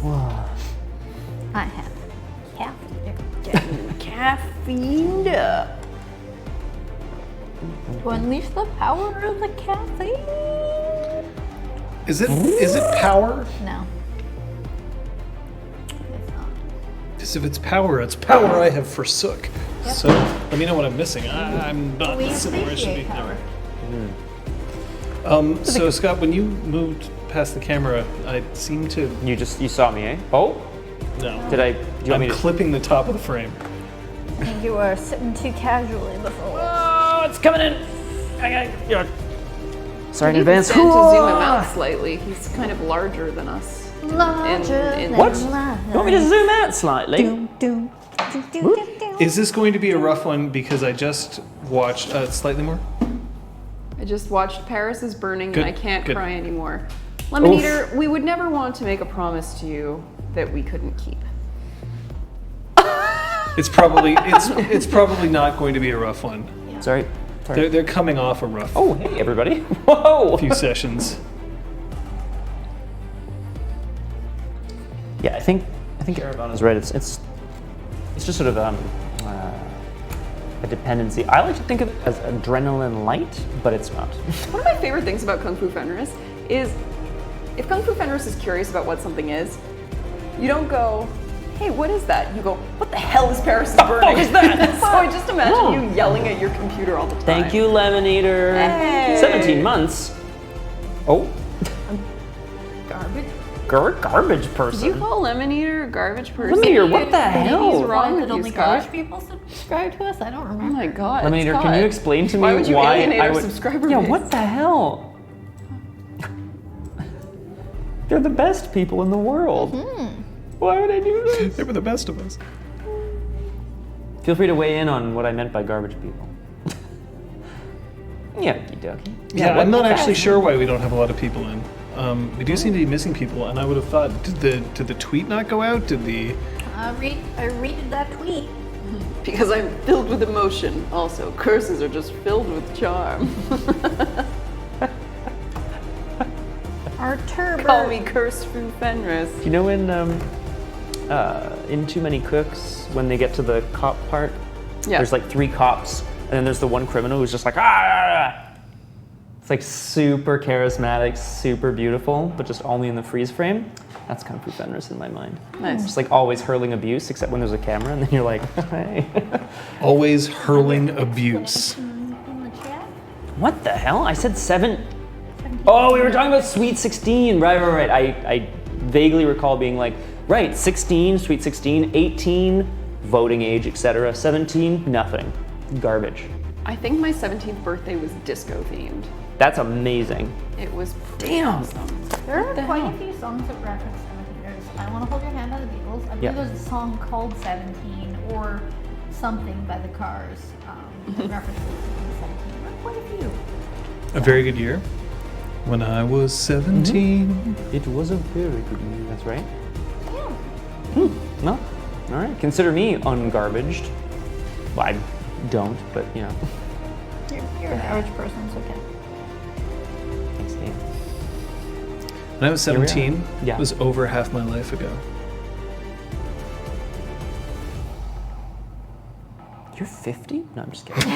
I have caffeined up. To unleash the power of the caffeine. Is it power? No. It's not. Because if it's power I have forsook. Yep. So let me know what I'm missing. I'm not We sitting where I should be. appreciate Alright. So Scott, when you moved past the camera, I seemed to... You saw me, eh? Oh? No. Do you want me to... clipping the top of the frame. I think you are sitting too casually before. Oh, it's coming in! Sorry in You advance. tend to zoom him out slightly. He's kind of larger than us. Larger in- than What? life. You want me to zoom out slightly? Doom, doom, doom, doom, doom, doom. Is this going to be a rough one because I just watched slightly more? I just watched Paris is Burning Good, and I can't good. cry anymore. Lemon Eater, we would never want to make a promise to you that we couldn't keep. It's probably not going to be a rough one. Sorry. They're coming off a rough Oh, hey everybody. Whoa! few sessions. Yeah, I think Arabona's right. It's just sort of a dependency. I like to think of it as adrenaline light, but it's not. One of my favorite things about Kung Fu Fenris is if Kung Fu Fenris is curious about what something is, you don't go, hey, what is that? You go, what the hell is Paris is Burning? What is that? So I just imagine you yelling at your computer all the time. Thank you, Lemon Eater. Hey. 17 months. Oh, Garbage. garbage Did you person. call Lemon Eater a garbage person? Lemon Eater, what the Maybe hell? he's wrong That with you, only Scott. garbage people subscribe to us? I don't Oh remember. my god. Lemon Eater, can Scott. you explain to me Why would you alienate I our would... subscriber Yeah, base? what the hell? They're the best people in the world. Why would I do this? They were the best of us. Feel free to weigh in on what I meant by garbage people. Yeah, okie dokie. Yeah, what I'm not the actually heck? sure why we don't have a lot of people in. We do seem to be missing people, and I would have thought, did the tweet not go out? Did the... I read that tweet. Because I'm filled with emotion. Also, curses are just filled with charm. Our turbo. Call me Curse Fu Fenris. You know in Too Many Cooks, when they get to the cop part, Yeah. there's like 3 cops, and then there's the one criminal who's just like, ah! It's like super charismatic, super beautiful, but just only in the freeze frame. That's Kung Fu Fenris in my mind. Nice. Just like always hurling abuse, except when there's a camera, and then you're like, hey. Always hurling abuse. In the chat. What the hell? I said 7. Oh, we were talking about Sweet 16. Right. I vaguely recall being like, right, 16, Sweet 16, 18, voting age, etc. 17, nothing. Garbage. I think my 17th birthday was disco themed. That's amazing. It was pretty Damn. awesome. There are the quite hell? a few songs that reference 17. There's I Want to Hold Your Hand by the Beatles. I believe Yeah. there's a song called 17 or something by the Cars that references 17. There are quite a few. A very good year. When I was 17. It was a very good movie, that's right. Yeah. No? All right. Consider me ungarbaged. Well, I don't, but you know. You're an average person, it's okay. Thanks, Nate. When I was 17, Yeah. it was over half my life ago. You're 50? No, I'm just kidding.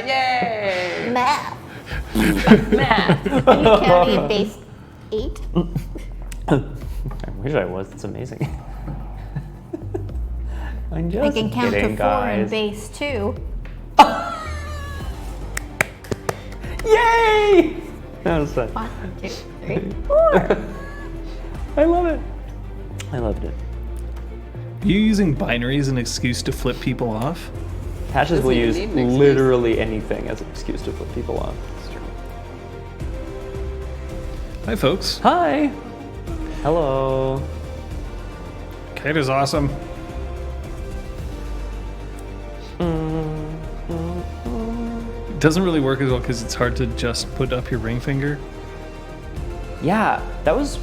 Yay! Math. Math. Are you counting base 8? I wish I was. That's amazing. I'm just I can count kidding, to 4 in guys. base 2. Yay! That was fun. 1, 2, 3, 4. I love it. I loved it. Are you using binary as an excuse to flip people off? Patches will Doesn't use even need an excuse. literally anything as an excuse to flip people off. It's true. Hi, folks. Hi. Hello. Kate is awesome. It doesn't really work as well because it's hard to just put up your ring finger. Yeah, that was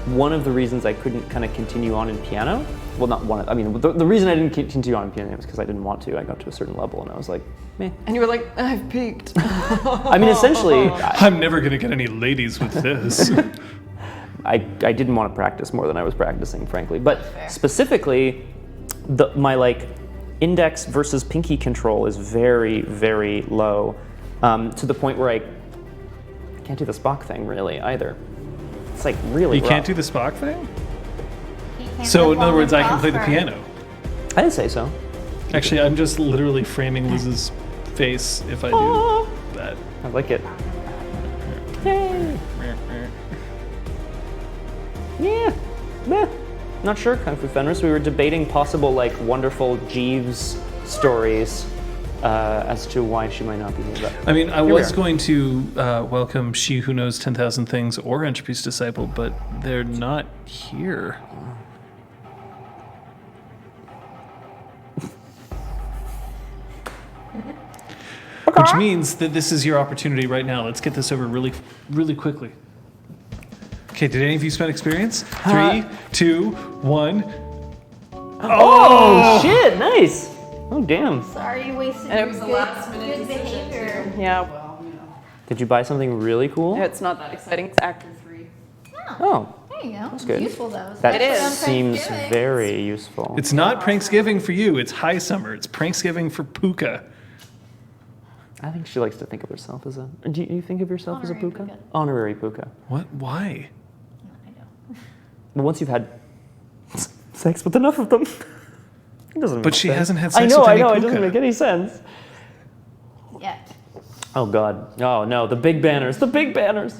one of the reasons I couldn't kind of continue on in piano. Well, not one of, I mean, the reason I didn't continue on in piano was because I didn't want to. I got to a certain level and I was like, meh. And you were like, I've peaked. I mean, essentially, I'm never going to get any ladies with this. I didn't want to practice more than I was practicing, frankly. But fair. specifically, my like index versus pinky control is very, very low, to the point where I can't do the Spock thing really either. It's like really You can't rough. do the Spock thing? He can't So flip in other on words, and I can play the off, or- piano. I didn't say so. Actually, I'm just literally framing Liz's face if I do that. I like it. Yay. Yeah. Meh. Not sure, Kung Fu Fenris. We were debating possible, like, wonderful Jeeves stories as to why she might not be here. But I mean, I we was are. going to welcome She Who Knows 10,000 Things or Entropy's Disciple, but they're not here. Which means that this is your opportunity right now. Let's get this over really, really quickly. Okay, did any of you spend experience? 3, 2, 1. Oh, shit! Nice. Oh, damn. Sorry, you wasted And it your was a good, last-minute good decision, behavior. Yeah, Did you buy something really cool? it's not that exciting. It's Actor 3. Oh, There you go. It's good. useful though. that It is. seems Thanksgiving. very useful. It's not Pranksgiving for you. It's High Summer. It's Pranksgiving for Puka. I think she likes to think of herself as a. Do you think of yourself as a Honorary puka? puka. Honorary puka. What? Why? I know. But once you've had sex with enough of them, it doesn't. But make she sense. hasn't had I sex know. with I any know. It puka. doesn't make any sense. Yeah. Oh God. Oh no. The big banners. The big banners.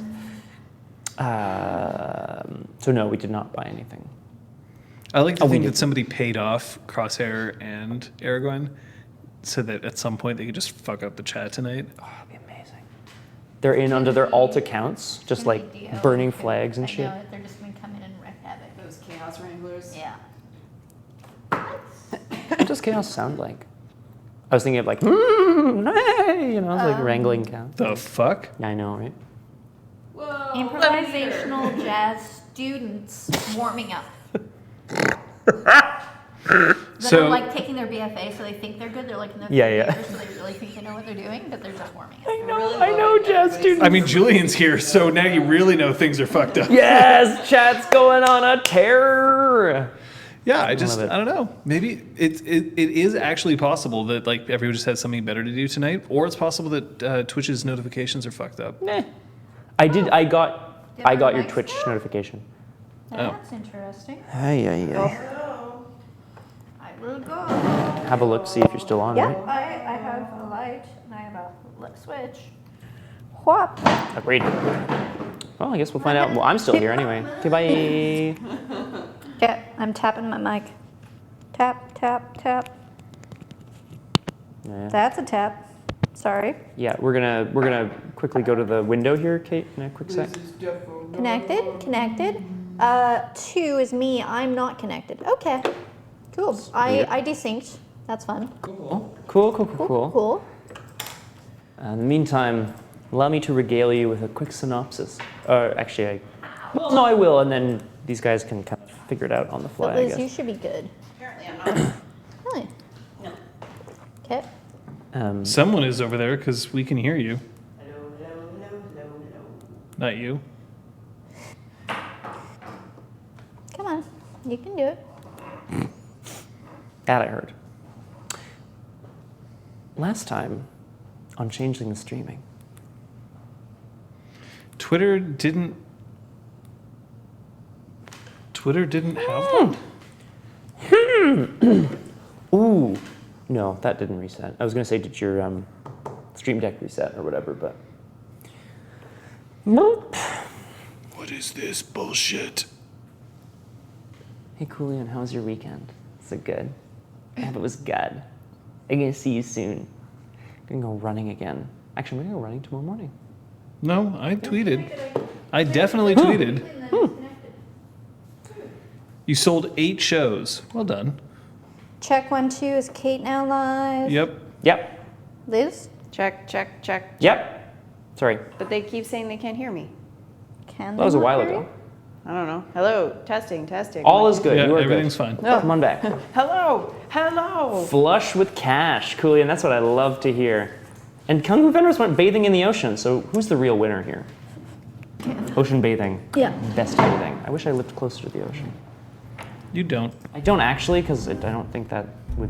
So no, we did not buy anything. I like to we think did. that somebody paid off Crosshair and Aragorn so that at some point they could just fuck up the chat tonight. Oh, that'd be amazing. They're in under their alt accounts, just Gonna like be Dio. burning flags and I shit. know it. They're just gonna come in and wreak havoc. Those Chaos Wranglers. Yeah. What does chaos sound like? I was thinking of like, hey, you know, it's like wrangling cows. The fuck? I know, right? Whoa, Improvisational jazz students warming up. That So- are like taking their BFA, so they think they're good. They're like in their Yeah, third yeah. year, so they really think they know what they're doing, but they're just warming up. I know, jazz students. I mean, Julian's here, so now you really know things are fucked up. Yes, chat's going on a tear. Yeah, I love it. don't know. Maybe it is actually possible that like everyone just has something better to do tonight, or it's possible that Twitch's notifications are fucked up. Meh. I got our your mics Twitch down? notification. That's interesting. Hey. I will go. Have a look, see if you're still on, right? I have a light and I have a switch. Whop. Agreed. Well, I guess we'll find out. Well, I'm still here anyway. Okay, bye. Yeah, I'm tapping my mic. Tap, tap, tap. Yeah. That's a tap. Sorry. Yeah, we're gonna quickly go to the window here, Kate, in a quick sec. Connected. 2 is me. I'm not connected. Okay. Cool. I desynced. That's fun. Cool. Cool. In the meantime, allow me to regale you with a quick synopsis. Actually, no, I will, and then these guys can kind of figure it out on the So fly, I Liz, guess. you should be good. Apparently I'm not. Really? No. Okay. Someone is over there because we can hear you. Not you. Come on. You can do it. That I heard. Last time on Changeling the Streaming. Twitter didn't have one. Ooh, no, that didn't reset. I was gonna say, did your Stream Deck reset or whatever, but nope. What is this bullshit? Hey, Coolian, how was your weekend? Is it good? I hope it was good. I'm gonna see you soon. I'm gonna go running again. Actually, I'm gonna go running tomorrow morning. No, I tweeted. I definitely tweeted. You sold 8 shows. Well done. Check 1, 2. Is Kate now live? Yep. Yep. Liz? Check. Yep. Sorry, But they keep saying they can't hear me. Can that was a they not while hear ago. you? I don't know. Hello, testing. All is good. Yeah, You are everything's good. fine. Come on back. Hello. Flush with cash, Coolian. That's what I love to hear. And Kung Fu Fenris went bathing in the ocean. So who's the real winner here? Ocean bathing. Yeah. Best bathing. I wish I lived closer to the ocean. You don't. I don't actually, because I don't think that would.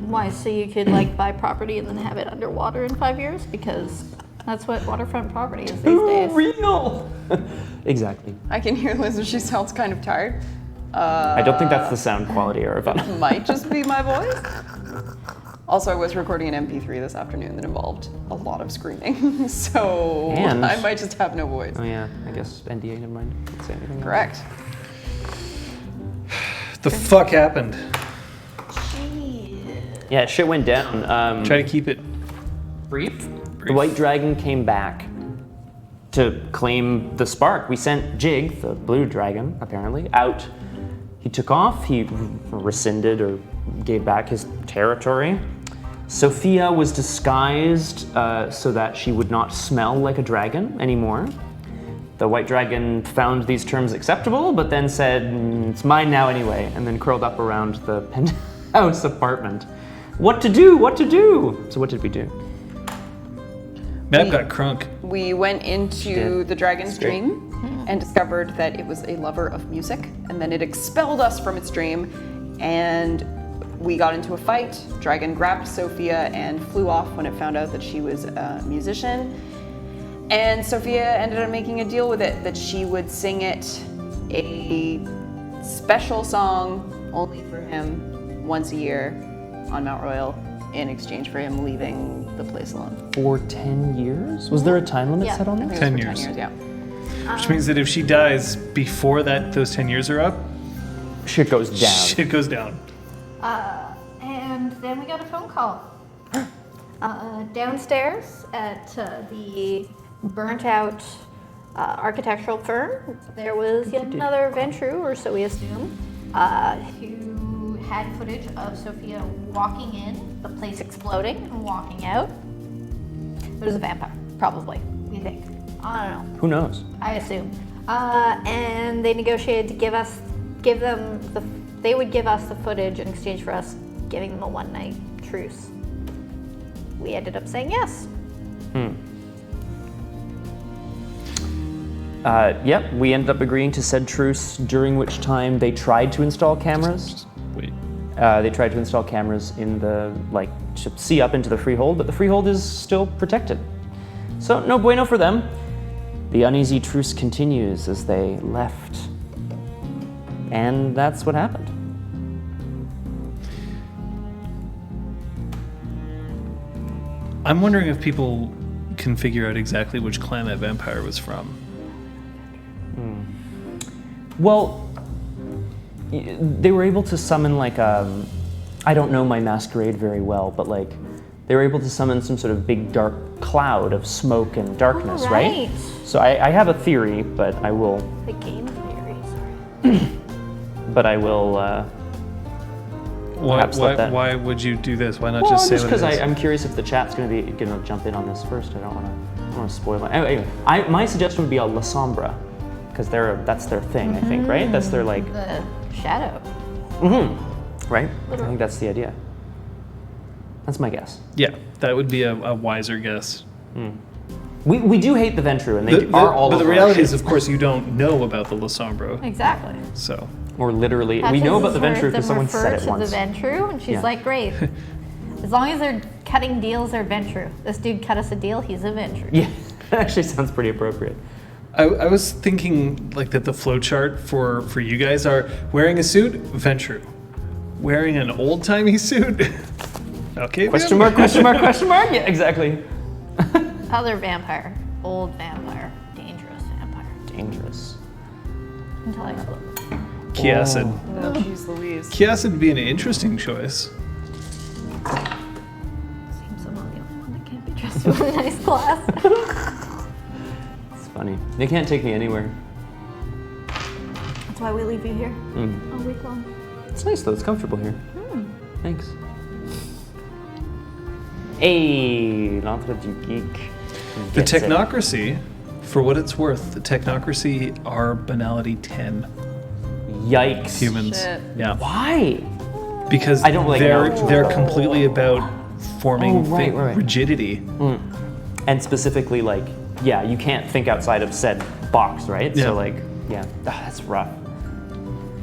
Why? So you could like buy property and then have it underwater in 5 years? Because that's what waterfront property is these days. Real. Exactly. I can hear Liz and she sounds kind of tired. I don't think that's the sound quality or about. Might just be my voice. Also, I was recording an MP3 this afternoon that involved a lot of screaming, so And- I might just have no voice. Oh yeah, I guess NDA. Never mind. Can't say anything. Correct. The fuck happened? Yeah, shit went down. Try to keep it Brief. The white dragon came back to claim the spark. We sent Jig, the blue dragon, apparently, out. He took off. He rescinded or gave back his territory. Sophia was disguised so that she would not smell like a dragon anymore. The white dragon found these terms acceptable, but then said, it's mine now anyway, and then curled up around the penthouse apartment. What to do? What to do? So what did we do? Map got crunk. We went into did. the dragon's Straight. dream and discovered that it was a lover of music, and then it expelled us from its dream, and we got into a fight. Dragon grabbed Sophia and flew off when it found out that she was a musician. And Sophia ended up making a deal with it that she would sing it a special song only for him once a year on Mount Royal in exchange for him leaving the place alone. For 10 years? Was there a time limit Yeah. set on I this? think it 10 was for years. 10 years, yeah. Which means that if she dies before those 10 years are up, Shit goes down. shit goes down. And then we got a phone call. Downstairs at the burnt out architectural firm, there was yet another Ventru, or so we assume, who had footage of Sophia walking in, the place exploding, and walking out. It was a vampire, probably, we think. I don't know. Who knows? I assume. And they negotiated to they would give us the footage in exchange for us giving them a one-night truce. We ended up saying yes. Yep, we ended up agreeing to said truce, during which time they tried to install cameras. Wait. They tried to install cameras in the, to see up into the freehold, but the freehold is still protected. So, no bueno for them. The uneasy truce continues as they left. And that's what happened. I'm wondering if people can figure out exactly which clan that vampire was from. Well, they were able to summon I don't know my masquerade very well, but they were able to summon some sort of big dark cloud of smoke and darkness, right? So I have a theory, but I will. The game theory, sorry. But I will. Perhaps let that- Why would you do this? Why not Well, just say just what it because is? I'm curious if the chat's going to jump in on this first. I don't want to spoil it. Anyway, my suggestion would be a La Sombra, because that's their thing. I think, right? That's their The shadow. right. I think that's the idea. That's my guess. Yeah, that would be a wiser guess. We do hate the Ventru, and they are all. But the over our reality shit. is, of course, you don't know about the Lasombra. Exactly. So Or literally, we know about the Ventru because someone said it to once. the Ventru, and she's Yeah. like, great. As long as they're cutting deals, they're Ventru. This dude cut us a deal, he's a Ventru. Yeah, that actually sounds pretty appropriate. I was thinking that the flow chart for you guys are wearing a suit, Ventru. Wearing an old timey suit. Okay. Question mark? Question mark? Question mark? Yeah, exactly. Other vampire. Old vampire. Dangerous vampire. Dangerous. Until I Chiacid. Oh, jeez Louise. Chiacid would be an interesting choice. seems I'm the only one that can't be dressed with a nice class. It's funny. They can't take me anywhere. That's why we leave you here all week long. It's nice though. It's comfortable here. Thanks. Hey, l'entre du geek. The Gets it. technocracy, for what it's worth, the technocracy are banality 10 Yikes. humans. Shit. Yeah. Why? Because I don't really know. they're completely about forming Oh, right. rigidity. And specifically, you can't think outside of said box, right? Yeah. So like, yeah, that's rough.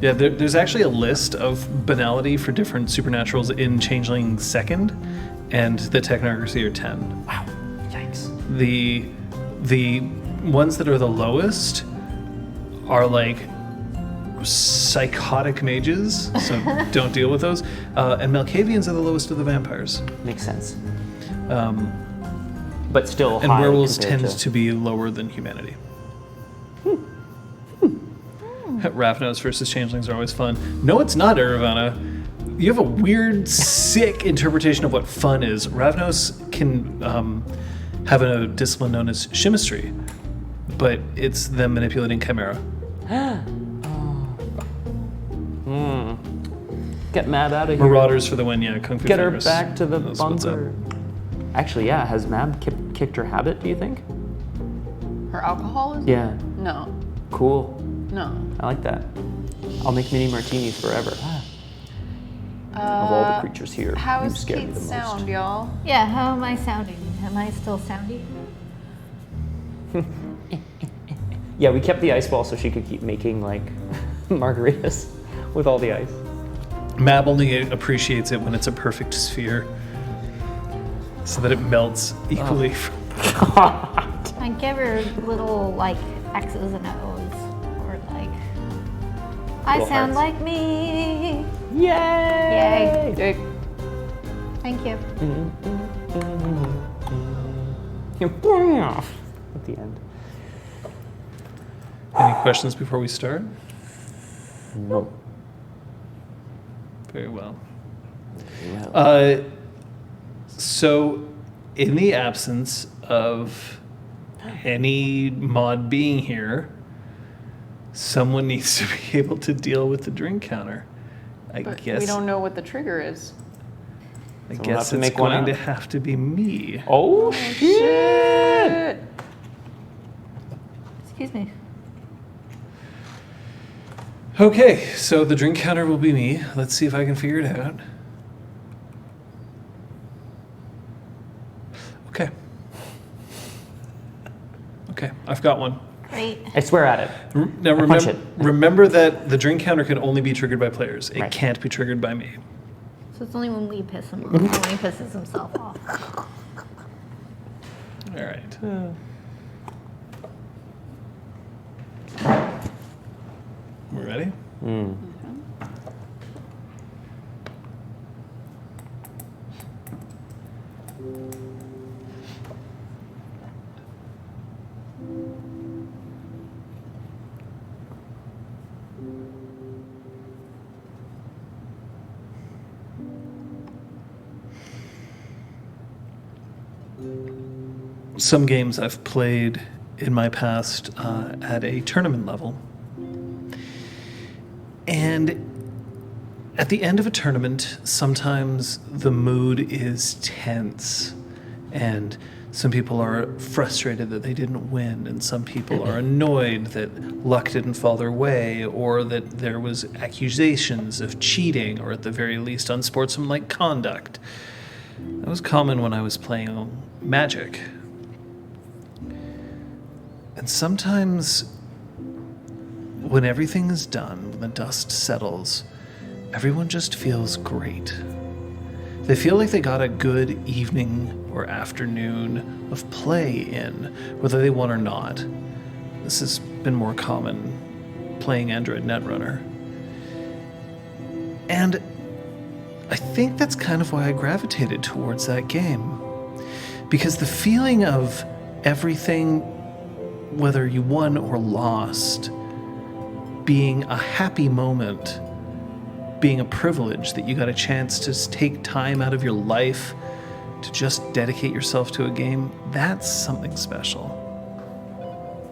Yeah, there's actually a list of banality for different supernaturals in Changeling 2nd, and the Technocracy are 10. Wow, yikes. The ones that are the lowest are like psychotic mages, so don't deal with those. And Malkavians are the lowest of the vampires. Makes sense. But still And high werewolves compared tend to be lower than humanity. Ravnos versus changelings are always fun. No, it's not, Aravana. You have a weird, sick interpretation of what fun is. Ravnos can have a discipline known as chemistry, but it's them manipulating chimera. Get Mab out of here. Marauders for the win, yeah. Kung Fu Get her Fingers. back to the That's what's up. bunker. Actually, yeah. Has Mab kicked her habit, do you think? Her alcoholism? Yeah. No. Cool. No. I like that. I'll make mini martinis forever. Of all the creatures here, you How's scare me the Kate's most. sound, y'all? Yeah, how am I sounding? Am I still soundy? Yeah, we kept the ice ball so she could keep making like margaritas with all the ice. Mab only appreciates it when it's a perfect sphere, so that it melts equally. I give her little like X's and O's, or like, I Little sound hearts. like me. Yay! Yay. Thank you. At the end. Any questions before we start? No. Very well. Well. So, in the absence of any mod being here, someone needs to be able to deal with the drink counter. I But guess. we don't know what the trigger is. I So we'll have guess to it's make one going to up. have to be me. Oh shit! Shit! Excuse me. Okay, so the drink counter will be me. Let's see if I can figure it out. Okay. Okay, I've got one. Great. I swear at it. Now punch remember, it. remember that the drink counter can only be triggered by players. It Right. can't be triggered by me. So it's only when we piss him off, when he pisses himself off. All right. We're ready? Some games I've played in my past at a tournament level. And at the end of a tournament, sometimes the mood is tense, and some people are frustrated that they didn't win, and some people are annoyed that luck didn't fall their way, or that there was accusations of cheating, or at the very least unsportsmanlike conduct. That was common when I was playing Magic. And sometimes when everything is done, when the dust settles, everyone just feels great. They feel like they got a good evening or afternoon of play in, whether they won or not. This has been more common playing Android Netrunner. And I think that's kind of why I gravitated towards that game. Because the feeling of everything, whether you won or lost, being a happy moment, being a privilege that you got a chance to take time out of your life to just dedicate yourself to a game, that's something special.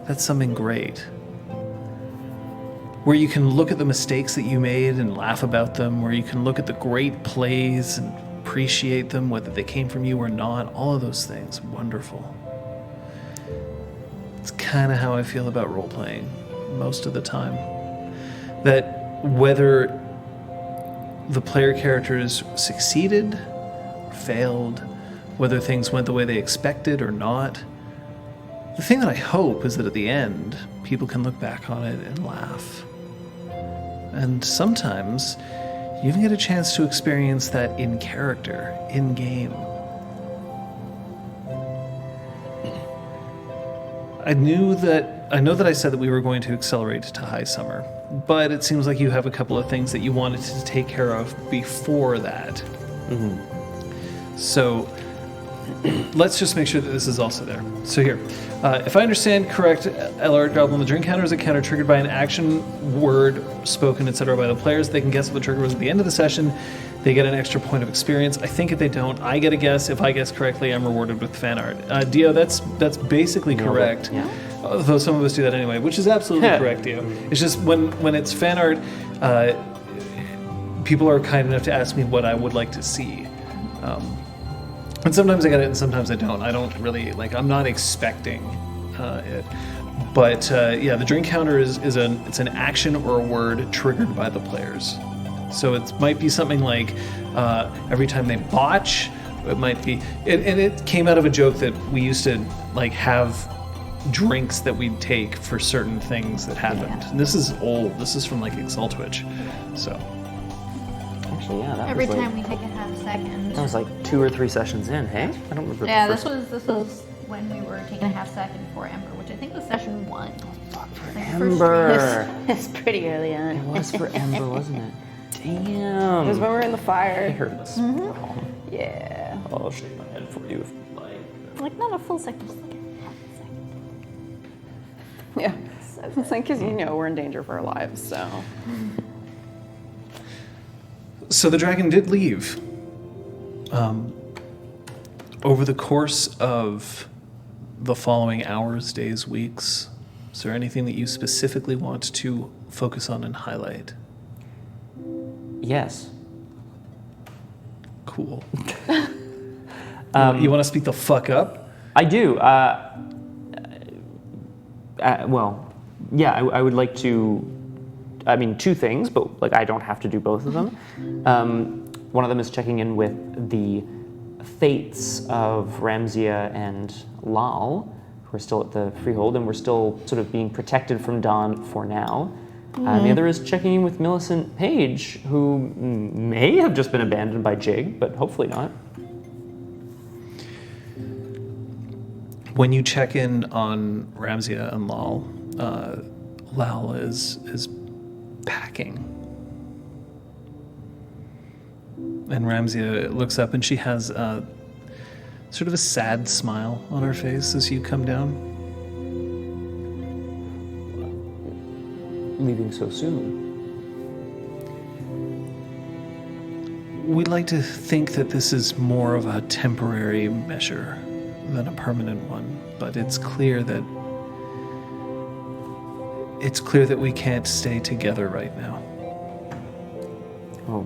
That's something great. Where you can look at the mistakes that you made and laugh about them, where you can look at the great plays and appreciate them, whether they came from you or not, all of those things, wonderful. It's kind of how I feel about role-playing most of the time. That whether the player characters succeeded or failed, whether things went the way they expected or not, The thing that I hope is that at the end, people can look back on it and laugh. And sometimes you even get a chance to experience that in character, in game. I know that I said that we were going to accelerate to high summer, but it seems like you have a couple of things that you wanted to take care of before that. So let's just make sure that this is also there. So here, if I understand correct, LR Goblin, the drink counter is a counter triggered by an action, word, spoken, etc. by the players. They can guess what the trigger was at the end of the session. They get an extra point of experience. I think if they don't, I get a guess. If I guess correctly, I'm rewarded with fan art. Dio, that's basically correct. Yeah. Though some of us do that anyway, which is absolutely correct, Dio. It's just when it's fan art, people are kind enough to ask me what I would like to see. And sometimes I get it and sometimes I don't. I don't really, I'm not expecting it. But yeah, the drink counter it's an action or a word triggered by the players. So it might be something like every time they botch, it might be, and it came out of a joke that we used to have drinks that we'd take for certain things that happened. And this is old. This is from Exaltwitch. So Actually, yeah, that Every was time we take a half second. that was 2 or 3 sessions in, hey? I don't remember. Yeah, the this first was when we were taking a half second for Ember, which I think was session 1. Ember. It's pretty early on. It was for Ember, wasn't it? Damn. It was when we were in the It fire. hurts. Yeah. I'll shake my head for you if you like. Like not a full second, just like a half a second. Yeah. So It's because we're in danger for our lives, so. So the dragon did leave. Over the course of the following hours, days, weeks, is there anything that you specifically want to focus on and highlight? Yes. Cool. You want to speak the fuck up? I do. Well, yeah, I would like to. I mean, 2 things, but I don't have to do both of them. One of them is checking in with the fates of Ramsia and Lal, who are still at the Freehold, and we're still sort of being protected from Dawn for now. The other is checking in with Millicent Page, who may have just been abandoned by Jig, but hopefully not. When you check in on Ramsia and Lal, Lal is packing. And Ramsia looks up and she has sort of a sad smile on her face as you come down. Leaving so soon. We'd like to think that this is more of a temporary measure than a permanent one, but it's clear that we can't stay together right now. Oh,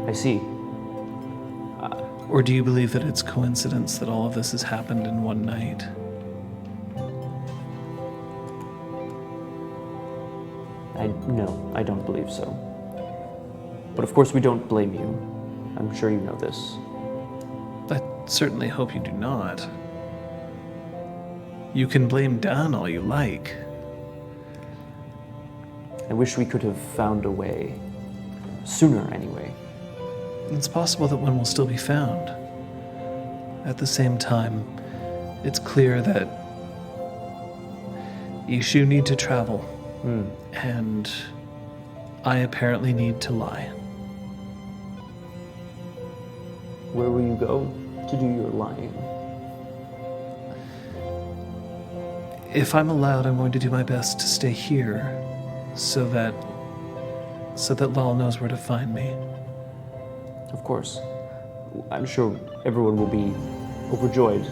I see. Or do you believe that it's coincidence that all of this has happened in one night? No, I don't believe so. But of course we don't blame you. I'm sure you know this. I certainly hope you do not. You can blame Dan all you like. I wish we could have found a way. Sooner, anyway. It's possible that one will still be found. At the same time, it's clear that Ishu need to travel, and I apparently need to lie. Where will you go to do your lying? If I'm allowed, I'm going to do my best to stay here, so that Lal knows where to find me. Of course. I'm sure everyone will be overjoyed.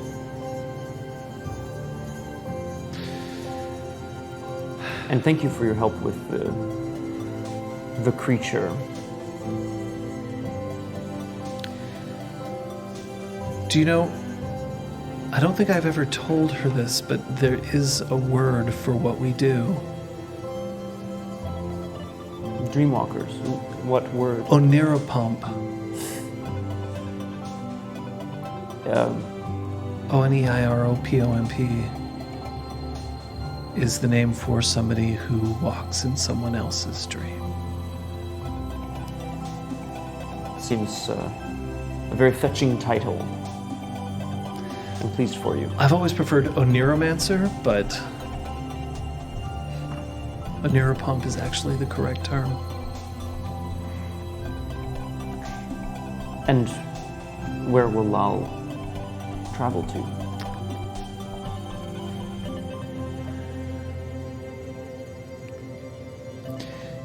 And thank you for your help with the creature. Do you know, I don't think I've ever told her this, but there is a word for what we do. Dreamwalkers. What word? Oniropomp. Oneiropomp. is the name for somebody who walks in someone else's dream. Seems a very fetching title. I'm pleased for you. I've always preferred Oniromancer, but Oniropomp is actually the correct term. And where will Lal travel to?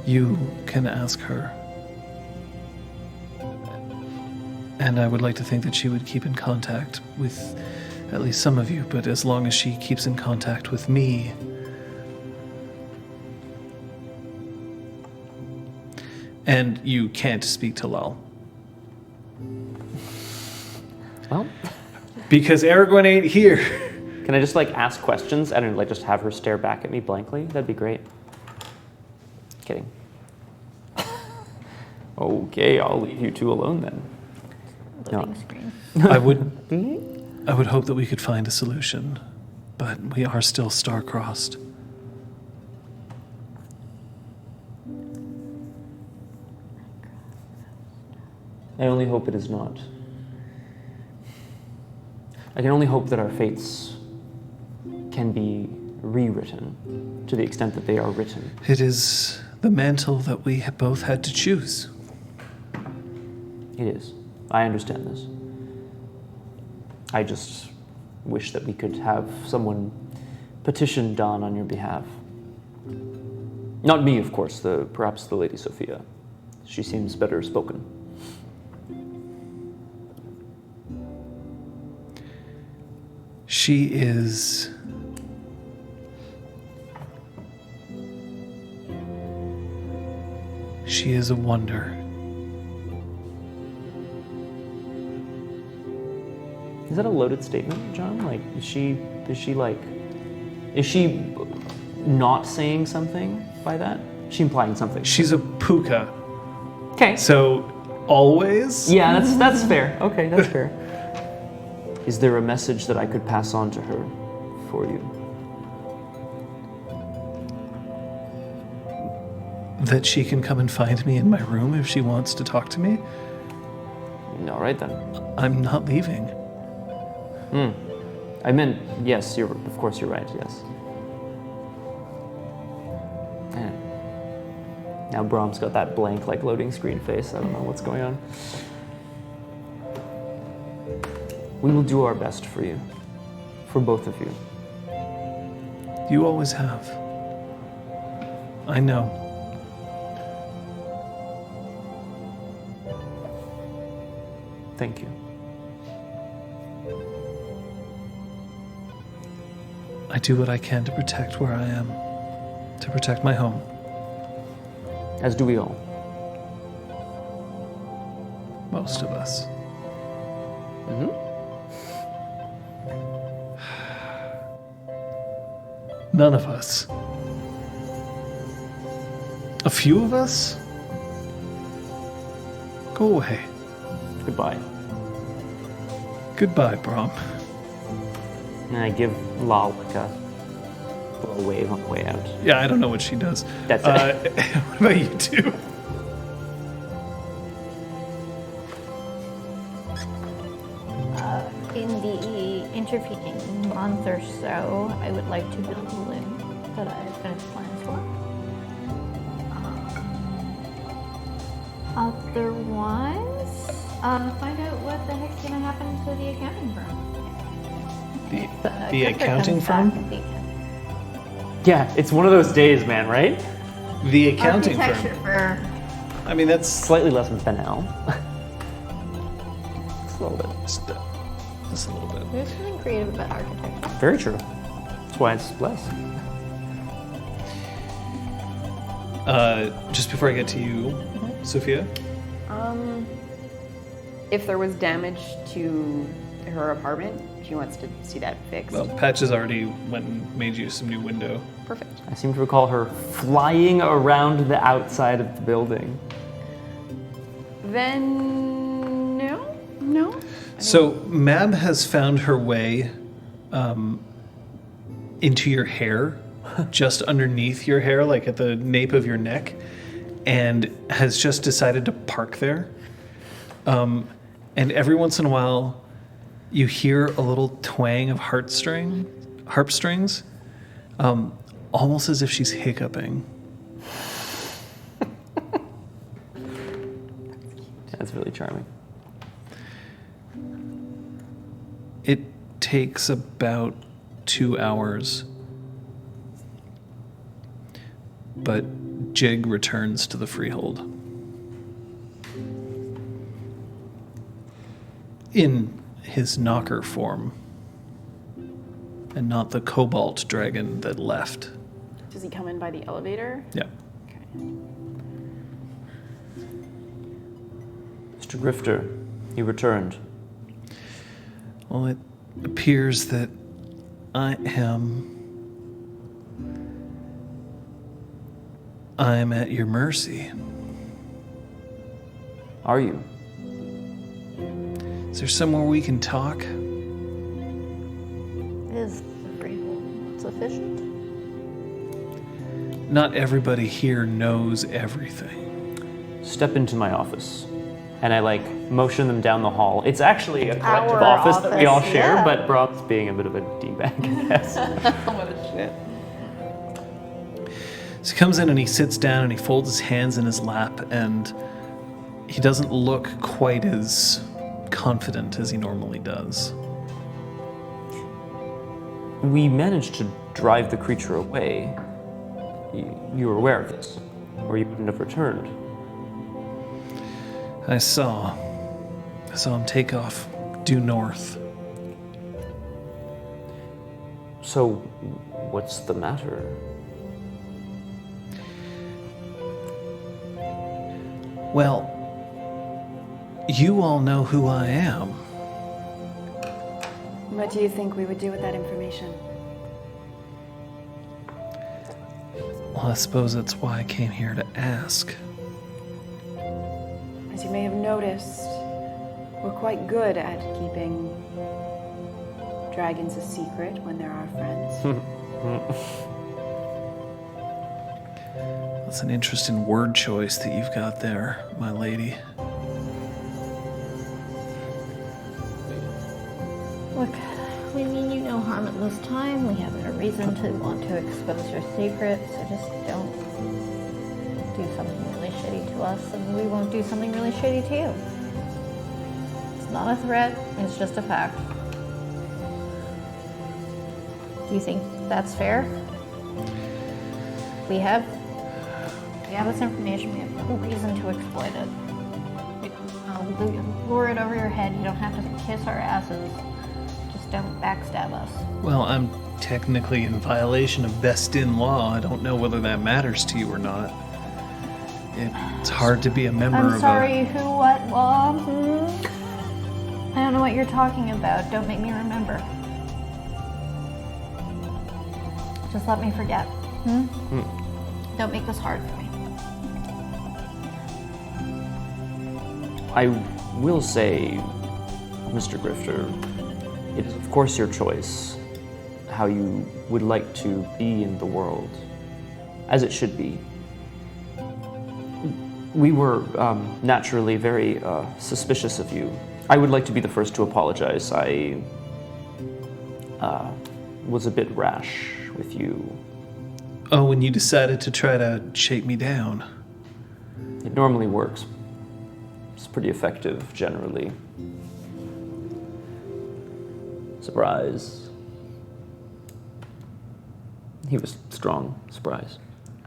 You can ask her. And I would like to think that she would keep in contact with at least some of you, but as long as she keeps in contact with me, and you can't speak to Lal. Well, Because Aragorn ain't here. can I just like ask questions and like just have her stare back at me blankly? That'd be great. Kidding. Okay, I'll leave you two alone then. Loading screen. I would hope that we could find a solution, but we are still star-crossed. I only hope it is not. I can only hope that our fates can be rewritten to the extent that they are written. It is the mantle that we have both had to choose. It is. I understand this. I just wish that we could have someone petition Dawn on your behalf. Not me, of course, perhaps the Lady Sophia. She seems better spoken. She is... She is a wonder. Is that a loaded statement, John? Like, is she not saying something by that? Is she implying something? She's a puka. Okay. So, always? Yeah, that's fair. Okay, that's fair. Is there a message that I could pass on to her for you? That she can come and find me in my room if she wants to talk to me? All right then. I'm not leaving. I meant, yes, of course you're right, yes. Now Brahm's got that blank, like, loading screen face. I don't know what's going on. We will do our best for you. For both of you. You always have. I know. Thank you. I do what I can to protect where I am. To protect my home. As do we all. Most of us. None of us. A few of us? Go away. Goodbye. Goodbye, Brom. And I give Lal like a little wave on the way out. Yeah, I don't know what she does. That's it. What about you two? In the intervening month or so, I would like to build a loom that I've finished plans for. Otherwise, find out what the heck's gonna happen to the accounting firm. The Clifford accounting comes back firm? this weekend. Yeah, it's one of those days, man, right? The accounting Architecture firm. firm. I mean, that's Slightly less banal. Just a little bit. just a little bit. There's something creative about architecture. Very true. That's why it's less. Just before I get to you, Sophia. If there was damage to her apartment, she wants to see that fixed. Well, Patches already went and made you some new window. Perfect. I seem to recall her flying around the outside of the building. Then no. So Mab has found her way into your hair just underneath your hair, like at the nape of your neck, and has just decided to park there. And every once in a while, you hear a little twang of harp strings, almost as if she's hiccuping. That's really charming. It takes about 2 hours, but Jig returns to the freehold. In his knocker form, and not the cobalt dragon that left. Does he come in by the elevator? Yeah. Okay. Mr. Grifter, you returned. Well, it appears that I'm at your mercy. Are you? Is there somewhere we can talk? Is the freehold sufficient? Not everybody here knows everything. Step into my office. And I motion them down the hall. It's actually a collective Our office that we all office, share, yeah. but Brock's being a bit of a D-bag, I guess. What a shit. So he comes in and he sits down and he folds his hands in his lap, and he doesn't look quite as confident as he normally does. We managed to drive the creature away. You were aware of this, or you wouldn't have returned. I saw him take off due north. So, what's the matter? Well, you all know who I am. What do you think we would do with that information? Well, I suppose that's why I came here to ask. As you may have noticed, we're quite good at keeping dragons a secret when they're our friends. That's an interesting word choice that you've got there, my lady. Look, we mean you no harm at this time. We have no reason to want to expose your secret, so just don't do something really shitty to us, and we won't do something really shitty to you. It's not a threat, it's just a fact. Do you think that's fair? We have this information, we have no reason to exploit it. We don't lure it over your head, you don't have to kiss our asses. Just don't backstab us. Well, I'm technically in violation of best-in law. I don't know whether that matters to you or not. It's hard to be a member of I'm sorry, who, what, law? I don't know what you're talking about. Don't make me remember. Just let me forget. Don't make this hard for me. I will say, Mr. Grifter, it is of course your choice how you would like to be in the world, as it should be. We were naturally very suspicious of you. I would like to be the first to apologize. I was a bit rash with you. Oh, when you decided to try to shake me down. It normally works. It's pretty effective, generally. Surprise. He was strong. Surprise.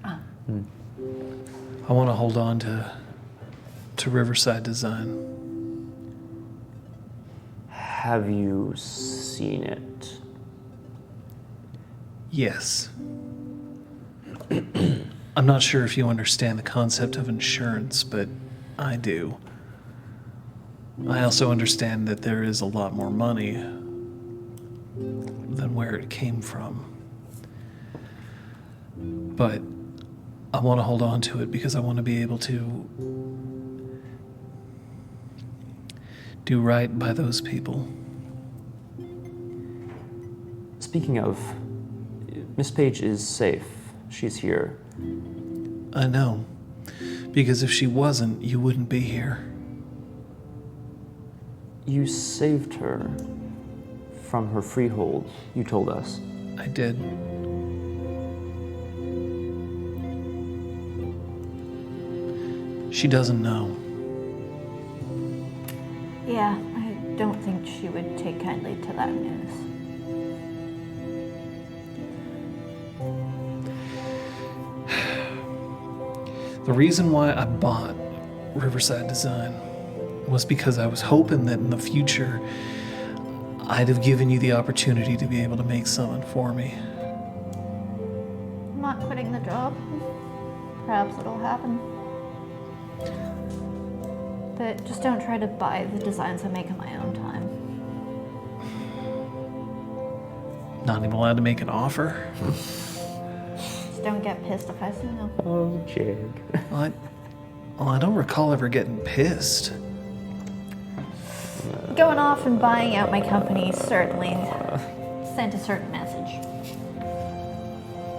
I want to hold on to Riverside Design. Have you seen it? Yes. I'm not sure if you understand the concept of insurance, but I do. I also understand that there is a lot more money than where it came from. But I want to hold on to it because I want to be able to do right by those people. Speaking of, Miss Page is safe. She's here. I know. Because if she wasn't, you wouldn't be here. You saved her from her freehold, you told us. I did. She doesn't know. Yeah, I don't think she would take kindly to that news. The reason why I bought Riverside Design was because I was hoping that in the future I'd have given you the opportunity to be able to make something for me. I'm not quitting the job. Perhaps it'll happen. But just don't try to buy the designs I make in my own time. Not even allowed to make an offer? Just don't get pissed if I say no. Oh, Jig. Well, I don't recall ever getting pissed. Going off and buying out my company certainly sent a certain message.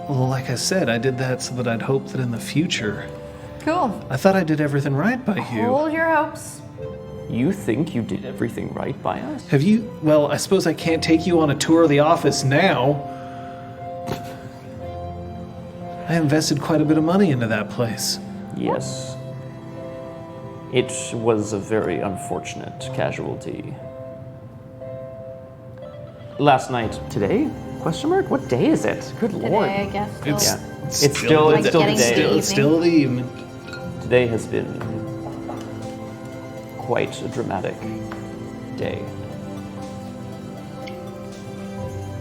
Well, like I said, I did that so that I'd hope that in the future... Cool. I thought I did everything right by you. Hold your hopes. You think you did everything right by us? Have you... Well, I suppose I can't take you on a tour of the office now. I invested quite a bit of money into that place. Yes. It was a very unfortunate casualty. Last night, today? Question mark? What day is it? Good lord. Today, I guess. Still. Yeah. It's still Like the getting day. to the It's still the evening. Today has been quite a dramatic day.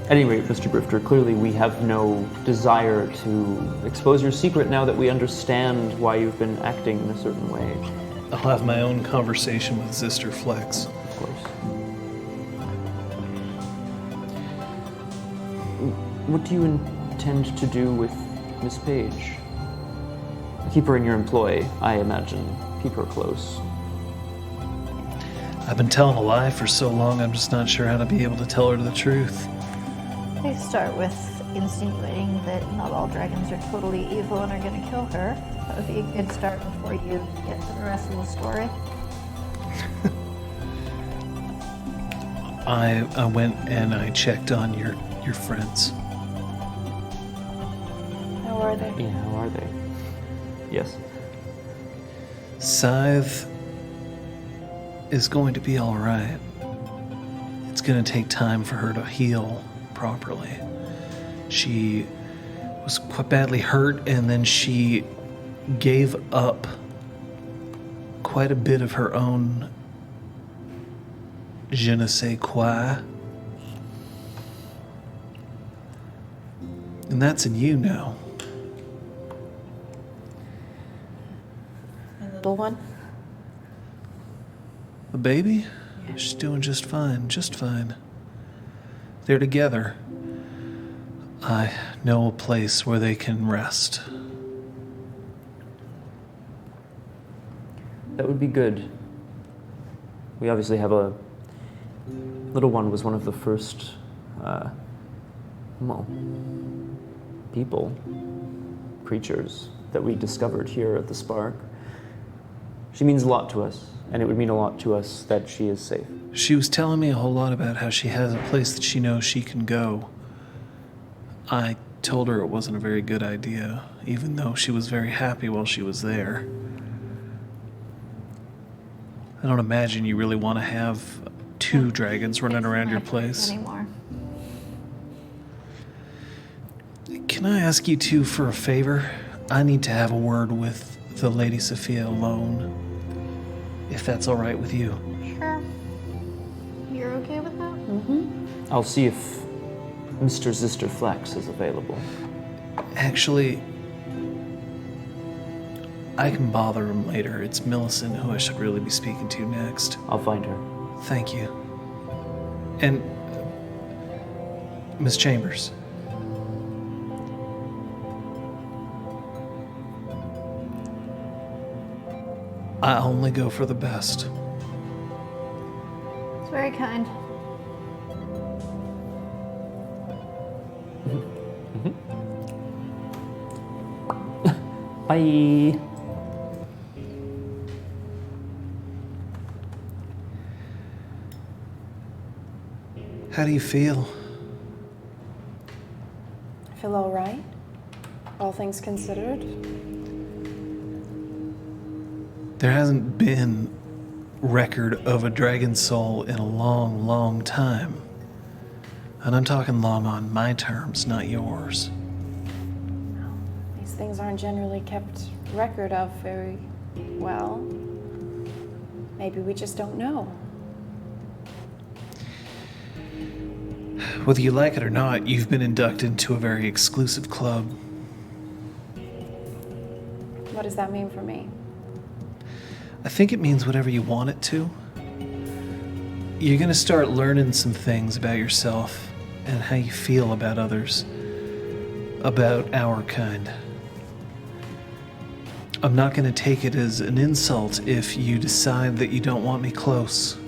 At any rate, Mr. Grifter, clearly we have no desire to expose your secret now that we understand why you've been acting in a certain way. I'll have my own conversation with Sister Flex. Of course. What do you intend to do with Miss Page? Keep her in your employ, I imagine. Keep her close. I've been telling a lie for so long, I'm just not sure how to be able to tell her the truth. They start with insinuating that not all dragons are totally evil and are going to kill her. That would be a good start before you get to the rest of the story. I went and I checked on your friends. How are they? Yeah, how are they? Yes. Scythe is going to be all right. It's going to take time for her to heal properly. She was quite badly hurt, and then she gave up quite a bit of her own je ne sais quoi. And that's in you now. My little one? The baby? She's doing just fine, just fine. They're together. I know a place where they can rest. That would be good. We obviously have a... Little one was one of the first, people, creatures that we discovered here at the Spark. She means a lot to us, and it would mean a lot to us that she is safe. She was telling me a whole lot about how she has a place that she knows she can go. I told her it wasn't a very good idea, even though she was very happy while she was there. I don't imagine you really want to have two dragons running around your place. Anymore. Can I ask you two for a favor? I need to have a word with the Lady Sophia alone, if that's all right with you. Sure. You're okay with that? I'll see if Mr. Zister Flex is available. Actually, I can bother him later. It's Millicent who I should really be speaking to next. I'll find her. Thank you. And Miss Chambers. I only go for the best. It's very kind. Bye. How do you feel? I feel all right, all things considered. There hasn't been record of a dragon soul in a long, long time. And I'm talking long on my terms, not yours. These things aren't generally kept record of very well. Maybe we just don't know. Whether you like it or not, you've been inducted into a very exclusive club. What does that mean for me? I think it means whatever you want it to. You're gonna start learning some things about yourself and how you feel about others, about our kind. I'm not gonna take it as an insult if you decide that you don't want me close.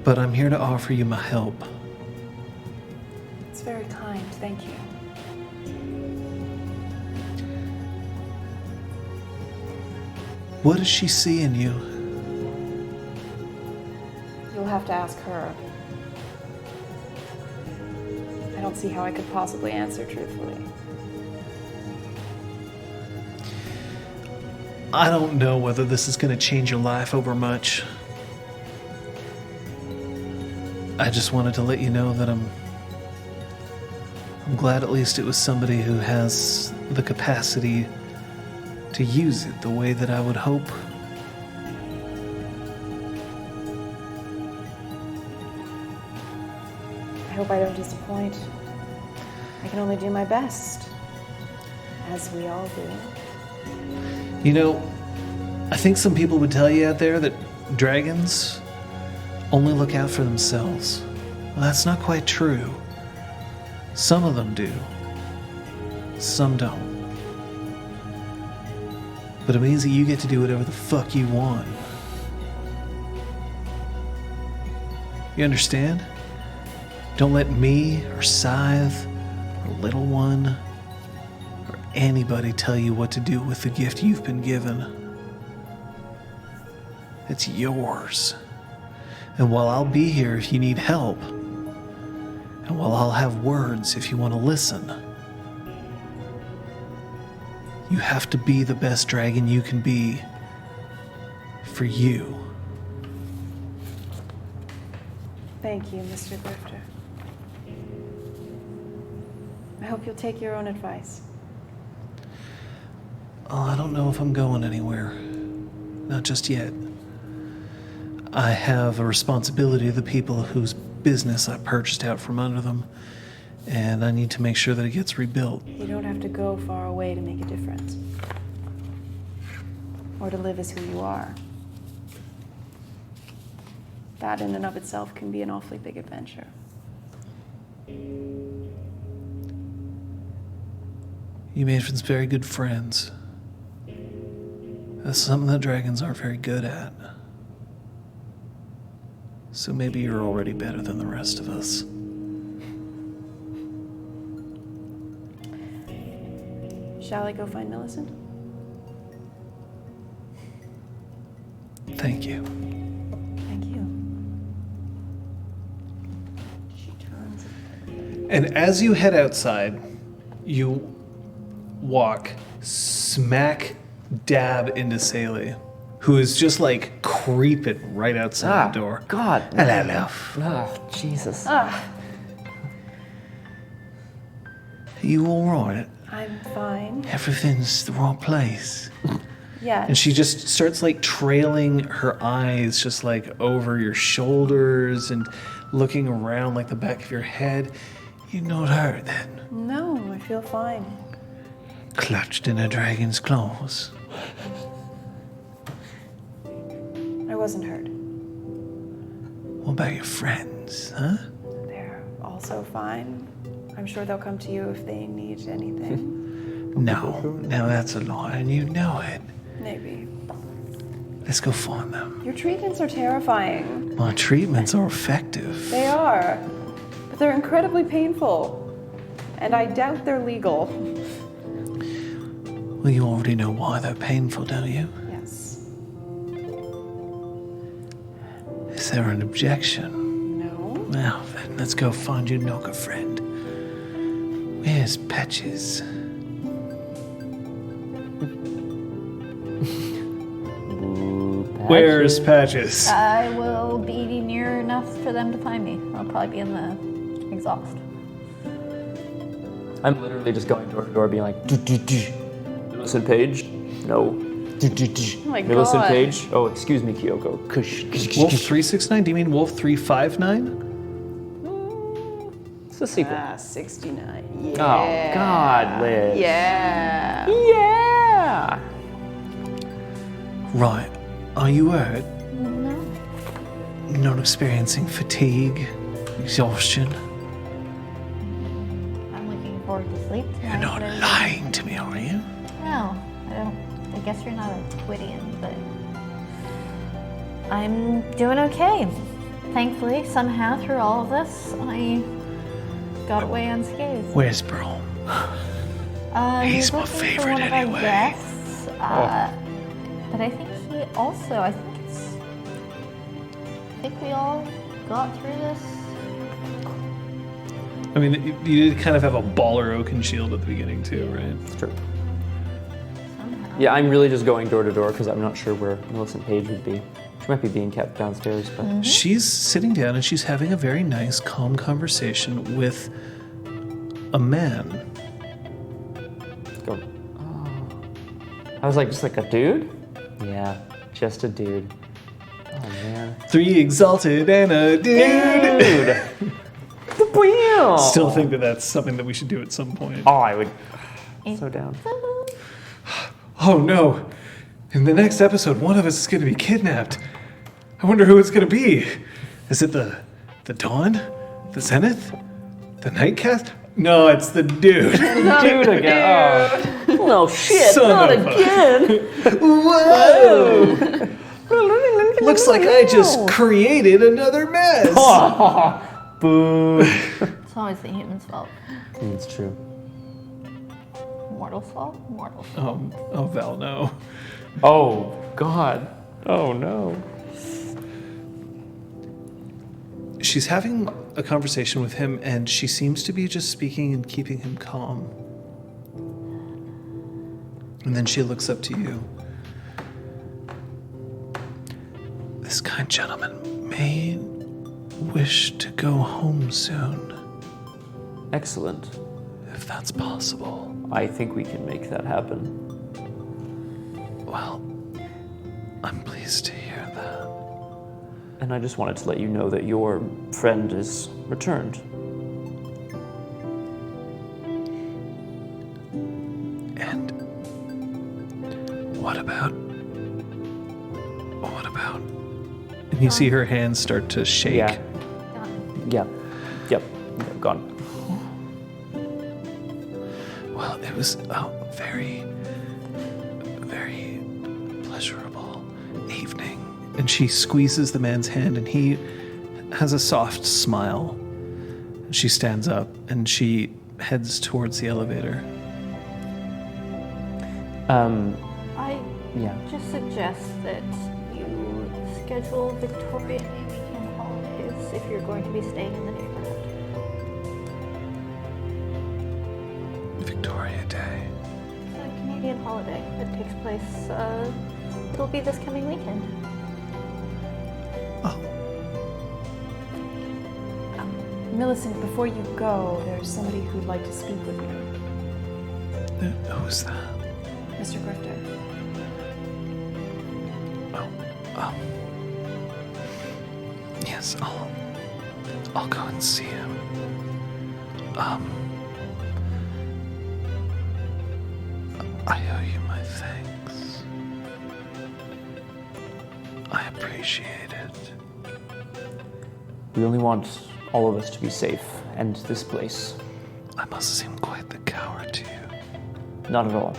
But I'm here to offer you my help. It's very kind, thank you. What does she see in you? You'll have to ask her. I don't see how I could possibly answer truthfully. I don't know whether this is gonna change your life over much. I just wanted to let you know that I'm glad at least it was somebody who has the capacity to use it the way that I would hope. I hope I don't disappoint. I can only do my best, as we all do. You know, I think some people would tell you out there that dragons only look out for themselves. Well, that's not quite true. Some of them do. Some don't. But it means that you get to do whatever the fuck you want. You understand? Don't let me or Scythe or Little One or anybody tell you what to do with the gift you've been given. It's yours. And while I'll be here if you need help, and while I'll have words if you want to listen, you have to be the best dragon you can be for you. Thank you, Mr. Grifter. I hope you'll take your own advice. Oh, I don't know if I'm going anywhere. Not just yet. I have a responsibility to the people whose business I purchased out from under them, and I need to make sure that it gets rebuilt. You don't have to go far away to make a difference. Or to live as who you are. That in and of itself can be an awfully big adventure. You made some very good friends. That's something that dragons aren't very good at. So maybe you're already better than the rest of us. Shall I go find Millicent? Thank you. Thank you. She turns. And as you head outside, you walk smack dab into Saley, who is just like creeping right outside the door. God. Hello, love. Oh, Jesus. You all right? I'm fine. Everything's the wrong place. Yes. And she just starts like trailing her eyes just like over your shoulders and looking around like the back of your head. You're not hurt then? No, I feel fine. Clutched in a dragon's claws. I wasn't hurt. What about your friends, huh? They're also fine. I'm sure they'll come to you if they need anything. No, now that's a lie and you know it. Maybe. Let's go find them. Your treatments are terrifying. My treatments are effective. They are. But they're incredibly painful. And I doubt they're legal. Well, you already know why they're painful, don't you? Yes. Is there an objection? No. Now then, let's go find your knocker friend. Where's Patches? Where's Patches? I will be near enough for them to find me. I'll probably be in the exhaust. I'm literally just going door to door being like, Millicent Page? No. Oh my Millicent God. Page? Oh, excuse me, Kyoko. Kush. Wolf 369? Do you mean Wolf 359? It's a sequel. 69. Oh, God, Liz. Yeah. Yeah. Right. Are you hurt? No. Not experiencing fatigue, exhaustion? I'm looking forward to sleep tonight. You're not but lying to me, are you? No, I don't. I guess you're not a Twidian, but I'm doing okay. Thankfully, somehow through all of this, I got away unscathed. Where's Brawl? He's my looking for favorite one of our anyway. guests, but I think he also. I think we all got through this. I mean, you did kind of have a baller oaken shield at the beginning too, right? It's true. Somehow. Yeah, I'm really just going door to door because I'm not sure where Millicent Page would be. She might be being kept downstairs, but She's sitting down and she's having a very nice, calm conversation with a man. go. Oh. I was like, just like a dude? Yeah, just a dude. Oh man. 3 exalted and a dude. Dude! Wow. Still think that that's something that we should do at some point. Oh, I would. So down. Oh no! In the next episode, one of us is going to be kidnapped. I wonder who it's going to be. Is it the Dawn? The Zenith? The Nightcast? No, it's the dude. Dude again. Oh. No shit, Son not of a- again. Whoa! Looks like I just created another mess. Boo. It's always the human's fault. It's true. Mortal's fault? Mortal's fault. Oh, Val, no. Oh, God. Oh, no. She's having a conversation with him, and she seems to be just speaking and keeping him calm. And then she looks up to you. This kind gentleman may wish to go home soon, Excellent. if that's possible. I think we can make that happen. Well, I'm pleased to hear that. And I just wanted to let you know that your friend is returned. And what about? And you see her hands start to shake. Yeah. Done. Yeah. Yep. Gone. Well, it was a very, very pleasurable evening. And she squeezes the man's hand, and he has a soft smile. And she stands up, and she heads towards the elevator. I Yeah. just suggest that you schedule Victoria Day weekend holidays if you're going to be staying in the neighborhood. Victoria Day. It's a Canadian holiday that takes place, it'll be this coming weekend. Oh, Millicent, before you go, there's somebody who'd like to speak with you. who's that? Mr. Grifter. Yes, I'll go and see him. I owe you my thanks. I appreciate it. We only want all of us to be safe, and this place. I must seem quite the coward to you. Not at all.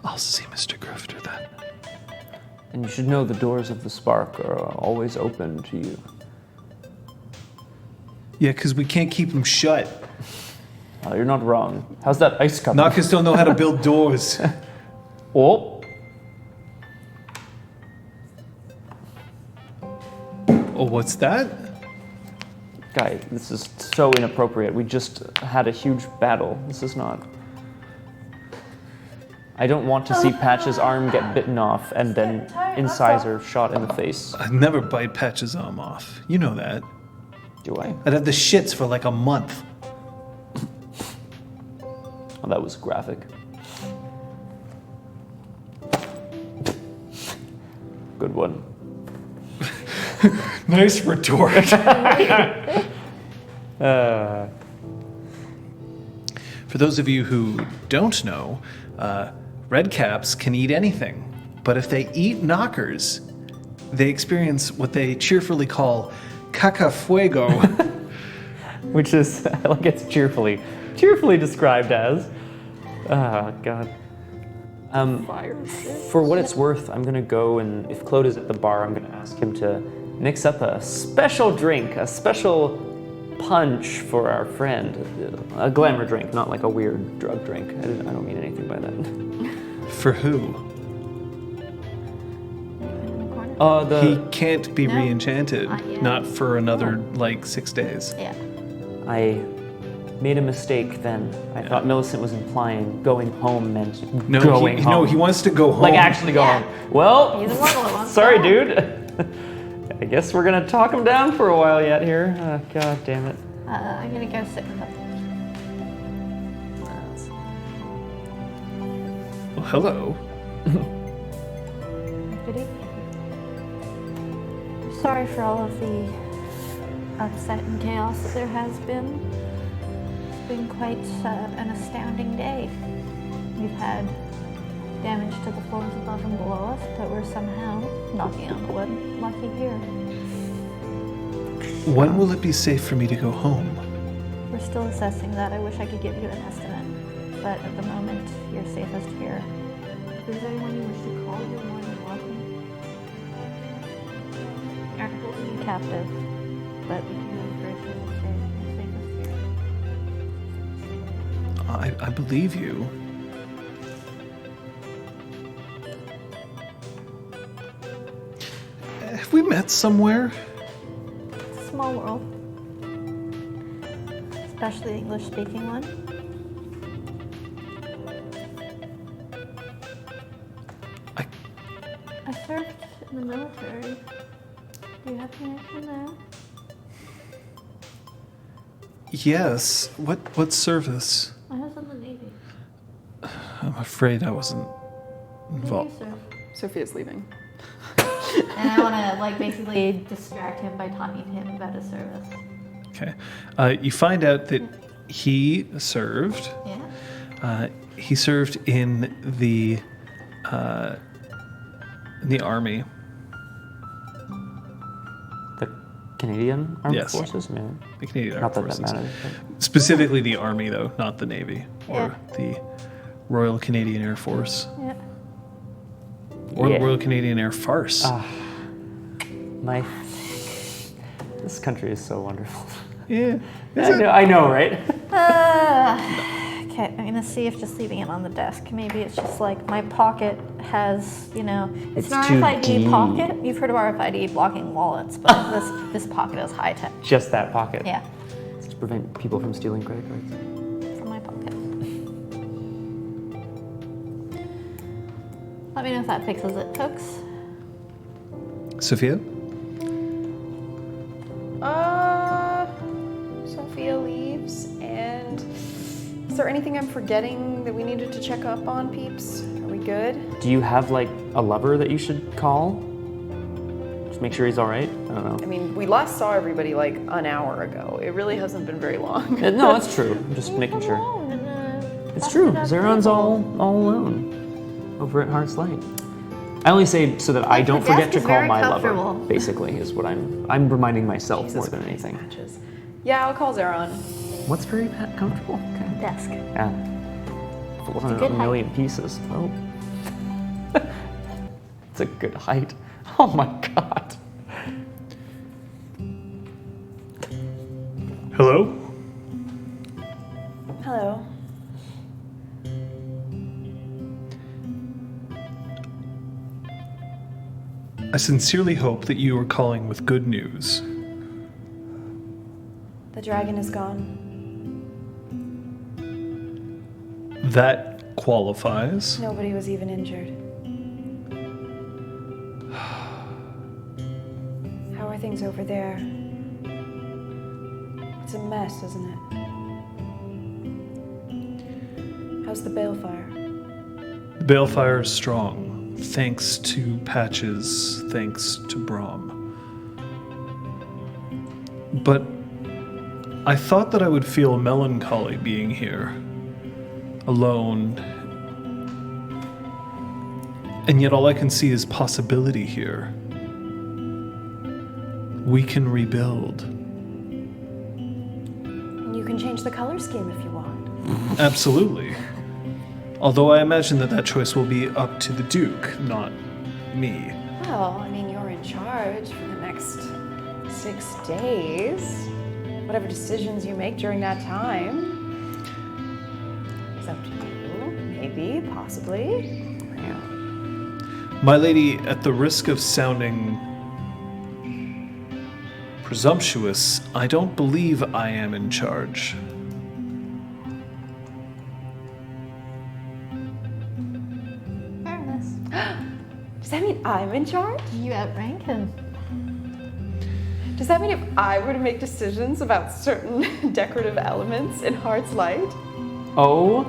I'll see Mr. Grifter then. And you should know the doors of the Spark are always open to you. Yeah, because we can't keep him shut. Oh, you're not wrong. How's that ice coming? Knockers don't know how to build doors. Oh. Oh, what's that? Guy, this is so inappropriate. We just had a huge battle. This is not... I don't want to see Patch's arm get bitten off and then Incisor shot in the face. I'd never bite Patch's arm off. You know that. Do I? I'd have the shits for like a month. Oh, that was graphic. Good one. Nice retort. For those of you who don't know, redcaps can eat anything. But if they eat knockers, they experience what they cheerfully call cacafuego. Which is, like it's cheerfully described as. Oh, God. For what it's worth, I'm gonna go and if Claude is at the bar, I'm gonna ask him to mix up a special drink, a special punch for our friend. A glamour drink, not like a weird drug drink. I don't mean anything by that. For who? He can't be No. re-enchanted. Not yet. Not for another, like, 6 days. Yeah. I made a mistake then. I thought Millicent was implying going home meant going home. No, he wants to go home. Like actually go Yeah. home. Well, He's a Muggle, wants to sorry, go dude. I guess we're gonna talk him down for a while yet here. Oh, God damn it. I'm gonna go sit with him. Well, hello. Good evening. Sorry for all of the upset and chaos that there has been. It's been quite an astounding day. We've had damage to the floors above and below us, but we're somehow, knocking on wood, lucky here. When will it be safe for me to go home? We're still assessing that. I wish I could give you an estimate, but at the moment, you're safest here. If there's anyone you wish to call, you're more than welcome. We aren't holding you captive, but we do encourage you to stay safest here. I believe you. Have we met somewhere? It's a small world, especially the English-speaking one. I served in the military. Do you have connection there? Yes. What service? I was in the Navy. I'm afraid I wasn't Where do you involved. serve? Sophia's leaving. And I want to basically distract him by talking to him about his service. Okay. You find out that he served. Yeah. He served in the army. The Canadian Armed Yes. Forces? Man. The Canadian Not Armed that that Forces. matters. Specifically the army, though, not the Navy or Yeah. the Royal Canadian Air Force Yeah. or Yeah. the Royal Canadian Air Farce. This country is so wonderful. Yeah. I know, right? Okay, I'm gonna see if just leaving it on the desk. Maybe it's just like my pocket has, it's It's an too RFID deep. pocket. You've heard of RFID blocking wallets, but this pocket is high tech. Just that pocket. Yeah, It's to prevent people from stealing credit cards. from my pocket. Let me know if that fixes it, folks. Sophia? Sophia leaves, and is there anything I'm forgetting that we needed to check up on, peeps? Are we good? Do you have like a lover that you should call? Just make sure he's all right. I don't I know. mean, we last saw everybody like an hour ago. It really hasn't been very long. No, that's true. I'm just making sure. It's true. Zeron's all alone over at Heart's Light. I only say so that I The don't forget desk to is call very my lover. comfortable. Basically, is what I'm reminding myself more than anything. Matches. Yeah, I'll call Zeron. What's very comfortable? Okay. Desk. Yeah. If it wasn't good a million pieces. Oh. It's a good height. Oh my god. Hello? Hello. I sincerely hope that you are calling with good news. The dragon is gone. That qualifies. Nobody was even injured. How are things over there? It's a mess, isn't it? How's the balefire? The balefire is strong, thanks to Patches, thanks to Brahm. But I thought that I would feel melancholy being here, alone. And yet all I can see is possibility here. We can rebuild. And you can change the color scheme if you want. Absolutely. Although I imagine that that choice will be up to the Duke, not me. Well, I mean, you're in charge for the next 6 days. Whatever decisions you make during that time, it's up to you. Maybe, possibly. Yeah. My lady, at the risk of sounding presumptuous, I don't believe I am in charge. Fairness. Does that mean I'm in charge? You outrank him. Does that mean if I were to make decisions about certain decorative elements in Heart's Light Oh,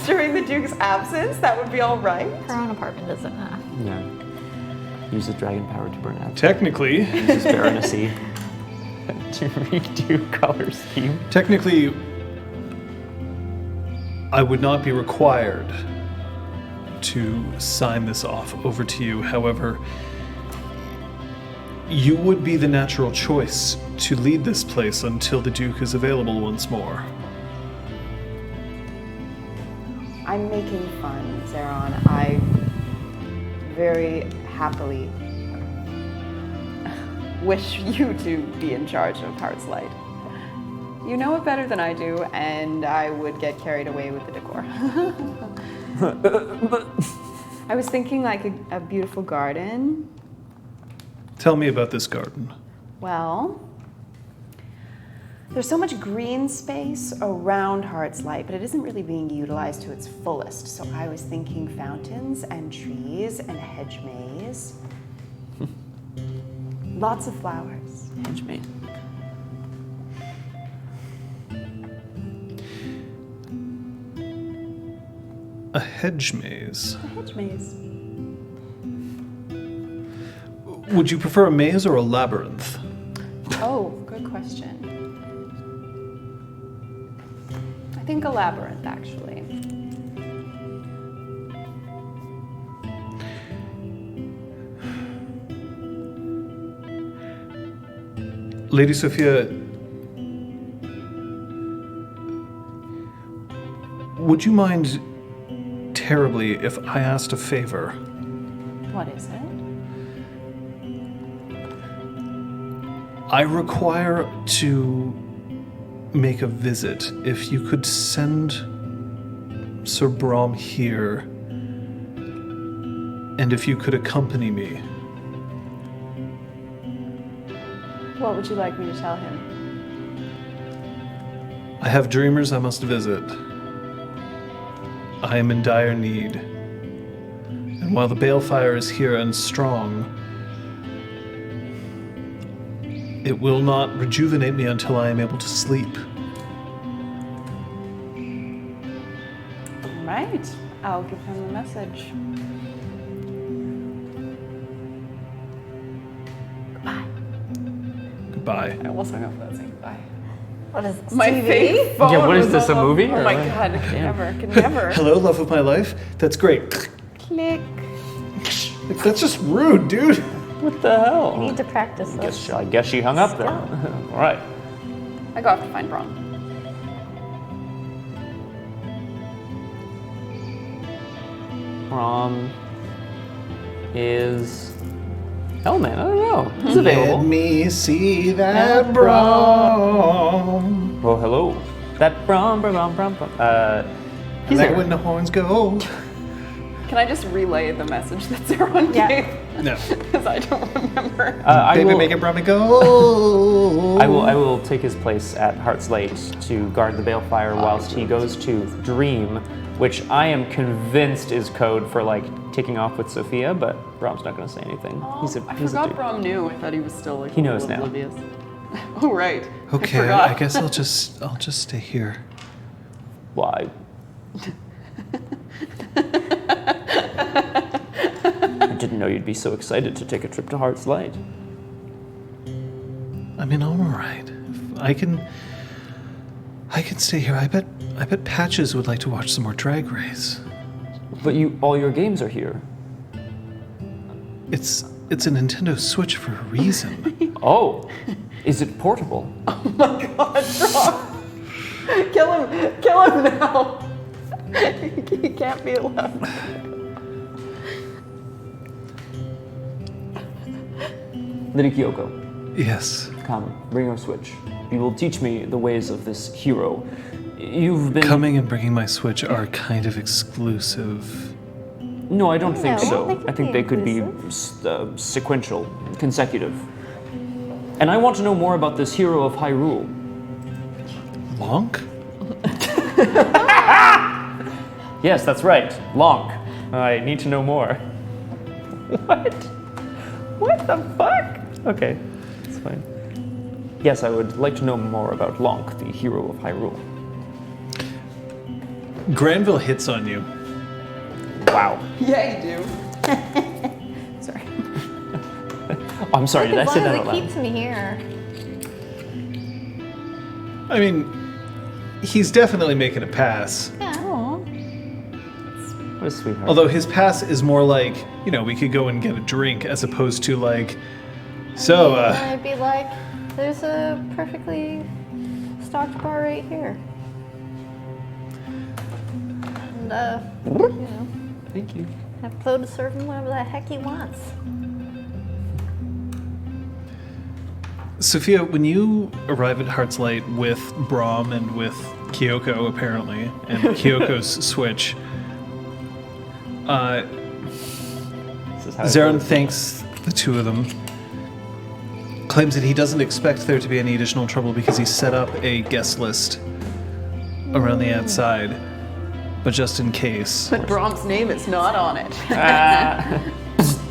during the Duke's absence, that would be all right? Her own apartment isn't enough. yeah. Use the dragon power to burn out. Technically, Use Baronessy to redo color scheme. technically, I would not be required to sign this off over to you. However, you would be the natural choice to lead this place until the Duke is available once more. I'm making fun, Zeron. I very happily wish you to be in charge of Heart's Light. You know it better than I do, and I would get carried away with the decor. I was thinking like a beautiful garden. Tell me about this garden. Well, there's so much green space around Heart's Light, but it isn't really being utilized to its fullest. So I was thinking fountains and trees and a hedge maze. Lots of flowers. Hedgemate. A hedge maze. A hedge maze. Would you prefer a maze or a labyrinth? Oh, good question. I think a labyrinth, actually. Lady Sophia, would you mind terribly if I asked a favor? What is it? I require to make a visit. If you could send Sir Brahm here, and if you could accompany me. What would you like me to tell him? I have dreamers I must visit. I am in dire need. And while the balefire is here and strong, it will not rejuvenate me until I am able to sleep. Right. I'll give him the message. Goodbye. I almost hung up without saying goodbye. What is this? My TV? fake phone. Yeah, what is was this, a all- movie, Oh or my what? god, I could Damn. never, could never. Hello, love of my life? That's great. Click. That's just rude, dude. What the hell? Need to practice this. I guess she hung up then. All right. I go have to find Brahm. Brahm is. Hell, man, I don't know. He's available. Let me see that Brahm. Oh, hello. That Brahm. He's Like there. when the horns go. Can I just relay the message that Zeron Yeah. gave? No. Because I don't remember. Baby, make it Brahmin go. I will take his place at Heart's Light to guard the balefire whilst he goes to Dream, which I am convinced is code for like taking off with Sophia, but Brahm's not going to say anything. I he's a forgot dude. Brahm knew. I thought he was still like He knows a now. little oblivious. Oh right. Okay, I forgot. I guess I'll just stay here. Why? I didn't know you'd be so excited to take a trip to Heart's Light. I mean, I'm all right. I can stay here. I bet Patches would like to watch some more Drag Race. But all your games are here. It's a Nintendo Switch for a reason. Oh, is it portable? Oh my god, Brahm! Kill him now! He can't be left. Lady Kyoko, Yes. come, bring your Switch. You will teach me the ways of this hero. You've been... Coming and bringing my Switch are kind of exclusive. No, I don't think No, so. they could I think be they could be sequential, consecutive. And I want to know more about this hero of Hyrule. Lonk? Yes, that's right, Lonk. I need to know more. What? What the fuck? Okay, that's fine. Yes, I would like to know more about Lonk, the hero of Hyrule. Granville hits on you. Wow. Yeah, you do. Sorry. Oh, I'm sorry, did I As say long that as out it loud? keeps me here. I mean, he's definitely making a pass. Yeah. What a sweetheart. Although his pass is more like, we could go and get a drink as opposed to like, so, I'd be like, there's a perfectly stocked bar right here. And, Thank you. have Flo to serve him whatever the heck he wants. Sophia, when you arrive at Heart's Light with Brahm and with Kyoko, apparently, and Kyoko's Switch, This is how it Zaron goes. thanks the two of them, claims that he doesn't expect there to be any additional trouble because he set up a guest list around the outside, but just in case. But Brahm's name is not on it.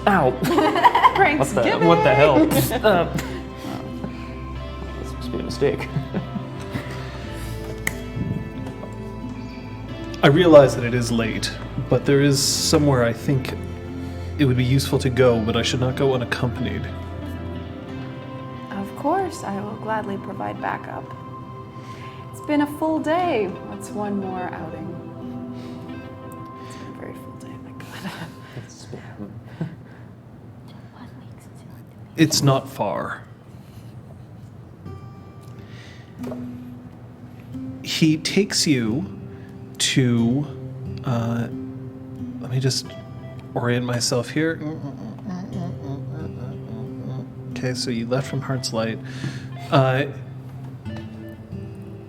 Ow. Pranks What the hell? This must be a mistake. I realize that it is late, but there is somewhere I think it would be useful to go, but I should not go unaccompanied. Of course, I will gladly provide backup. It's been a full day. What's one more outing? It's been a very full day, my god. It's not far. He takes you to, let me just orient myself here. Okay, so you left from Heart's Light.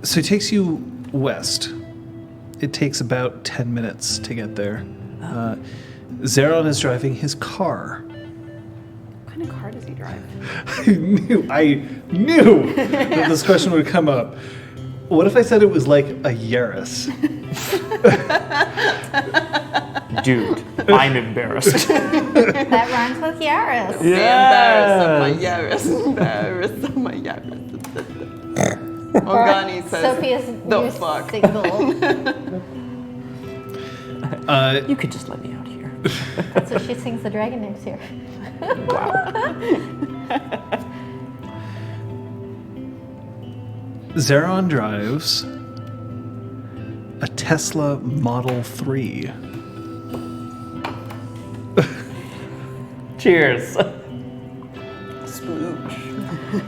So he takes you west. It takes about 10 minutes to get there. Zaron is driving his car. What kind of car does he drive? I knew that this question would come up. What if I said it was like a Yaris? Dude, I'm embarrassed. That rhymes with Yaris. Yes. Embarrassed of my Yaris. Ogani says, Sophia's the new fuck. single. You could just let me out here. So she sings the dragon names here. Zaron drives a Tesla Model 3. Cheers. Splooge.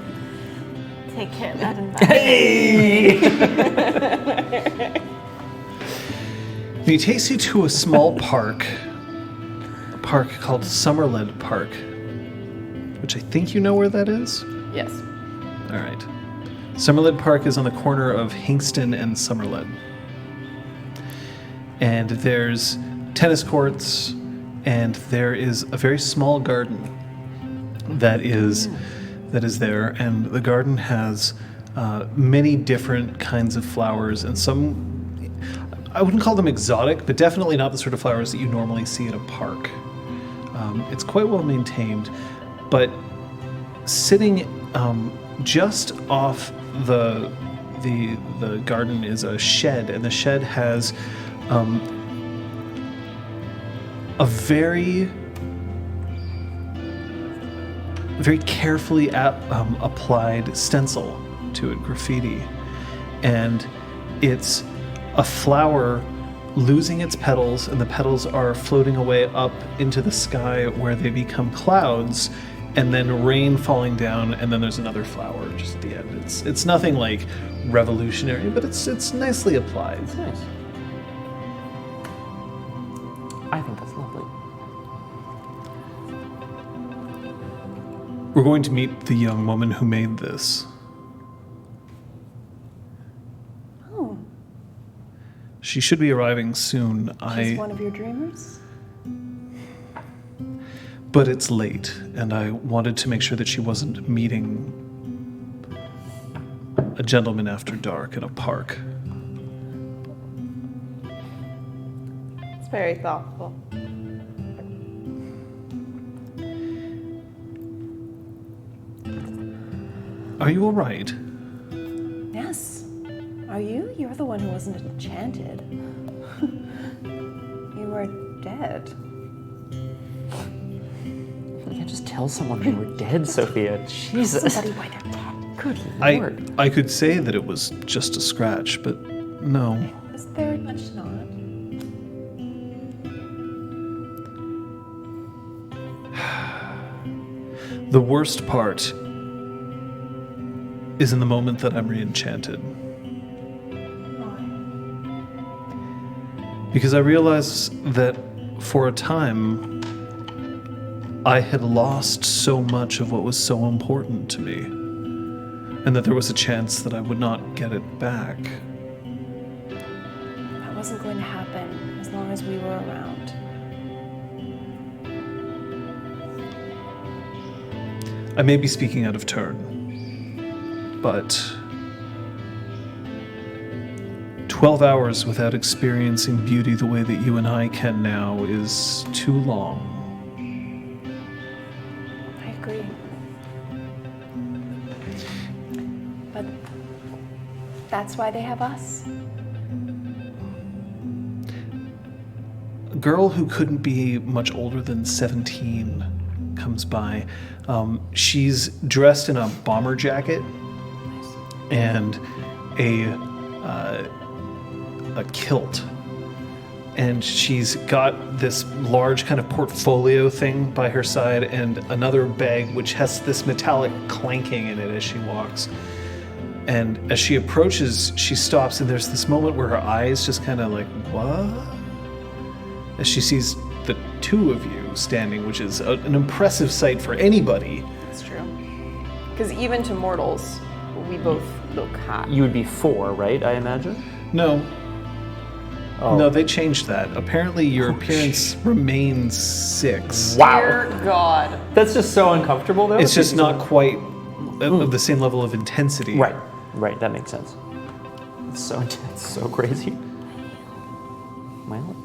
Take care of that invite. Hey! And he takes you to a small park, a park called Summerled Park, which I think you know where that is. Yes. All right. Summerled Park is on the corner of Hingston and Summerled. And there's tennis courts and there is a very small garden that is there, and the garden has many different kinds of flowers, and some, I wouldn't call them exotic, but definitely not the sort of flowers that you normally see in a park. It's quite well maintained, but sitting just off the garden is a shed, and the shed has a very carefully applied stencil to it, graffiti, and it's a flower losing its petals, and the petals are floating away up into the sky where they become clouds, and then rain falling down, and then there's another flower just at the end. It's nothing like revolutionary, but it's nicely applied. It's nice. I think that's lovely. We're going to meet the young woman who made this. Oh, She should be arriving soon. she's one of your dreamers? But it's late, and I wanted to make sure that she wasn't meeting a gentleman after dark in a park. It's very thoughtful. Are you all right? Yes. Are you? You're the one who wasn't enchanted. You were dead. You can't just tell someone they were dead, Sophia. Jesus. Somebody why they're dead. Good I lord. I could say that it was just a scratch, but no. It's very much not. The worst part is in the moment that I'm re-enchanted. Because I realized that for a time, I had lost so much of what was so important to me, and that there was a chance that I would not get it back. That wasn't going to happen as long as we were around. I may be speaking out of turn, but 12 hours without experiencing beauty the way that you and I can now is too long. I agree. But that's why they have us. A girl who couldn't be much older than 17 comes by. She's dressed in a bomber jacket and a kilt, and she's got this large kind of portfolio thing by her side and another bag which has this metallic clanking in it as she walks. And as she approaches, she stops, and there's this moment where her eyes just kind of like, what? As she sees the two of you standing, which is an impressive sight for anybody. It's true. Because even to mortals, we both look hot. You would be 4, right? I imagine. No. Oh. No, they changed that. Apparently your appearance remains 6. Wow. Dear God. That's just so uncomfortable, though. It's just not quite of the same level of intensity. Right. Right. That makes sense. It's so intense. So crazy. Well.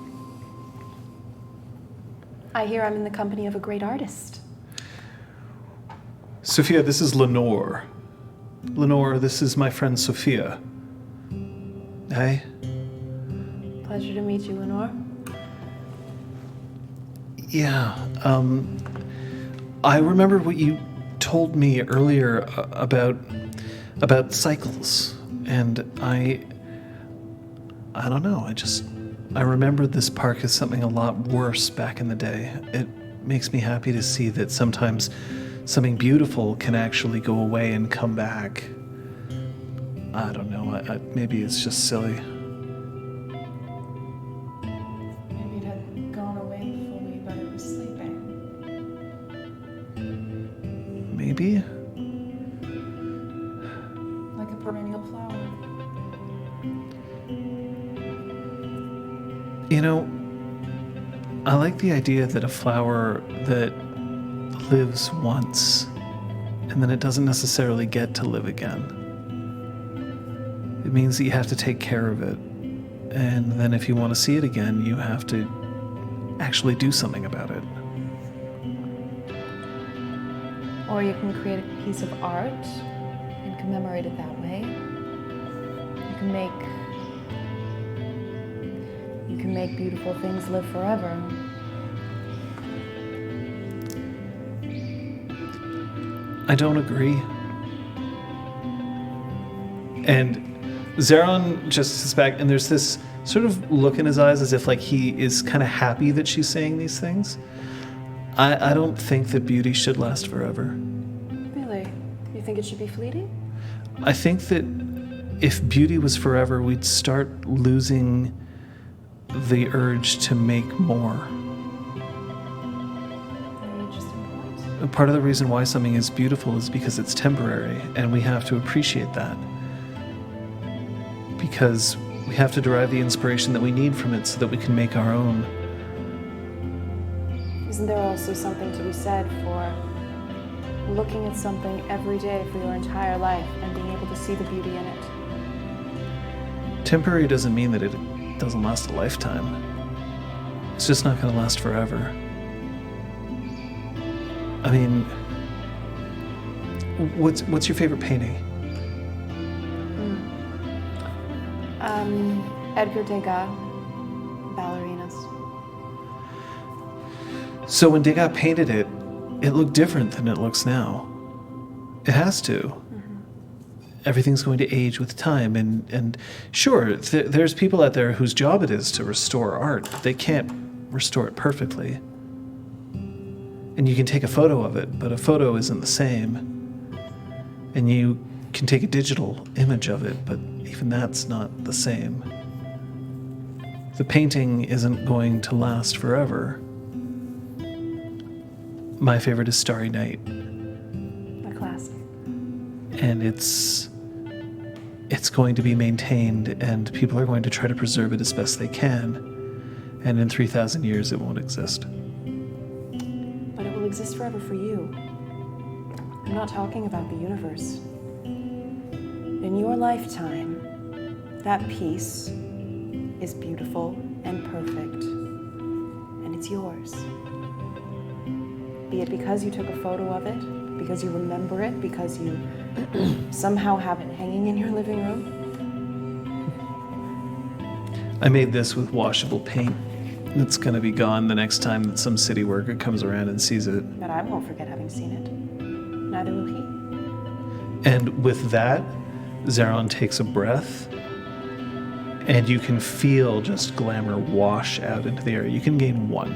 I hear I'm in the company of a great artist. Sophia, this is Lenore. Lenore, this is my friend Sophia. Hey. Pleasure to meet you, Lenore. Yeah, I remember what you told me earlier about cycles, and I don't know, I remember this park as something a lot worse back in the day. It makes me happy to see that sometimes something beautiful can actually go away and come back. I don't know, maybe it's just silly. Maybe it had gone away fully, but it was sleeping. Maybe? Like a perennial flower. You know, I like the idea that a flower that lives once and then it doesn't necessarily get to live again. It means that you have to take care of it. And then if you want to see it again, you have to actually do something about it. Or you can create a piece of art and commemorate it that way. You can make beautiful things live forever. I don't agree. And Zeron just sits back, and there's this sort of look in his eyes as if like he is kind of happy that she's saying these things. I don't think that beauty should last forever. Really? You think it should be fleeting? I think that if beauty was forever, we'd start losing the urge to make more. Very interesting point. Part of the reason why something is beautiful is because it's temporary, and we have to appreciate that. Because we have to derive the inspiration that we need from it so that we can make our own. Isn't there also something to be said for looking at something every day for your entire life and being able to see the beauty in it? Temporary doesn't mean that it doesn't last a lifetime. It's just not going to last forever. I mean, what's your favorite painting? Edgar Degas, Ballerinas. So when Degas painted it, it looked different than it looks now. It has to. Mm-hmm. Everything's going to age with time, and sure, there's people out there whose job it is to restore art. They can't restore it perfectly. And you can take a photo of it, but a photo isn't the same. And you can take a digital image of it, but even that's not the same. The painting isn't going to last forever. My favorite is Starry Night. A classic. And it's going to be maintained, and people are going to try to preserve it as best they can. And in 3,000 years, it won't exist. But it will exist forever for you. I'm not talking about the universe. In your lifetime, that piece is beautiful and perfect, and it's yours. Be it because you took a photo of it, because you remember it, because you somehow have it hanging in your living room. I made this with washable paint. It's going to be gone the next time that some city worker comes around and sees it. But I won't forget having seen it. Neither will he. And with that, Zeron takes a breath, and you can feel just glamour wash out into the air. You can gain 1.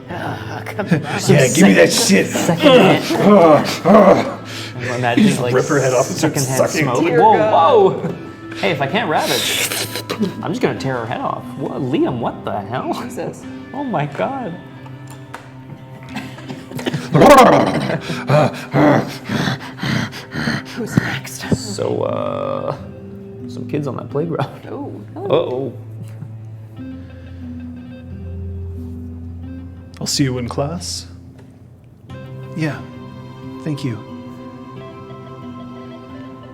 Come on. Yeah, give me that shit. Imagine just rip her head off and start secondhand sucking. smoke. Dear Whoa, God. whoa! Hey, if I can't ravage, I'm just gonna tear her head off. What, Liam? What the hell? Jesus. Oh my God! Who's next? So, some kids on that playground. Oh, Uh-oh. I'll see you in class. Yeah, thank you.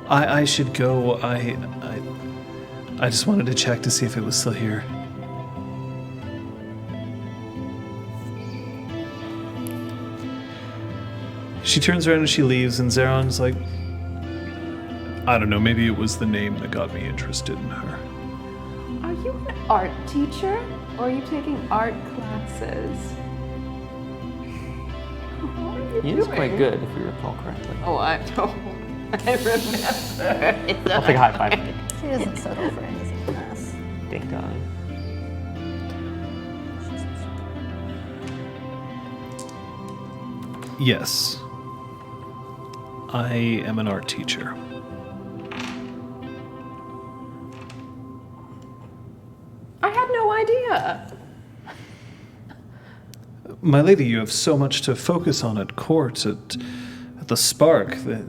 I should go. I just wanted to check to see if it was still here. She turns around and she leaves, and Zeron's like, I don't know, maybe it was the name that got me interested in her. are you an art teacher, or are you taking art classes? What are you He doing? is quite good, if you recall correctly. Oh, I know. I remember. I'll take a high five. She doesn't settle for anything less. Ding dong. Yes. I am an art teacher. I had no idea. My lady, you have so much to focus on at court, at the Spark, the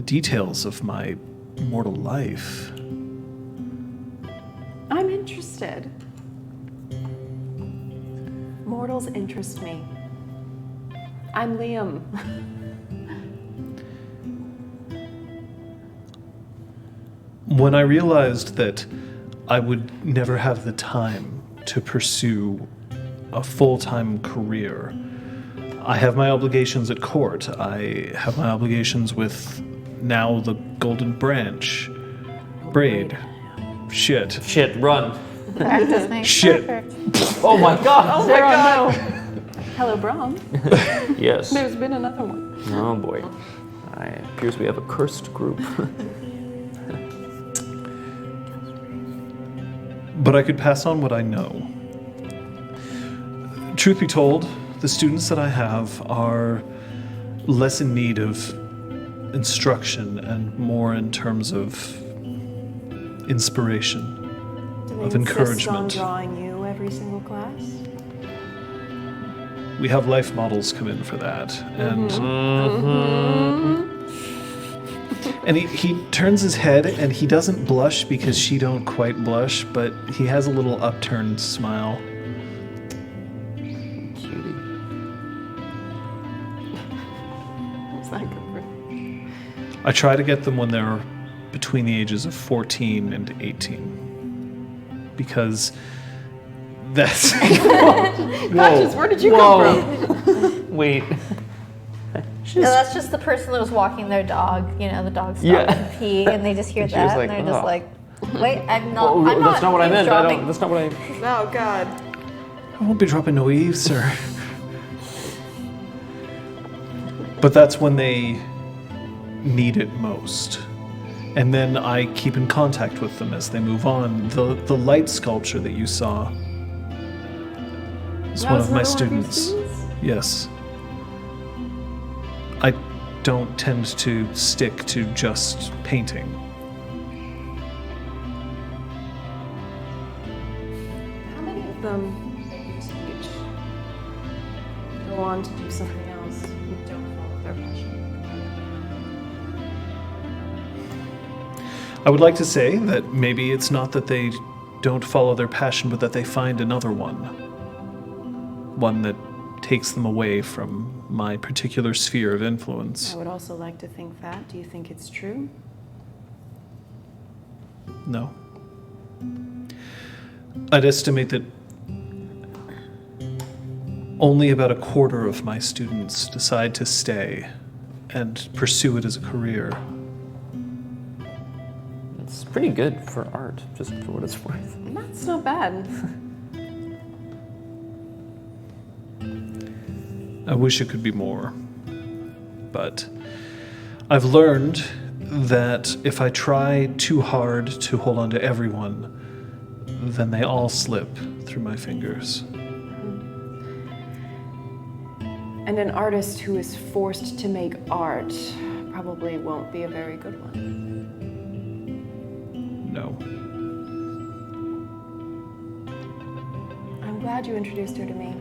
details of my mortal life. I'm interested. immortals interest me. I'm Liam. When I realized that I would never have the time to pursue a full-time career, I have my obligations at court. I have my obligations with now the Golden Branch. Braid. Shit. Shit, run. Practice makes Shit. perfect. Oh my god. Oh my god! Hello, Brom. Yes. There's been another one. Oh boy. It appears we have a cursed group. But I could pass on what I know. Truth be told, the students that I have are less in need of instruction and more in terms of inspiration, Do they of insist encouragement. on drawing you every single class? We have life models come in for that. And and he turns his head and he doesn't blush because she don't quite blush, but he has a little upturned smile. Cutie. What's that good for? I try to get them when they're between the ages of 14 and 18. Because that's... Patches, where did you come from? Wait. No, that's just the person that was walking their dog. You know, the dog stopped Yeah. and pee, and they just hear she was that, like, and they're just "Oh." like, "Wait, I'm not. Oh, I'm that's not what I meant. eavesdropping." That's not what I. Oh god. I won't be dropping no eaves, sir. But that's when they need it most. And then I keep in contact with them as they move on. The light sculpture that you saw is one of my students. Yes. I don't tend to stick to just painting. How many of them that you teach go on to do something else who don't follow their passion? I would like to say that maybe it's not that they don't follow their passion, but that they find another one. One that takes them away from my particular sphere of influence. I would also like to think that. Do you think it's true? No. I'd estimate that only about a quarter of my students decide to stay and pursue it as a career. It's pretty good for art, just for what it's worth. That's not bad. I wish it could be more. But I've learned that if I try too hard to hold on to everyone, then they all slip through my fingers. And an artist who is forced to make art probably won't be a very good one. No. I'm glad you introduced her to me.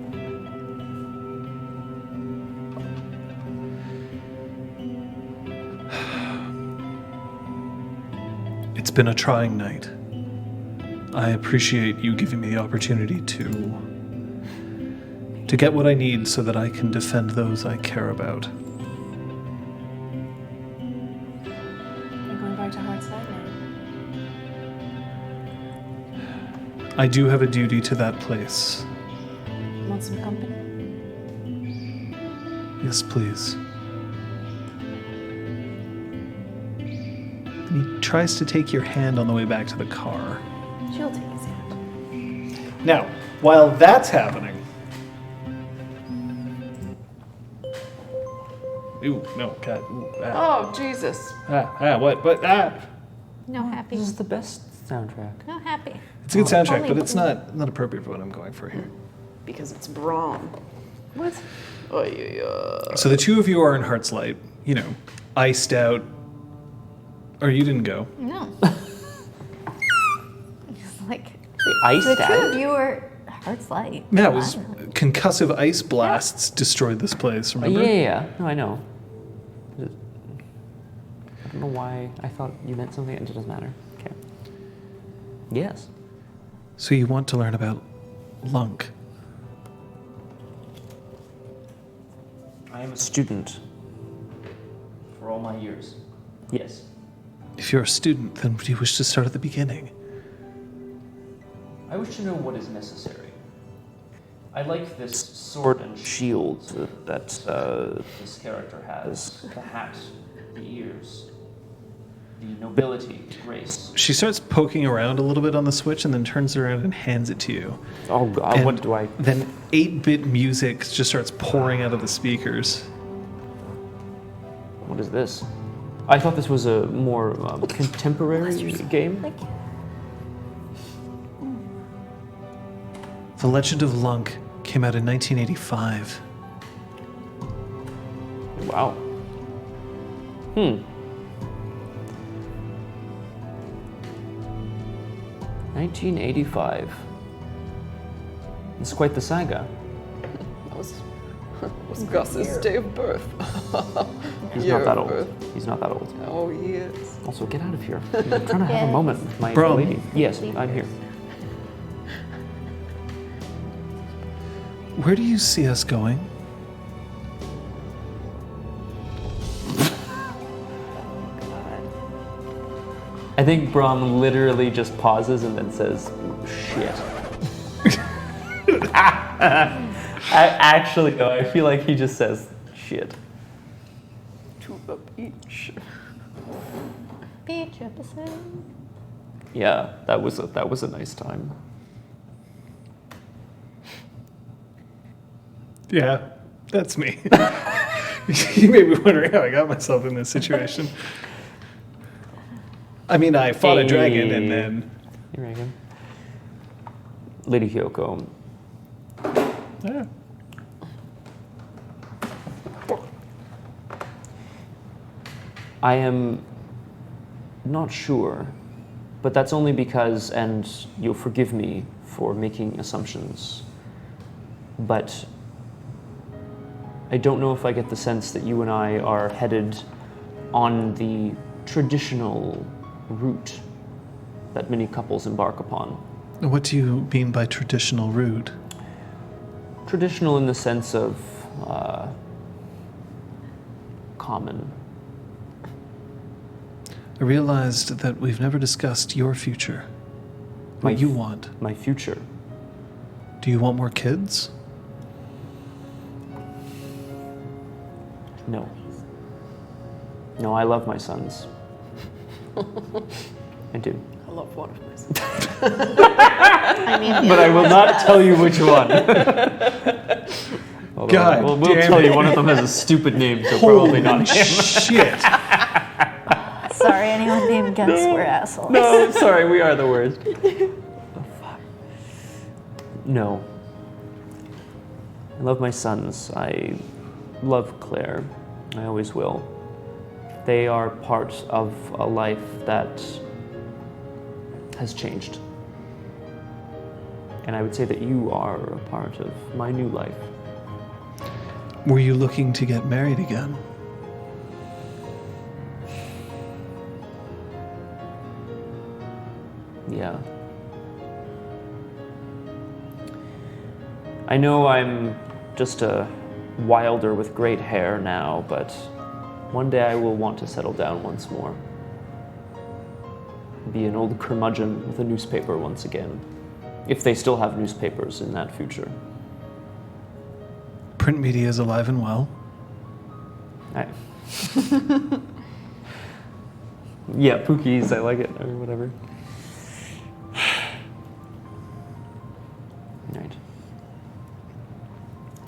It's been a trying night. I appreciate you giving me the opportunity to get what I need so that I can defend those I care about. You're going back to Heartside now. I do have a duty to that place. Want some company? Yes, please. And he tries to take your hand on the way back to the car. She'll take his hand. Now, while that's happening... Ooh, no, God. Ooh, Oh, Jesus. what? No happy. This is the best soundtrack. No happy. It's a good soundtrack, Only but it's not appropriate for what I'm going for here. Because it's Braum. What? Oh, yeah. So the two of you are in Heart's Light, you know, iced out. Or you didn't go. No. It's like Iced the two out. of you are Heart's Light. Yeah, it was concussive ice blasts destroyed this place, remember? Yeah. No, I know. I don't know why I thought you meant something. It doesn't matter. Okay. Yes. So you want to learn about Lunk. I am a student. For all my years. Yes. If you're a student, then do you wish to start at the beginning? I wish to know what is necessary. I like this sword and shield that this character has. The hat, the ears, the nobility, the grace. She starts poking around a little bit on the Switch and then turns around and hands it to you. Oh God, And what do I... Then 8-bit music just starts pouring out of the speakers. What is this? I thought this was a more contemporary game. The Legend of Lunk came out in 1985. Wow. 1985. It's quite the saga. That was Gus's day of birth. He's Year not that of old. birth. He's not that old. Oh, yes. Also, get out of here. I'm trying to have a moment with my Bro. lady. Yes, I'm here. Where do you see us going? I think Brom literally just pauses and then says, shit. Actually, though, I feel like he just says, shit. To the beach. Beach episode. Yeah, that was a nice time. Yeah, that's me. You may be wondering how I got myself in this situation. I mean, I fought a dragon and then... Here I go. Lady Hyoko. Yeah. I am not sure, but that's only because, and you'll forgive me for making assumptions, but I don't know if I get the sense that you and I are headed on the traditional route that many couples embark upon. What do you mean by traditional route? Traditional in the sense of common. I realized that we've never discussed your future. What you want. My future. Do you want more kids? No. No, I love my sons. I do. I love one of my sons. I mean, But I will not tell you which one. Although God we'll damn tell it. you one of them has a stupid name, so probably not him. Shit! sorry, anyone named Gens were assholes. No, sorry, we are the worst. Oh, fuck. No. I love my sons. I love Claire. I always will. They are part of a life that has changed. And I would say that you are a part of my new life. Were you looking to get married again? Yeah. I know I'm just a wilder with great hair now, but one day I will want to settle down once more. Be an old curmudgeon with a newspaper once again. If they still have newspapers in that future. Print media is alive and well. Yeah, Pookies, I like it, or whatever.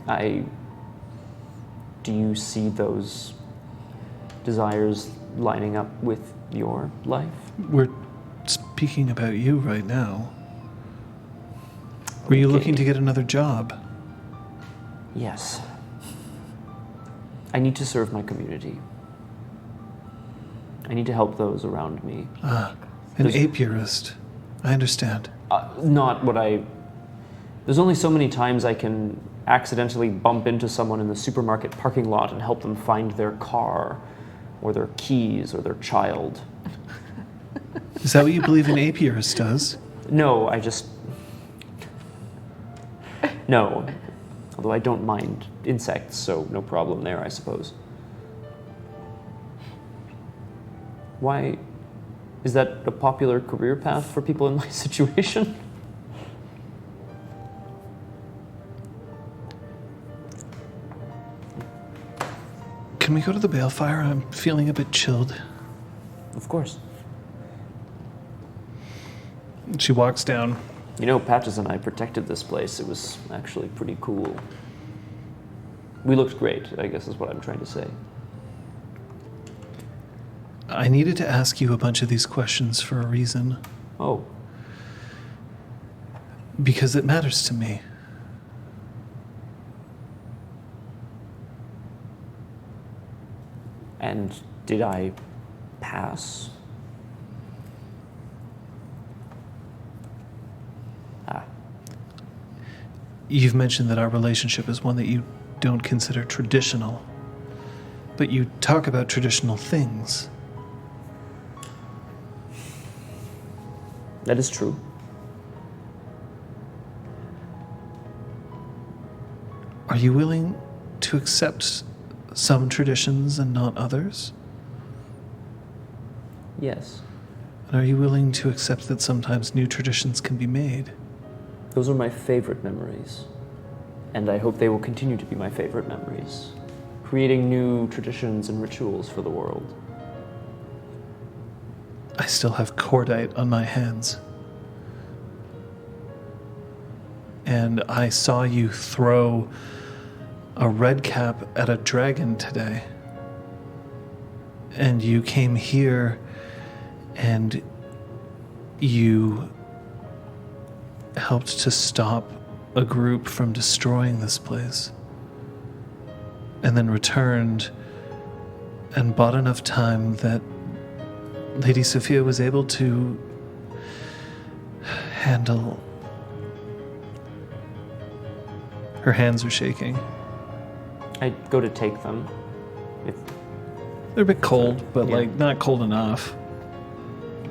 Right. Do you see those desires lining up with your life? We're speaking about you right now. Were you Okay. looking to get another job? Yes. I need to serve my community. I need to help those around me. An There's- apiarist. I understand. Not what I... There's only so many times I can accidentally bump into someone in the supermarket parking lot and help them find their car, or their keys, or their child. Is that what you believe an apiarist does? No, I just... No. Although I don't mind insects, so no problem there, I suppose. Why? Is that a popular career path for people in my situation? Can we go to the balefire? I'm feeling a bit chilled. Of course. She walks down. You know, Patches and I protected this place. It was actually pretty cool. We looked great, I guess is what I'm trying to say. I needed to ask you a bunch of these questions for a reason. Oh. Because it matters to me. And did I pass? You've mentioned that our relationship is one that you don't consider traditional, but you talk about traditional things. That is true. Are you willing to accept some traditions and not others? Yes. And are you willing to accept that sometimes new traditions can be made? Those are my favorite memories. And I hope they will continue to be my favorite memories. Creating new traditions and rituals for the world. I still have cordite on my hands. And I saw you throw a red cap at a dragon today. And you came here and you helped to stop a group from destroying this place. And then returned and bought enough time that Lady Sophia was able to handle. Her hands are shaking. I go to take them. They're a bit cold, but Yeah. not cold enough.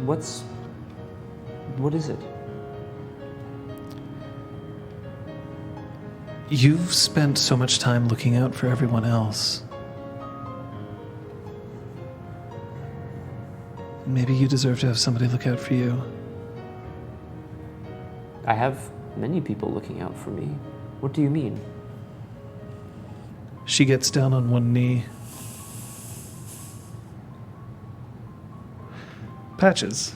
What is it? You've spent so much time looking out for everyone else. Maybe you deserve to have somebody look out for you. I have many people looking out for me. What do you mean? She gets down on one knee. Patches.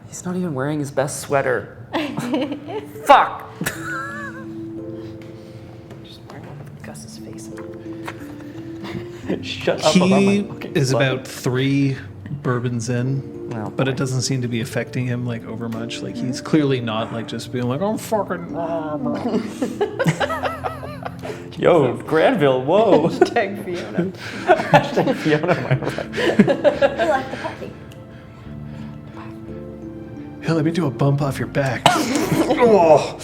He's not even wearing his best sweater. Fuck! Just wearing one with Gus's face in it. Shut up about my He fucking is sweater. about 3 bourbons in, Well, but it doesn't seem to be affecting him over much. He's clearly not just being I'm fucking. Yo, Granville, whoa. Hashtag Fiona. Hashtag Fiona, am I right? I like the party. Here, let me do a bump off your back. Oh.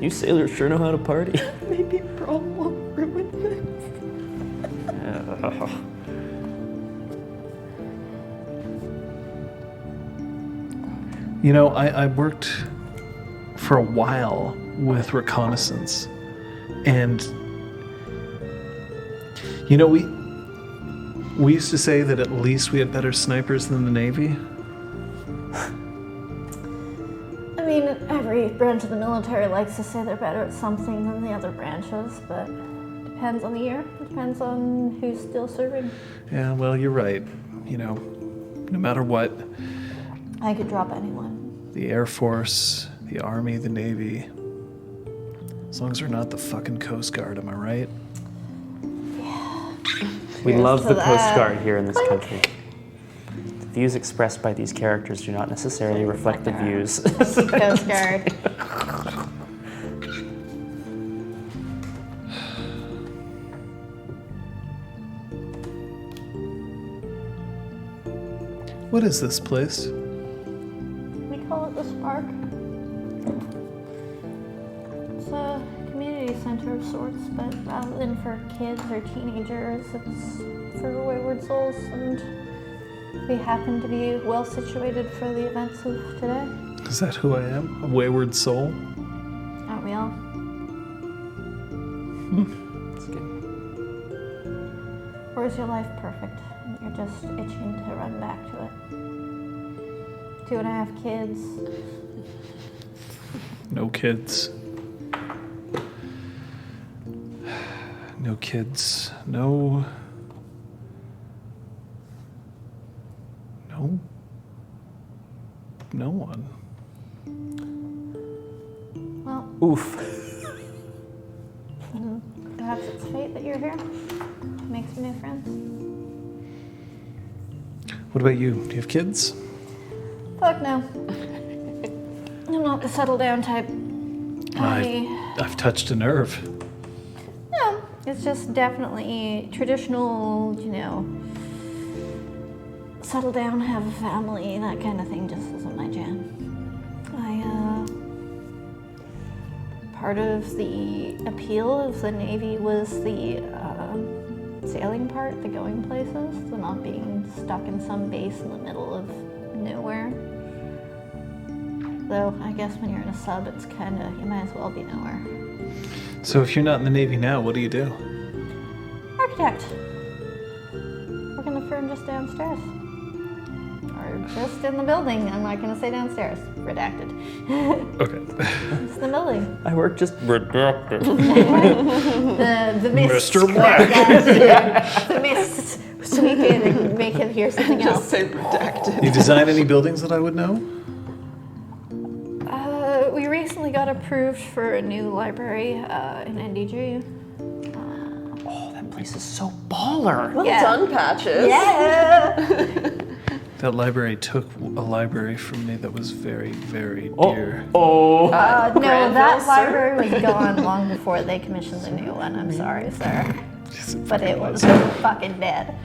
You sailors sure know how to party. Maybe Brawl won't ruin this. I worked for a while with reconnaissance, and we used to say that at least we had better snipers than the Navy. I mean, every branch of the military likes to say they're better at something than the other branches, but it depends on the year. It depends on who's still serving. Yeah, well, you're right. No matter what, I could drop anyone. the Air Force, the Army, the Navy, as long as we're not the fucking Coast Guard, am I right? We love to the Coast that. Guard here in this country. The views expressed by these characters do not necessarily reflect the views. Coast Guard. What is this place? We call it the Spark. It's a community center of sorts, but rather than for kids or teenagers, it's for wayward souls and we happen to be well situated for the events of today. Is that who I am? A wayward soul? Aren't we all? That's good. Or is your life perfect? And you're just itching to run back to it. 2.5 kids. No kids. No kids. No one. Well, Oof. perhaps it's fate that you're here. Make some new friends. What about you? Do you have kids? Fuck no. I'm not the settle down type. I've touched a nerve. No, it's just definitely traditional, settle down, have a family, that kind of thing just isn't my jam. Part of the appeal of the Navy was the sailing part, the going places, the not being stuck in some base in the middle of nowhere. Though, I guess when you're in a sub, it's you might as well be nowhere. So if you're not in the Navy now, what do you do? Architect. Work in the firm just downstairs. Or just in the building. I'm not going to say downstairs. Redacted. Okay. It's the building. I work just redacted. The mist. Mr. Black. The mist sweep in and make him hear something Just else. say redacted. You design any buildings that I would know? We recently got approved for a new library in NDG. Oh, that place is so baller. Well Yeah. done, Patches. Yeah! That library took a library from me that was very, very dear. Oh. No, Granville, that sir? library was gone long before they commissioned the new one. I'm sorry, sir. Yes, But it was fucking dead.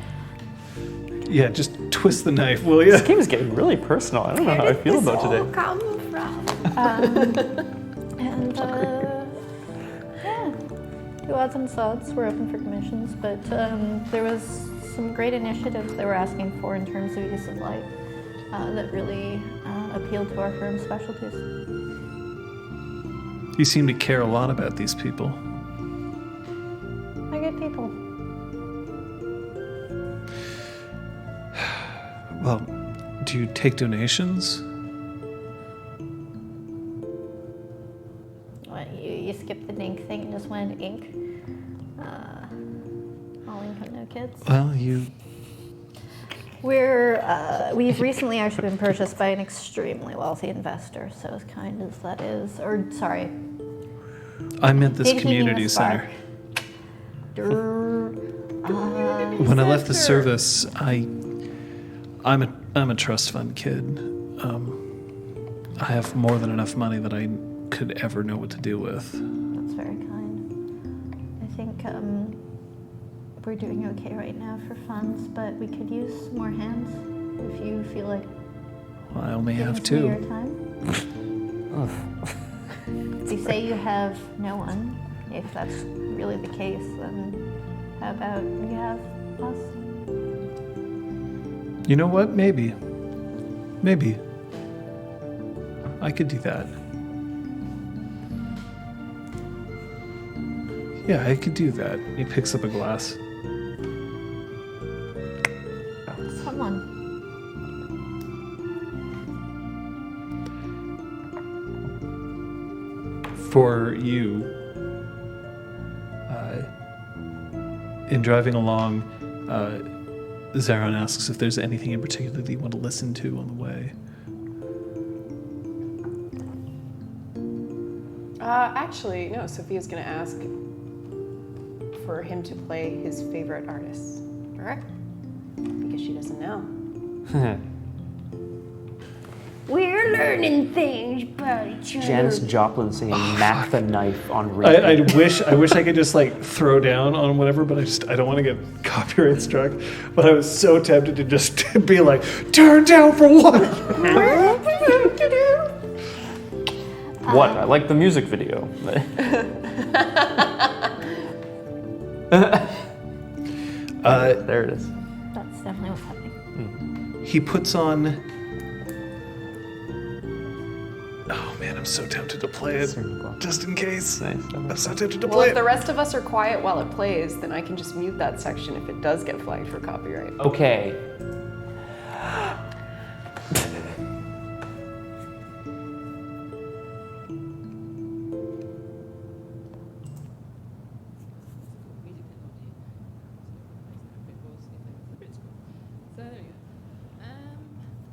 Yeah, just twist the knife, will you? This game is getting really personal. I don't know how I feel about today. Come from? And yeah, do odds and sods. We're open for commissions, but there was some great initiatives they were asking for in terms of use of light that really appealed to our firm's specialties. You seem to care a lot about these people. They're good people. Well, do you take donations? What, you skipped the dink thing and just went ink? All income, no kids? Well, We've recently actually been purchased by an extremely wealthy investor, so as kind as that is, I meant this Did he community mean spark? center. When I left the service, I'm a trust fund kid. I have more than enough money that I could ever know what to do with. That's very kind. I think we're doing okay right now for funds, but we could use some more hands if you feel like Well, I only giving have some of your two. time. If you say you have no one, if that's really the case, then how about you have us? You know what? Maybe. I could do that. Yeah, I could do that. He picks up a glass. Someone. For you, in driving along, Zaron asks if there's anything in particular that you want to listen to on the way. Actually, no. Sophia's gonna ask for him to play his favorite artist for her because she doesn't know. We're learning things about each other. Janis Joplin singing "Mac the Knife" on repeat. I wish I could just like throw down on whatever, but I don't want to get copyright struck. But I was so tempted to just be like, turn down for what? What? I like the music video. There it is. That's definitely what's happening. he puts on... Oh man, I'm so tempted to play it, just in case. Nice. I'm so tempted to Well, play if the it. rest of us are quiet while it plays, then I can just mute that section if it does get flagged for copyright. Okay. So there you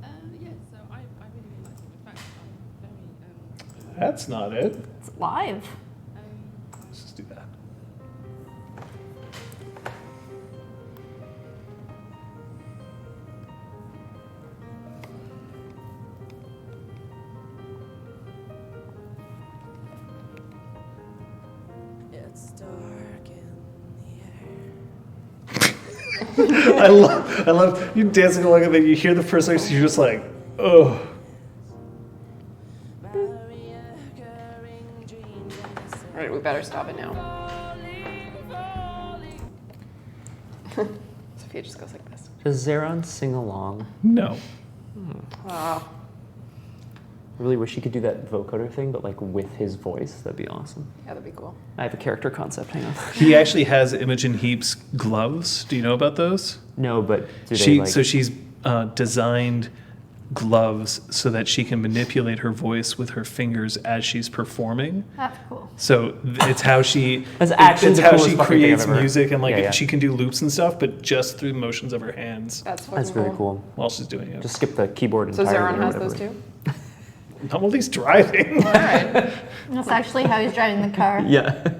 go. Yeah, so I really, really liked it. In fact, I'm very, That's not it. It's live. Let's just do that. it's dark in the air. I love you dancing along and then you hear the first verse, you're just like, oh. All right, we better stop it now. Sophia just goes like this. Does Zeron sing along? No. Ah, I really wish he could do that vocoder thing, but like with his voice. That'd be awesome. yeah, that'd be cool. I have a character concept. Hang on. He actually has Imogen Heap's gloves. Do you know about those? No, but do they like... So she's designed gloves so that she can manipulate her voice with her fingers as she's performing. That's cool. So it's how she That's actually it's the how coolest she fucking thing creates I've ever- music and like Yeah, yeah. she can do loops and stuff, but just through the motions of her hands That's fucking That's very cool. while she's doing it. Just skip the keyboard So entirely. Zeron or has whatever. those too? Not while he's driving. All right. That's actually how he's driving the car. Yeah.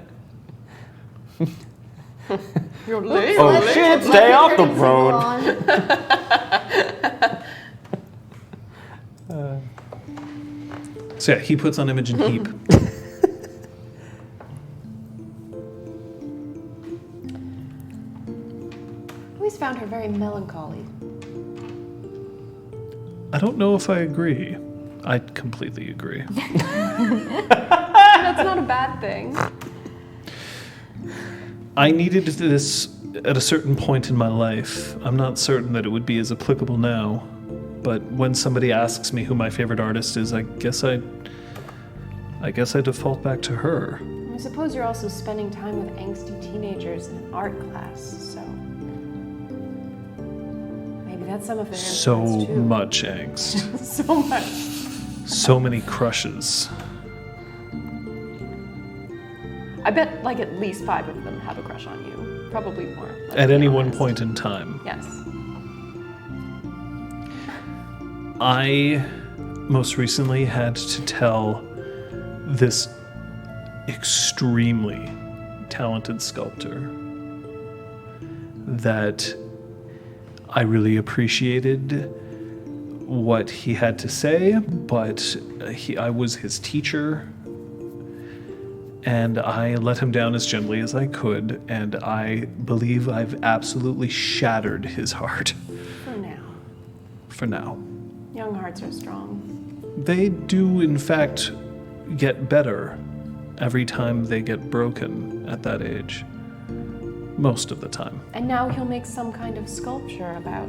You're late. Oh Let's- shit! let's Stay off the turn single road. on. So yeah, he puts on Imogen Heap. Always found her very melancholy. I don't know if I agree. I completely agree. That's not a bad thing. I needed this at a certain point in my life. I'm not certain that it would be as applicable now, but when somebody asks me who my favorite artist is, I guess I default back to her. I suppose you're also spending time with angsty teenagers in an art class, so maybe that's some of their So influence too. much angst. So much. So many crushes. I bet like at least 5 of them have a crush on you. Probably more. let's At be any one honest. point in time. Yes. I most recently had to tell this extremely talented sculptor that I really appreciated what he had to say, but I was his teacher, and I let him down as gently as I could, and I believe I've absolutely shattered his heart For now. for now. Young hearts are strong. They do, in fact, get better every time they get broken at that age. Most of the time. And now he'll make some kind of sculpture about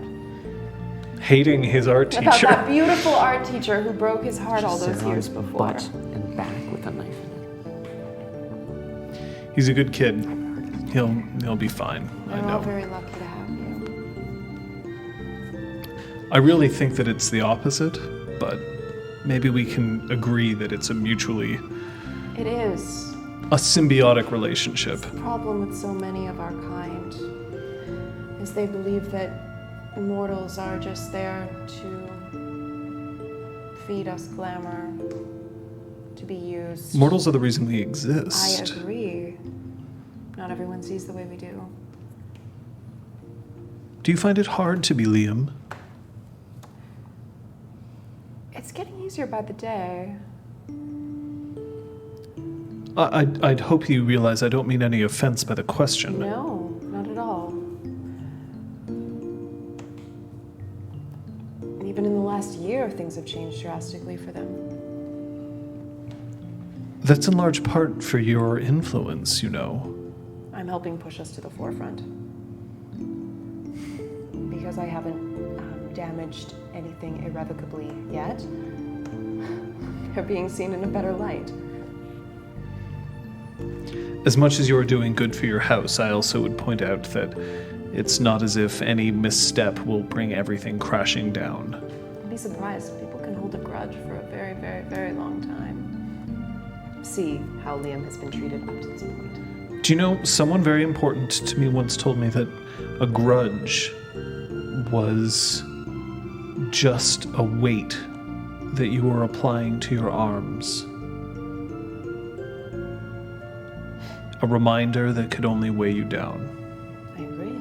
Hating his art that teacher. beautiful art teacher who broke his heart all those years Zeron's before. butt and back with a knife in it. He's a good kid. He'll be fine. I We're all know. very lucky to have you. I really think that it's the opposite, but maybe we can agree that it's a mutually It is. a symbiotic relationship. The problem with so many of our kind is they believe that mortals are just there to feed us glamour, to be used. Mortals are the reason we I exist. agree. Not everyone sees the way we do. Do you find it hard to be Liam? It's getting easier by the day. I'd hope you realize I don't mean any offense by the question. No, not at all. Even in the last year, things have changed drastically for them. That's in large part for your influence, you know. I'm helping push us to the forefront. Because I haven't damaged anything irrevocably yet. They're being seen in a better light. As much as you're doing good for your house, I also would point out that it's not as if any misstep will bring everything crashing down. I'd be surprised. People can hold a grudge for a very, very, very long time. See how Liam has been treated up to this point. Do you know, someone very important to me once told me that a grudge was just a weight that you were applying to your arms. A reminder that could only weigh you down. I agree.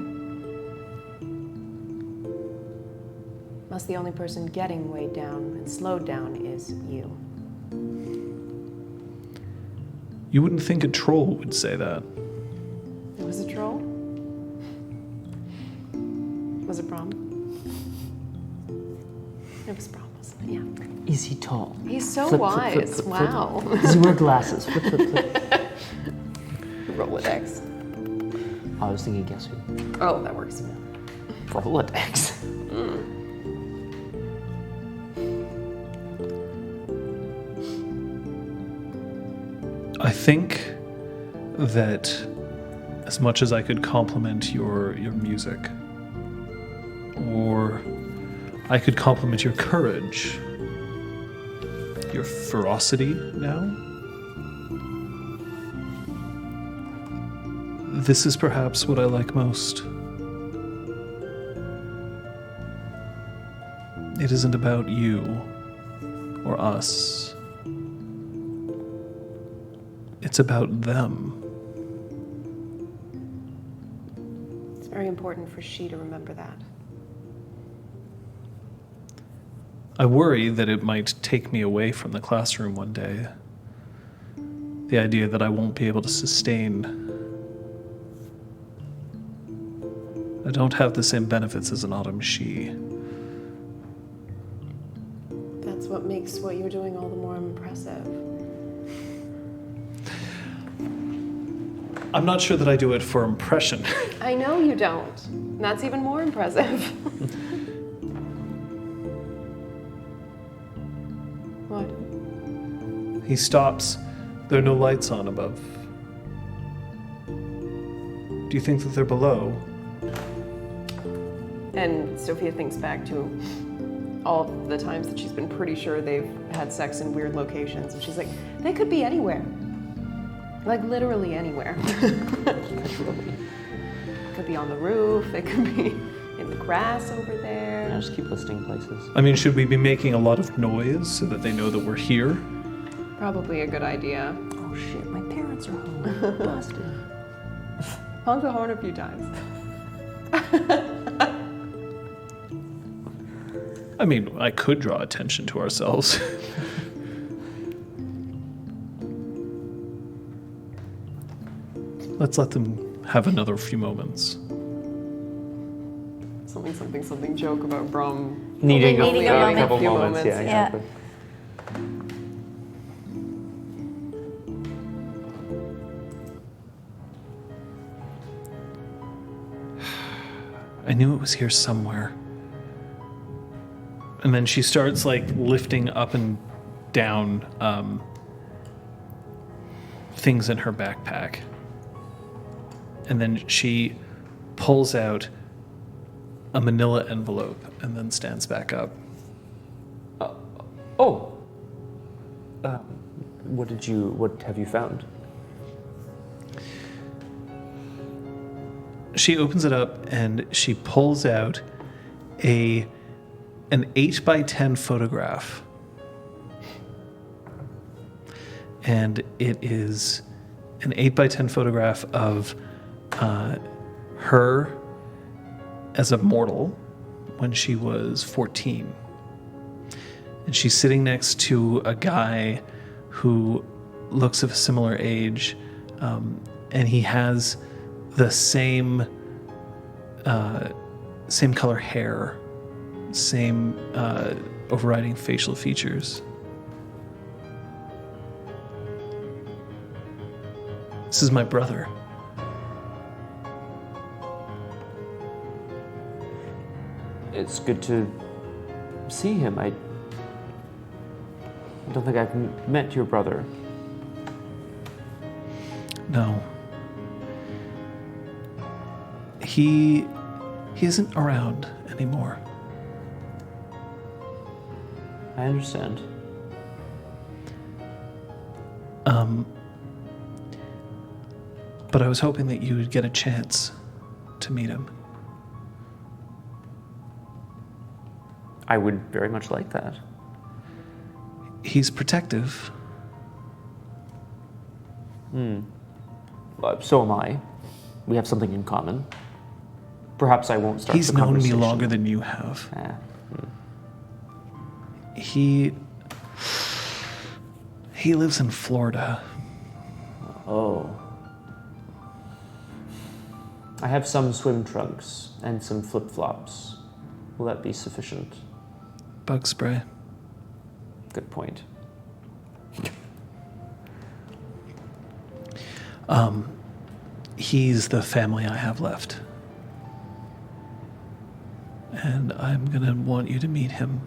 Must the only person getting weighed down and slowed down is you. You wouldn't think a troll would say that. It was a troll? Was it Brom? It was Brom, wasn't it? Yeah. Is he tall? He's so Flip, flip, wise. flip, flip, flip. Wow. Does he wear glasses? Flip, flip, flip. Rolodex. I was thinking, guess who? Oh, that works. Rolodex. I think that as much as I could compliment your music, or I could compliment your courage, your ferocity now, this is perhaps what I like most. It isn't about you or us. It's about them. It's very important for she to remember that. I worry that it might take me away from the classroom one day. The idea that I won't be able to sustain. I don't have the same benefits as an autumn she. That's what makes what you're doing all the more impressive. I'm not sure that I do it for impression. I know you don't. And that's even more impressive. What? He stops. There are no lights on above. Do you think that they're below? And Sophia thinks back to all the times that she's been pretty sure they've had sex in weird locations. And she's like, they could be anywhere. Like literally anywhere. Could be on the roof. It could be in the grass over there. Yeah, just keep listing places. I mean, should we be making a lot of noise so that they know that we're here? Probably a good idea. Oh shit, my parents are home. Busted. Honk the horn a few times. I mean, I could draw attention to ourselves. Let's let them have another few moments. Something joke about Brom Needing Needing a a moment. couple Few moments. Yeah, moments. Yeah. exactly. I knew it was here somewhere. And then she starts like lifting up and down things in her backpack. And then she pulls out a manila envelope and then stands back up. Oh. What have you found? She opens it up and she pulls out an 8x10 photograph. And it is an 8x10 photograph of her as a mortal when she was 14. And she's sitting next to a guy who looks of a similar age, and he has the same color hair, same overriding facial features. This is my brother. It's good to see him. I don't think I've met your brother. No. He isn't around anymore. I understand. But I was hoping that you would get a chance to meet him. I would very much like that. He's protective. So am I. We have something in common. Perhaps I won't start He's the known me conversation. longer than you have. Eh. He lives in Florida. Oh. I have some swim trunks and some flip-flops. Will that be sufficient? Bug spray. Good point. He's the family I have left. And I'm gonna want you to meet him.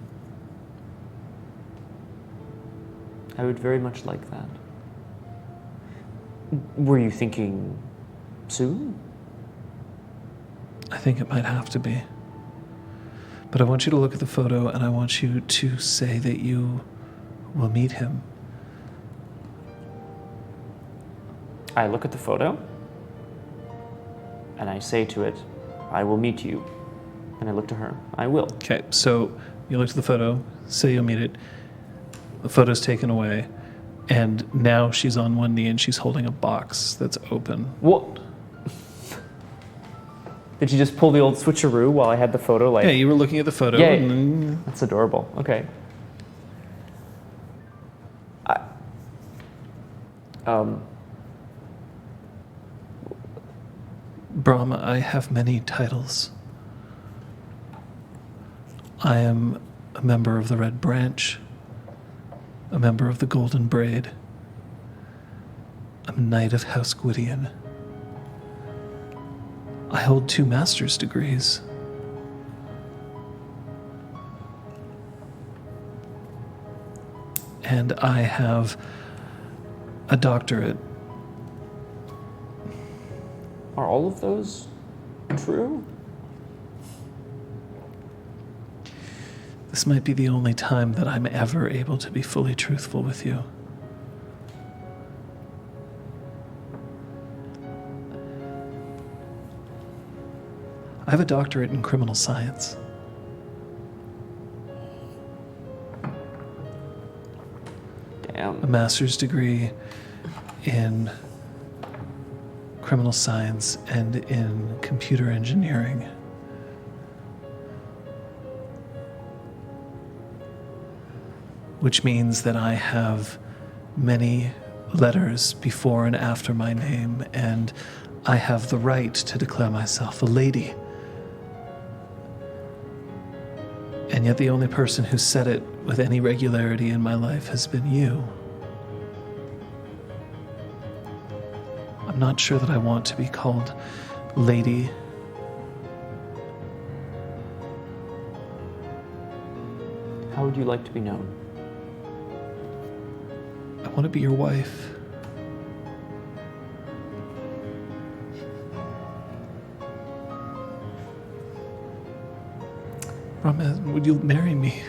I would very much like that. Were you thinking soon? I think it might have to be. But I want you to look at the photo and I want you to say that you will meet him. I look at the photo and I say to it, I will meet you. And I look to her, I will. Okay, so you look at the photo, say you'll meet it. The photo's taken away, and now she's on one knee and she's holding a box that's open. What? Did you just pull the old switcheroo while I had the photo? Like, Yeah, you were looking at the photo. Yay. And then, That's adorable. Okay. Brahma, I have many titles. I am a member of the Red Branch, a member of the Golden Braid. I'm a Knight of House Gwydion. I hold 2 master's degrees. And I have a doctorate. Are all of those true? This might be the only time that I'm ever able to be fully truthful with you. I have a doctorate in criminal science. A Damn. master's degree in criminal science and in computer engineering. Which means that I have many letters before and after my name, and I have the right to declare myself a lady. And yet the only person who said it with any regularity in my life has been you. I'm not sure that I want to be called lady. How would you like to be known? I want to be your wife. Brahma, would you marry me?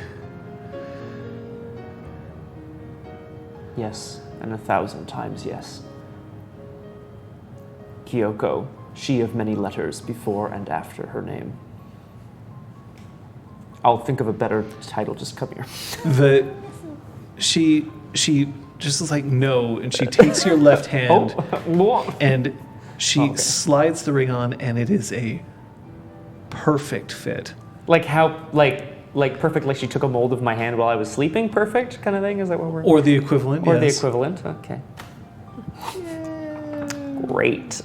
Yes, and 1,000 times yes. Kyoko, she of many letters before and after her name. I'll think of a better title, just come here. She just is like, no, and she takes your left hand and she slides the ring on, and it is a perfect fit. Like how, like perfect, like she took a mold of my hand while I was sleeping, perfect kind of thing? Is that what we're... Or the equivalent, Or yes. the equivalent, okay. Great.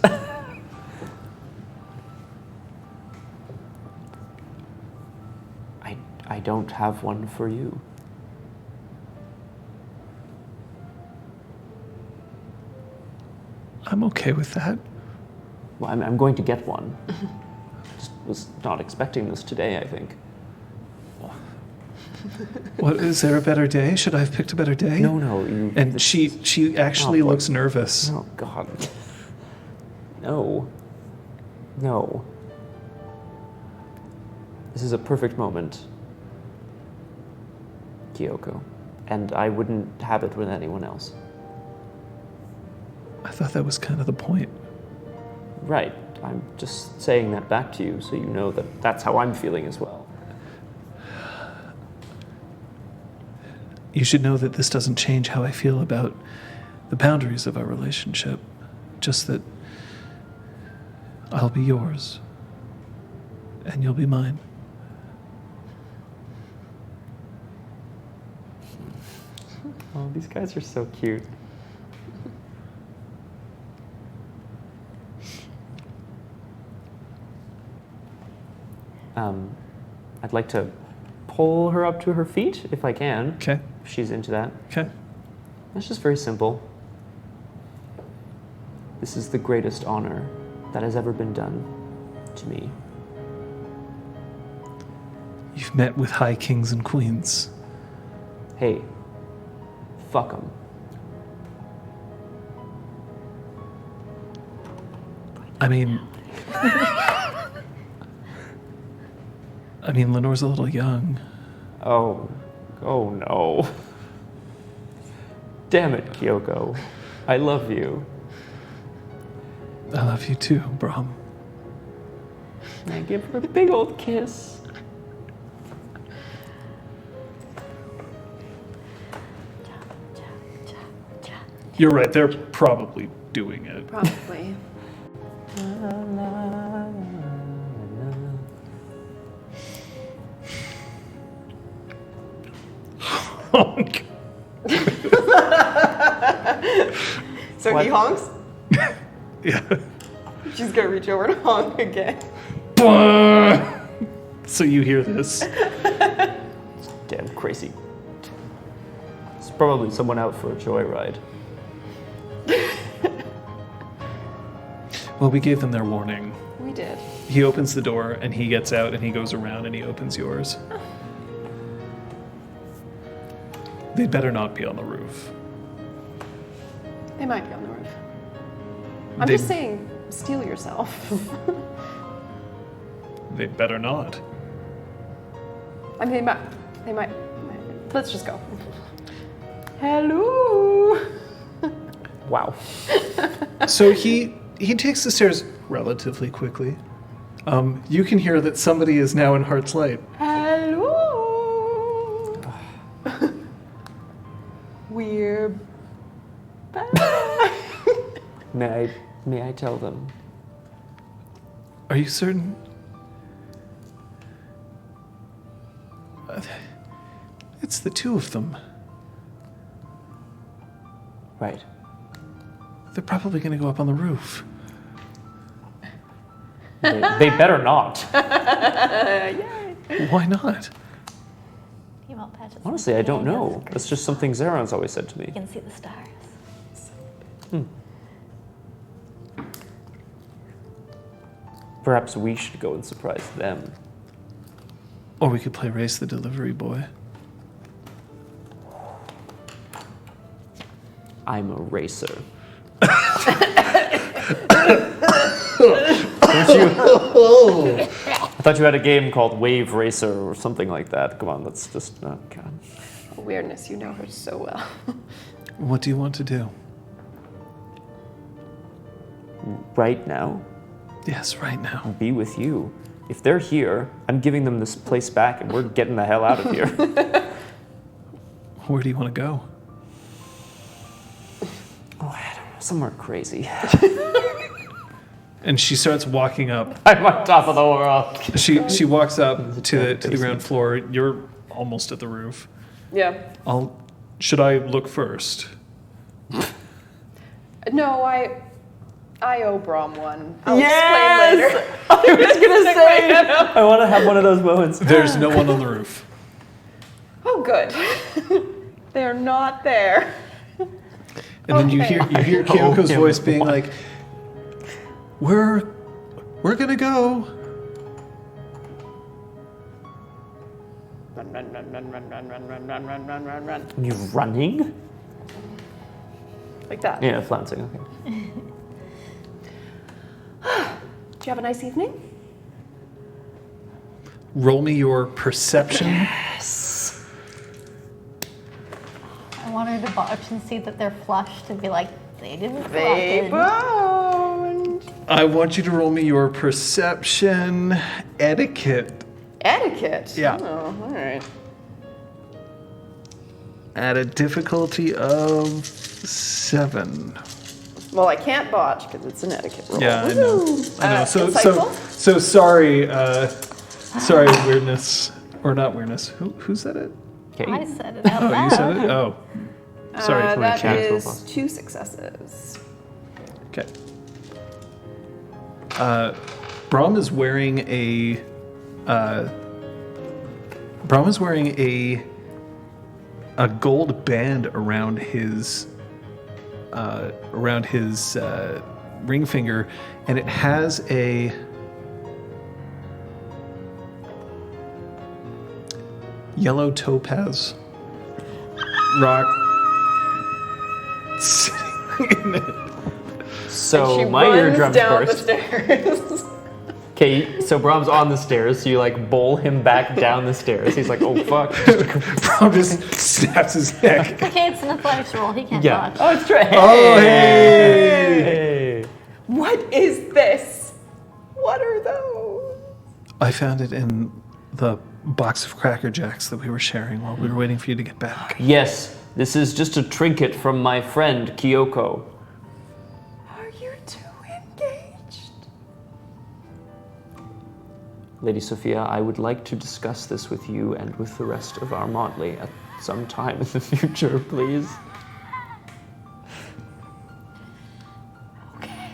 I don't have one for you. I'm okay with that. Well, I'm going to get one. Just was not expecting this today, I think. What, is there a better day? Should I have picked a better day? No. And she actually boy. looks nervous. Oh, God. No. This is a perfect moment, Kyoko. And I wouldn't have it with anyone else. I thought that was kind of the point. Right. I'm just saying that back to you so you know that that's how I'm feeling as well. You should know that this doesn't change how I feel about the boundaries of our relationship. Just that I'll be yours, and you'll be mine. Oh, these guys are so cute. I'd like to pull her up to her feet if I can. Okay. If she's into that. Okay. That's just very simple. This is the greatest honor that has ever been done to me. You've met with high kings and queens. Hey, fuck them. I mean, Lenore's a little young. Oh no. Damn it, Kyoko. I love you. I love you too, Brahm. I give her a big old kiss. You're right, they're probably doing it. Probably. Oh, God. So What? he honks? Yeah. She's gonna reach over and honk again. So you hear this. Damn crazy. It's probably someone out for a joyride. Well, we gave them their warning. We did. He opens the door and he gets out and he goes around and he opens yours. They'd better not be on the roof. They might be on the roof. I'm They- just saying, steel yourself. They'd better not. I mean, they might. Let's just go. Hello. Wow. So he takes the stairs relatively quickly. You can hear that somebody is now in Heart's Light. Hello. We're back. May I tell them? Are you certain? It's the two of them. Right. They're probably going to go up on the roof. They better not. Why not? Female patches. Honestly, I don't know. That's just something Zeron's always said to me. You can see the stars. Perhaps we should go and surprise them. Or we could play Race the Delivery Boy. I'm a racer. I thought you had a game called Wave Racer or something like that. Come on, let's just, oh God. Weirdness, you know her so well. What do you want to do? Right now, Yes, right now. be with you. If they're here, I'm giving them this place back and we're getting the hell out of here. Where do you want to go? Oh, I don't know, somewhere crazy. And she starts walking up. I'm on top of the world. She walks up to the ground floor. You're almost at the roof. Yeah. Should I look first? No, I owe Brahm one. I'll Yes! explain later. I was gonna say, I want to have one of those moments. There's no one on the roof. Oh, good. They're not there. And then you hear Kyoko's Okay. voice being like, We're gonna go. Run, run, run, run, run, run, run, run, run, run, run, run, run. You're running? Like that. Yeah, flouncing, okay. Did you have a nice evening? Roll me your perception. I want her to watch and see that they're flushed and be like, they didn't They flush. boned. I want you to roll me your perception etiquette Etiquette? Yeah. Oh, all right. at a difficulty of 7. Well, I can't botch because it's an etiquette roll. Yeah, I know. I know. Insightful? So sorry. Sorry, weirdness or not weirdness. Who said it? Okay. I said it out Oh, loud. you said it. Oh, sorry. That chance is so far. 2 successes. Okay. Brahm is wearing a. Brahm is wearing a gold band around his ring finger, and it has a yellow topaz rock sitting in it. So She my runs eardrums down first. the stairs. Okay, so Brahm's on the stairs, so you like bowl him back down the stairs. He's like, oh fuck. Brahm just snaps his neck. Okay, it's an athletics roll. He can't Yeah. dodge. Oh, it's true. Oh, hey! Hey. What is this? What are those? I found it in the box of Cracker Jacks that we were sharing while we were waiting for you to get back. Yes, this is just a trinket from my friend Kyoko. Are you two engaged? Lady Sophia, I would like to discuss this with you and with the rest of our motley at some time in the future, please. Okay.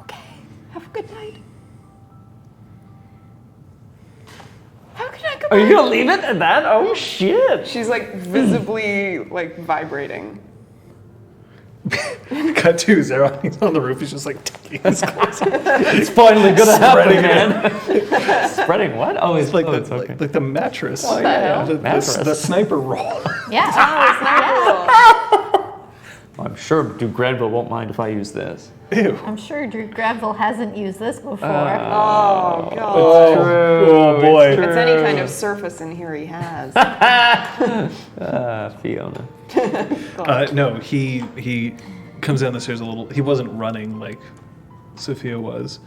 Okay. Have a good night. How can I go Are you back? gonna leave it at that? Oh shit! She's like visibly like vibrating. Cut to Zeron. He's on the roof. He's just like taking his clothes off. It's finally gonna Spreading happen, man. Spreading what? Oh, It's like, it's the, okay. like the mattress. What the hell? Mattress. The sniper roll. Yeah. I'm sure Duke Granville won't mind if I use this. Ew. I'm sure Drew Granville hasn't used this before. Oh god. Oh boy. If it's any kind of surface in here, he has. Fiona. No, he comes down the stairs a little. He wasn't running like Sophia was.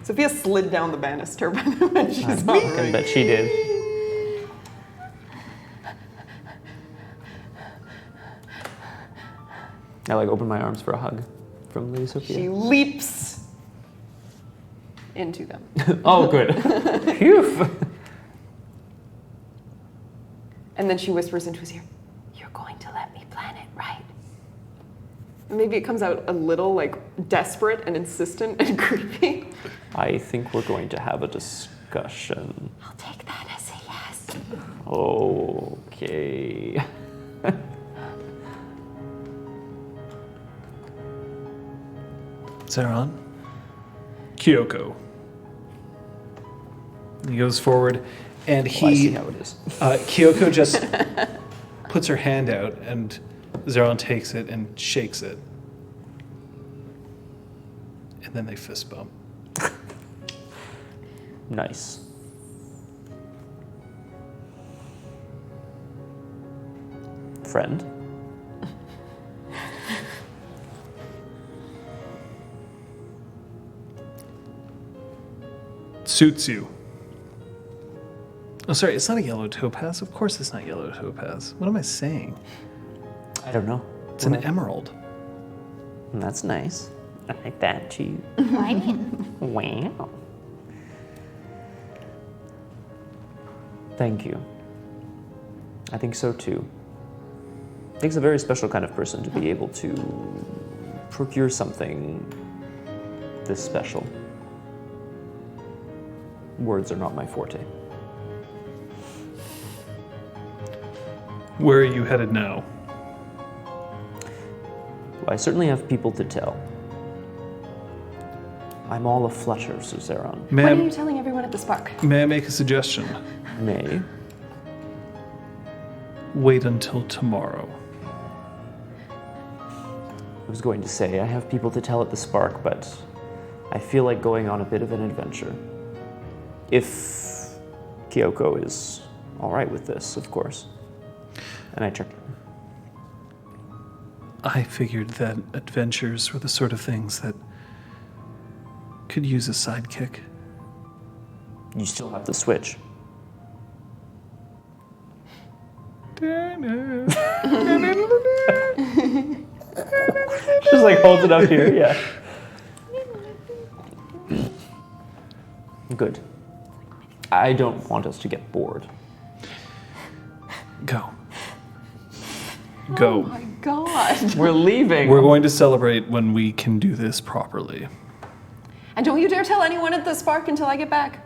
Sophia slid down the banister when she saw I her. bet she did. I like open my arms for a hug from Lady Sophia. She leaps into them. Oh, good. Phew. And then she whispers into his ear, "You're going to let me plan it, right?" And maybe it comes out a little like desperate and insistent and creepy. I think we're going to have a discussion. I'll take that as a yes. Okay. Zeron. Kyoko. He goes forward, and I see he how it is. Kyoko just puts her hand out, and Zeron takes it and shakes it, and then they fist bump. Nice. Friend. Suits you. Oh, sorry, it's not a yellow topaz. Of course it's not yellow topaz. What am I saying? I don't know. It's an emerald. That's nice. I like that too. I mean, Wow. Thank you. I think so too. I think it's a very special kind of person to be able to procure something this special. Words are not my forte. Where are you headed now? I certainly have people to tell. I'm all aflutter, Suzerain. What are you Ma'am, telling everyone at the Spark? may I make a suggestion? May. Wait until tomorrow. I was going to say, I have people to tell at the Spark, but I feel like going on a bit of an adventure. If Kyoko is all right with this, of course. And I checked. I figured that adventures were the sort of things that could use a sidekick. You still have the Switch. Just like holds it up here, yeah. Good. I don't want us to get bored. Go. Go. My God. We're leaving. We're going to celebrate when we can do this properly. And don't you dare tell anyone at the Spark until I get back.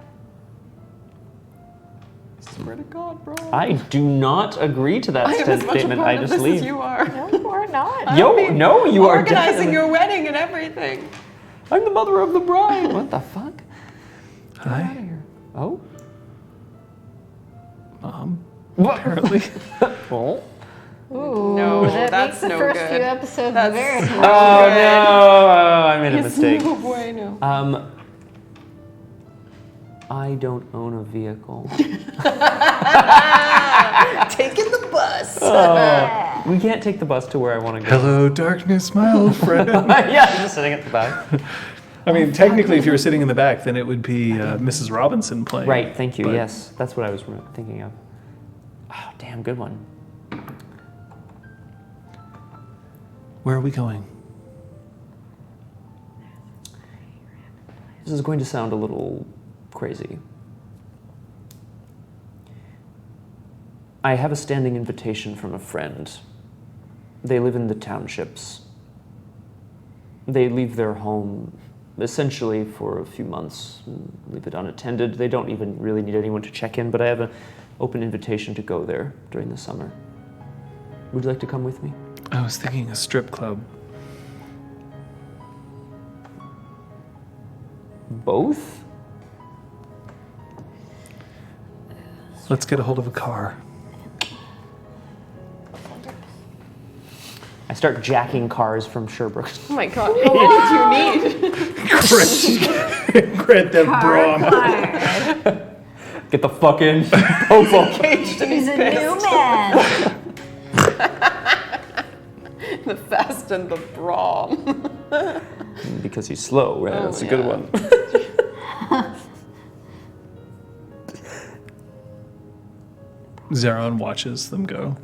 Swear to God, bro. I do not agree to that I am as much a statement. part I of just this leave. as you are. No, you are not. Yo, no, you are Organizing definitely. your wedding and everything. I'm the mother of the bride. What the fuck? Get out Hi, of here. Oh. Mom. What? Apparently. Well. Ooh, No, that that's makes the no first good. few episodes That's very so Oh no! I made a mistake. No bueno. I don't own a vehicle. Taking the bus. We can't take the bus to where I want to go. Hello, darkness, my old friend. Yeah, I'm just sitting at the back. I mean, technically, if you were sitting in the back, then it would be Mrs. Robinson playing. Right, thank you. But- Yes, that's what I was thinking of. Oh, damn, good one. Where are we going? This is going to sound a little crazy. I have a standing invitation from a friend. They live in the townships. They leave their home essentially for a few months, leave it unattended. They don't even really need anyone to check in, but I have an open invitation to go there during the summer. Would you like to come with me? I was thinking a strip club. Both? Let's get a hold of a car. I start jacking cars from Sherbrooke. Oh my God. How long did you need? Grant them brawn. Get the fuck in. Popo. Caged and He's he's a new man. the fast and the brawn. Because he's slow, right? Oh, That's a good yeah. one. Zeron watches them go.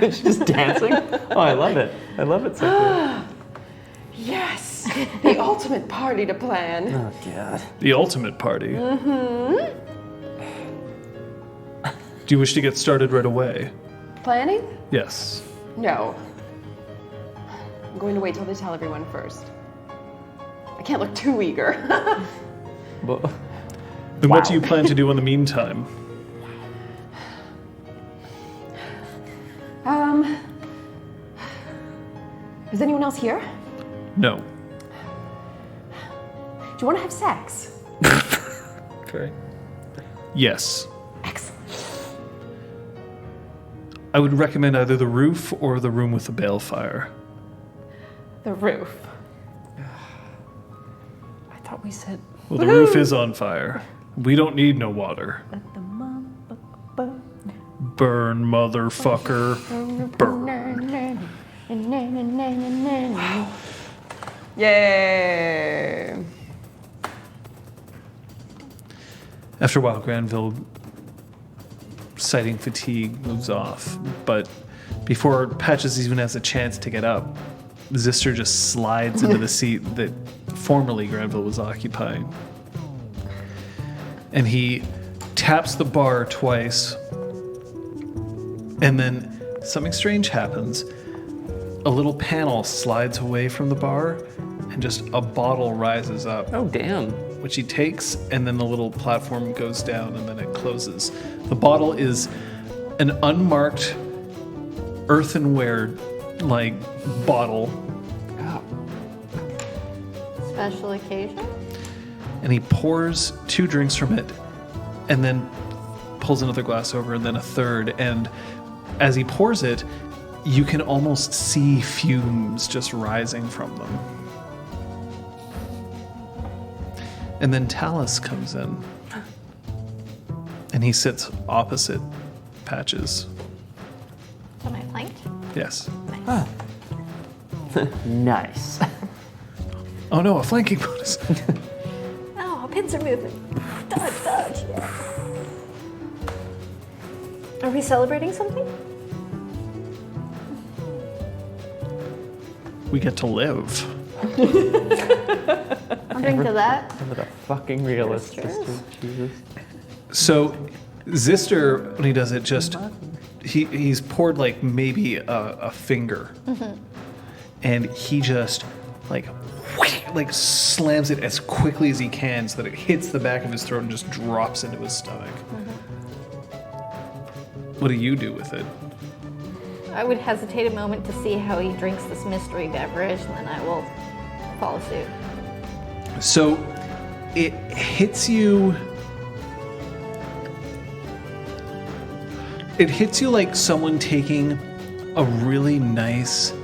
She's just dancing. Oh, I love it. I love it so good. Yes. The ultimate party to plan. Oh, God. The ultimate party. Do you wish to get started right away? Planning? Yes. No. I'm going to wait till they tell everyone first. I can't look too eager. But, Then what do you plan to do in the meantime? Is anyone else here? No. Do you want to have sex? Okay. Yes. Excellent. I would recommend either the roof or the room with the balefire. The roof. I thought we said... Well, the roof is on fire. We don't need no water. Burn, motherfucker. Burn. Yay. After a while, Granville, citing fatigue, moves off. But before Patches even has a chance to get up, Zister just slides into the seat that formerly Granville was occupying. And he taps the bar twice. And then something strange happens. A little panel slides away from the bar, and just a bottle rises up. Oh, damn. which he takes, and then the little platform goes down and then it closes. The bottle is an unmarked earthenware like bottle, Special occasion? and he pours 2 drinks from it and then pulls another glass over and then a third, and as he pours it, you can almost see fumes just rising from them. And then Talus comes in and he sits opposite Patches. Am I flanked? Yes. Nice. Nice. Oh no, a flanking bonus. Oh, pins are moving. Dodge, dodge. Yeah. Are we celebrating something? We get to live. I'll drink to that. What a fucking realist. Cheers. Sister. Jesus. So Zister, when he does it, just he's poured like maybe a finger, and he just like slams it as quickly as he can so that it hits the back of his throat and just drops into his stomach. What do you do with it? I would hesitate a moment to see how he drinks this mystery beverage, and then I will follow suit. So it hits you. It hits you like someone taking a really nice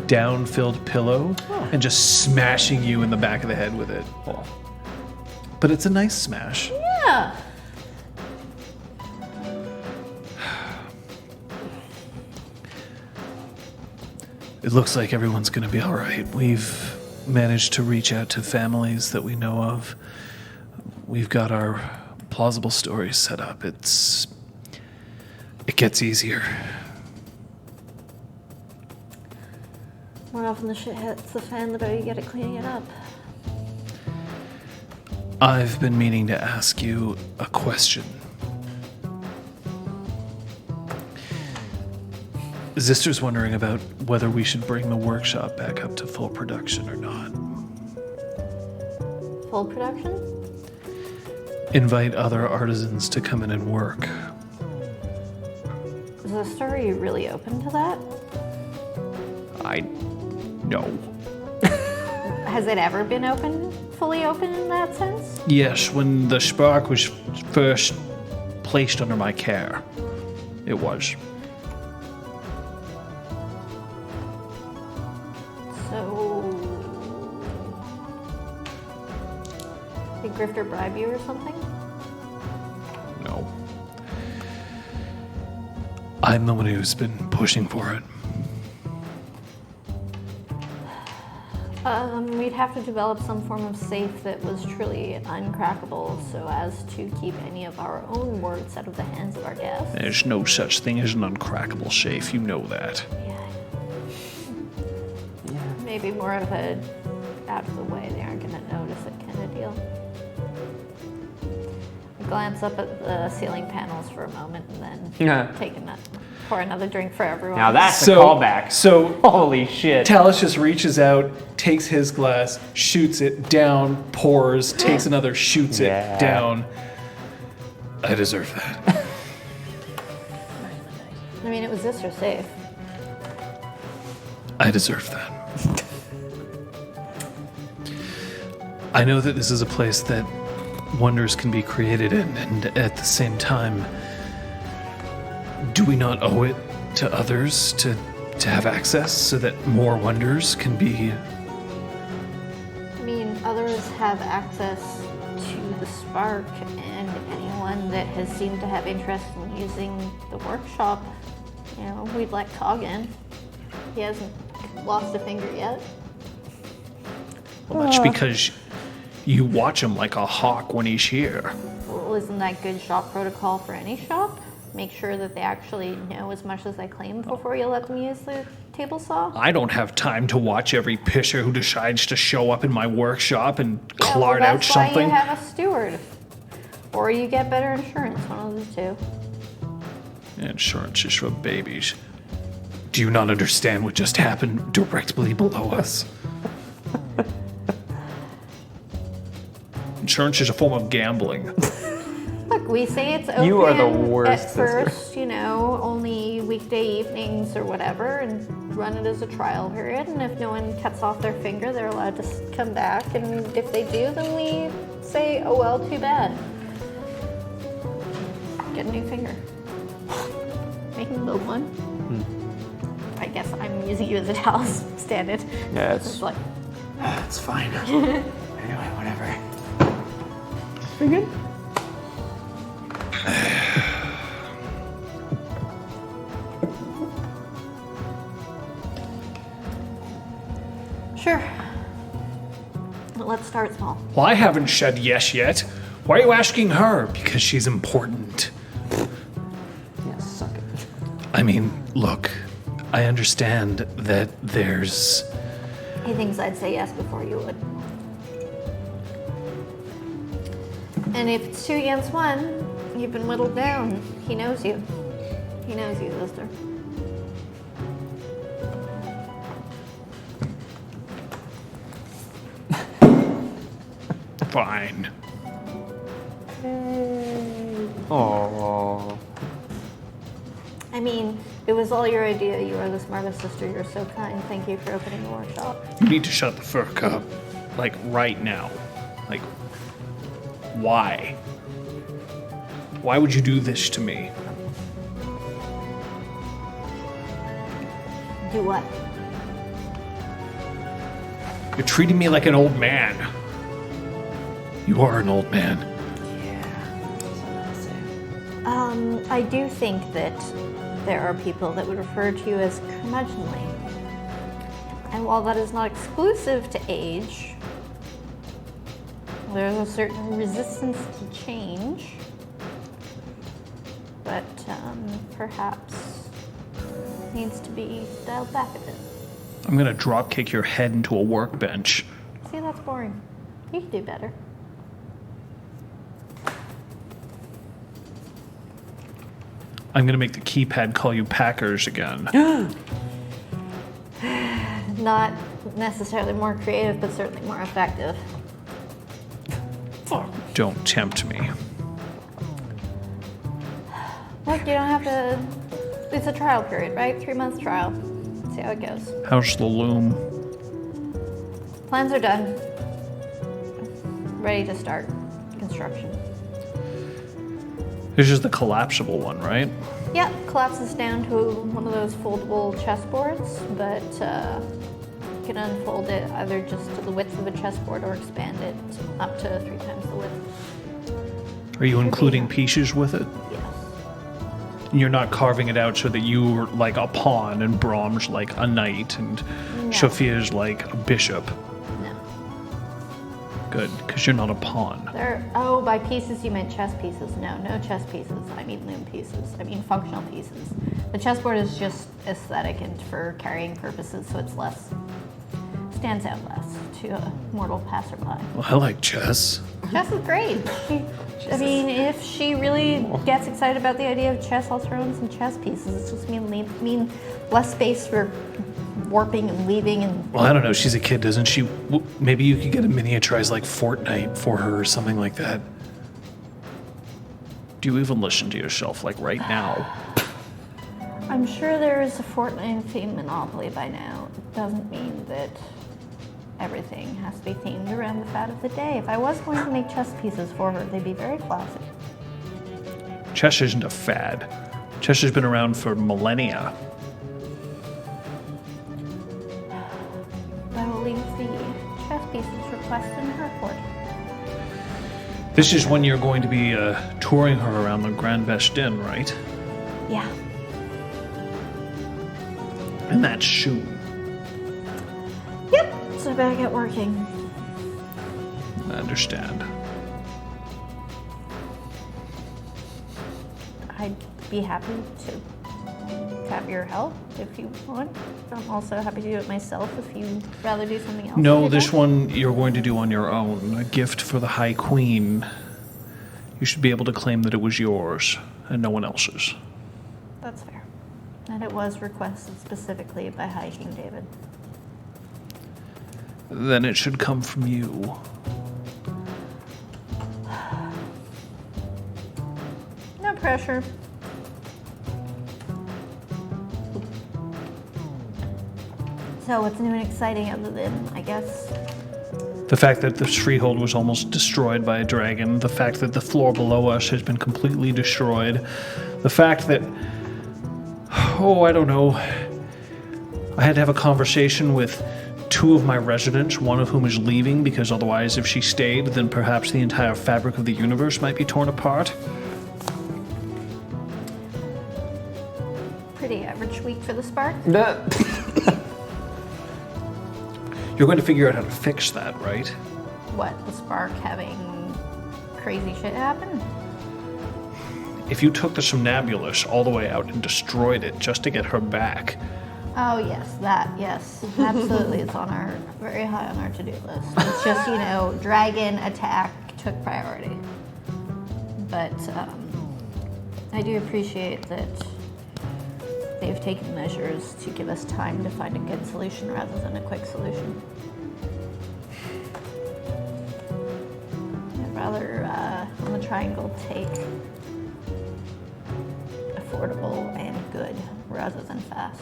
down-filled pillow and just smashing you in the back of the head with it. But it's a nice smash. Yeah. It looks like everyone's going to be all right. We've managed to reach out to families that we know of. We've got our plausible stories set up. It gets easier. More often the shit hits the fan, the better you get at cleaning it up. I've been meaning to ask you a question. Zister's wondering about whether we should bring the workshop back up to full production or not. Full production? Invite other artisans to come in and work. Is the story really open to that? No. Has it ever been fully open in that sense? Yes, when the spark was first placed under my care, it was. So... Did Grifter bribe you or something? No. I'm the one who's been pushing for it. We'd have to develop some form of safe that was truly uncrackable so as to keep any of our own words out of the hands of our guests. There's no such thing as an uncrackable safe, you know that. Yeah. Maybe more of a out of the way, they aren't going to notice it kind of deal. I glance up at the ceiling panels for a moment and then pour another drink for everyone. Now that's a So- callback. So Holy shit. Talus just reaches out, takes his glass, shoots it down, pours, takes another, shoots Yeah. it down. I deserve that. I mean, it was this or safe. I deserve that. I know that this is a place that wonders can be created in, and at the same time, do we not owe it to others to have access so that more wonders can be? I mean, others have access to the spark, and anyone that has seemed to have interest in using the workshop, you know, we'd let Cog in. He hasn't lost a finger yet. Well, that's because you watch him like a hawk when he's here. Well, isn't that good shop protocol for any shop? Make sure that they actually know as much as they claim before you let them use the table saw. I don't have time to watch every pisser who decides to show up in my workshop and Yeah, clart well, out that's why something. you have a steward. Or you get better insurance, one of the two. Insurance is for babies. Do you not understand what just happened directly below us? insurance is a form of gambling. Look, we say it's open You are the worst, at sister. first, only weekday evenings or whatever, and run it as a trial period. And if no one cuts off their finger, they're allowed to come back. And if they do, then we say, oh well, too bad. Get a new finger. Making a little one. I guess I'm using you as a towel stand-in. Yeah, It's like, It's fine. Anyway, whatever. We good? sure. But let's start small. Well, I haven't said yes yet. Why are you asking her? Because she's important. Yeah, suck it. I mean, look, I understand that there's. He thinks I'd say yes before you would. And if it's 2 against 1, you've been whittled down. He knows you. He knows you, sister. Fine. Oh. I mean, it was all your idea. You are the smartest sister. You're so kind. Thank you for opening the workshop. You need to shut the fuck up. Like, right now. Like, why? Why would you do this to me? Do what? You're treating me like an old man. You are an old man. I do think that there are people that would refer to you as curmudgeonly. And while that is not exclusive to age, there's a certain resistance to change. But perhaps needs to be dialed back a bit. I'm gonna drop kick your head into a workbench. See, that's boring. You can do better. I'm gonna make the keypad call you Packers again. Not necessarily more creative, but certainly more effective. Don't tempt me. Look, you don't have to. It's a trial period, right? 3 month trial. See how it goes. How's the loom? Plans are done. Ready to start construction. This is the collapsible one, right? Yeah, collapses down to one of those foldable chessboards, but you can unfold it either just to the width of a chessboard or expand it up to 3 times the width. Are you including pieces with it? Yes. And you're not carving it out so that you're like a pawn and Brahms like a knight and Sophia's like a bishop. No. Good, because you're not a pawn. Oh, by pieces you meant chess pieces. No, no chess pieces. I mean loom pieces. I mean functional pieces. The chessboard is just aesthetic and for carrying purposes, so it's stands out less to a mortal passerby. Well, I like chess. Chess is great. I mean, if she really gets excited about the idea of chess, I'll throw in some chess pieces. It's just mean less space for warping and leaving and. Well, I don't know. She's a kid, doesn't she? Maybe you could get a miniaturized like Fortnite for her or something like that. Do you even listen to yourself like right now? I'm sure there is a Fortnite themed Monopoly by now. It doesn't mean that everything has to be themed around the fad of the day. If I was going to make chess pieces for her, they'd be very classic. Chess isn't a fad. Chess has been around for millennia. I will leave the chess pieces request in her court. This is when you're going to be touring her around the Grand Best Inn, right? Yeah. And that's soon. Yep. So back at working. I understand. I'd be happy to have your help if you want. I'm also happy to do it myself if you'd rather do something else. No, later. this one you're going to do on your own. A gift for the High Queen. You should be able to claim that it was yours and no one else's. That's fair. And it was requested specifically by High King David. Then it should come from you. pressure. So what's new and exciting other than, I guess, The fact that this freehold was almost destroyed by a dragon, the fact that the floor below us has been completely destroyed, the fact that, I don't know, I had to have a conversation with 2 of my residents, one of whom is leaving because otherwise if she stayed, then perhaps the entire fabric of the universe might be torn apart. pretty average week for the spark. You're going to figure out how to fix that, right? What, the spark having crazy shit happen? If you took the Somnambulist all the way out and destroyed it just to get her back, Oh yes, yes, absolutely. It's on our very high on our to-do list. It's just dragon attack took priority. But I do appreciate that they've taken measures to give us time to find a good solution rather than a quick solution. I'd rather on the triangle take affordable and good rather than fast.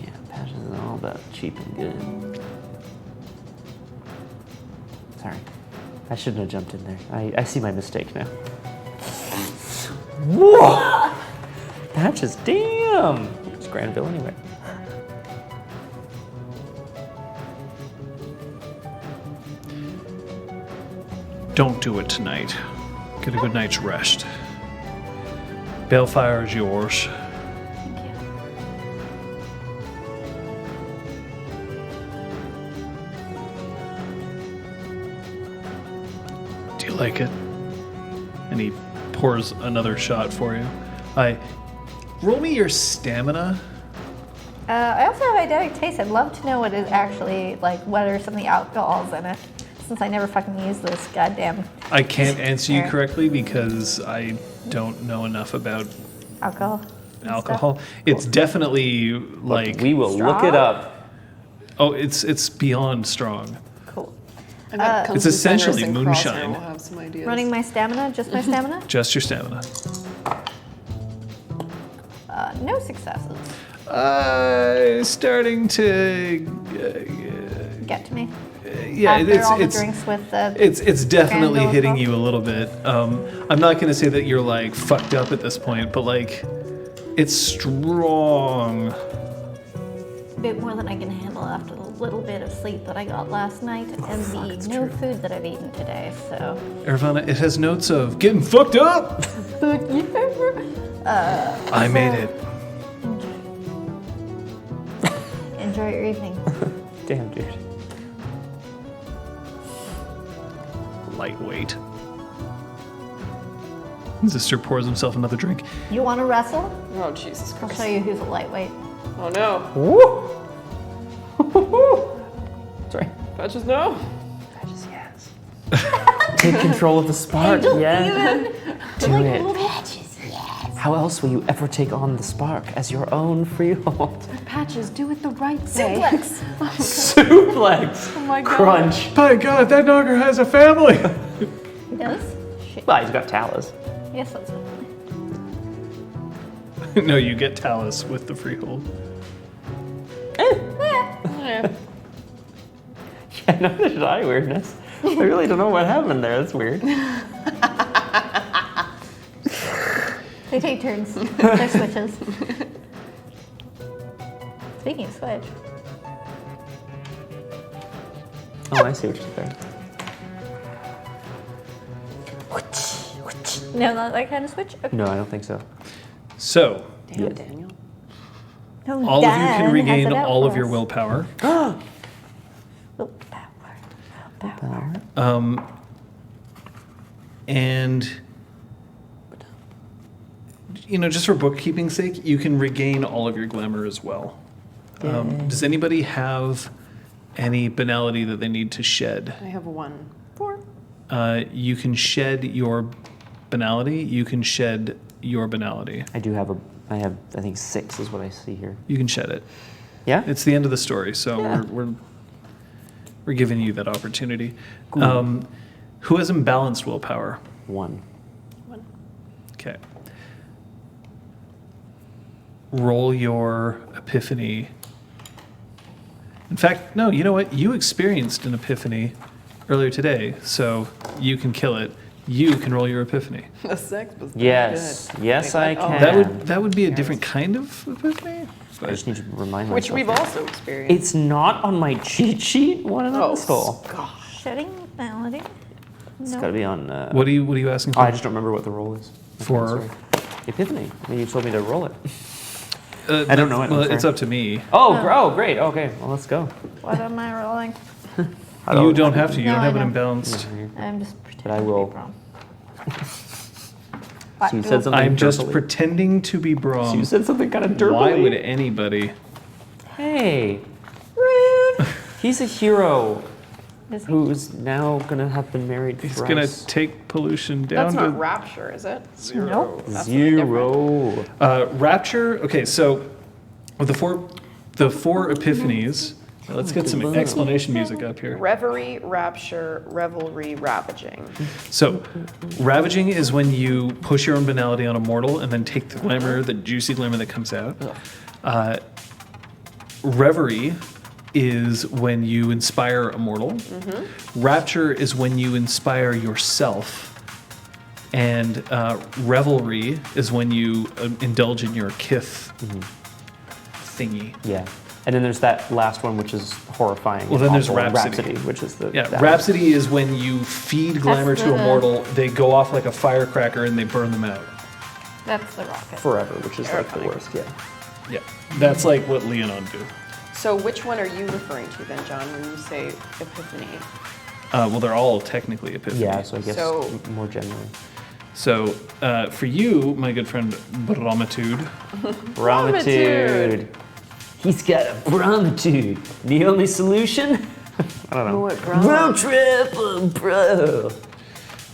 Yeah, Patches is all about cheap and good. Sorry. I shouldn't have jumped in there. I see my mistake now. Whoa! Patches, damn! It's Granville anyway. don't do it tonight. Get a good night's rest. Balefire is yours. Thank you. Do you like it? And he pours another shot for you. Roll me your stamina. I also have eidetic taste. I'd love to know what is actually, like, what are some of the alcohols in it, since I never fucking use this goddamn I can't answer you There. correctly because I don't know enough about alcohol. and alcohol. stuff. It's definitely like We will look it Strong? up. it's beyond strong. Cool. I bet it comes It's to essentially Fenris and moonshine. Crosshair will have some ideas. Running my stamina, just my stamina. Just your stamina. No successes. Starting to Get to me. yeah, After all the it's drinks with the. it's definitely Candle hitting as well? you a little bit. I'm not going to say that you're like fucked up at this point, but like it's strong. A bit more than I can handle after the little bit of sleep that I got last night and the no food that I've eaten today. So. Irvana, it has notes of getting fucked up. I made it. Enjoy your evening. Damn, dude. Lightweight. Zister pours himself another drink. You want to wrestle? Oh, Jesus I'll Christ. show you who's a lightweight. Oh, no. Woo! Sorry. Patches, no. Patches, yes. Take control of the spark, yes. Do it. How else will you ever take on the spark as your own freehold? Patches, do it the right way. Suplex. Suplex. Oh my God. Crunch. My God, that dogger has a family. He does? Shit. Well, he's got Talus. Yes, that's it. No, you get Talus with the freehold. Yeah. Yeah, no, there's eye weirdness. I really don't know what happened there. That's weird. They take turns. They're switches. Speaking of switch. Oh, I see what you're saying. No, not that kind of switch? Okay. No, I don't think so. So, Damn, Daniel. No, all of you Dan can has regain it out all for of your us. willpower. Willpower. And just for bookkeeping's sake, you can regain all of your glamour as well. Does anybody have any banality that they need to shed? I have 1. You can shed your banality. You can shed your banality. I think 6 is what I see here. You can shed it. Yeah? It's the end of the story, so Yeah. we're giving you that opportunity. Who has imbalanced willpower? 1. Okay. Roll your epiphany. In fact, no, you know what? You experienced an epiphany earlier today, so you can kill it. You can roll your epiphany. The sex was Yes. good. Yes, I Wait, what? can. That would be a different kind of epiphany. I just need to remind Which myself. we've also experienced. It's not on my cheat sheet. What an asshole. gosh. Shedding melody. It's No. got to be on. What are you asking Oh, for? I just don't remember what the roll is. Okay, For- sorry. Epiphany. I mean, you told me to roll it. I don't know it, I'm Well, sorry. it's up to me. Oh, great. Okay, well, let's go. What am I rolling? You don't have to. You No, don't I have it know. imbalanced. I'm just pretending I to will- be wrong. So you said something I'm just derpily. pretending to be So you Brom. said something kind of derpily. Why would anybody? Hey, Rude. he's a hero Is he? who's now gonna have been married He's thrice. gonna take pollution down That's to not rapture, is it? Nope. That's something Zero. Rapture. Okay, so with the four epiphanies. Let's get some explanation music up here. Reverie, rapture, revelry, ravaging. So, ravaging is when you push your own banality on a mortal and then take the glamour, the juicy glamour that comes out. Reverie is when you inspire a mortal. Rapture is when you inspire yourself. And revelry is when you indulge in your kith thingy. Yeah. And then there's that last one, which is horrifying. Well, and then there's awful, and Rhapsody. which is the Yeah, that- Rhapsody is when you feed glamour to a the- mortal, they go off like a firecracker and they burn them out. That's the rocket. forever, which is like the Terrifying. worst. Yeah. Yeah, that's like what Leonon do. So which one are you referring to then, John, when you say epiphany? Well, they're all technically epiphany. Yeah. So I guess So- more generally. So for you, my good friend Brahmitude, Brahmitude. He's got a Brahmitude. The only solution? I don't know. What, Road trip, bro.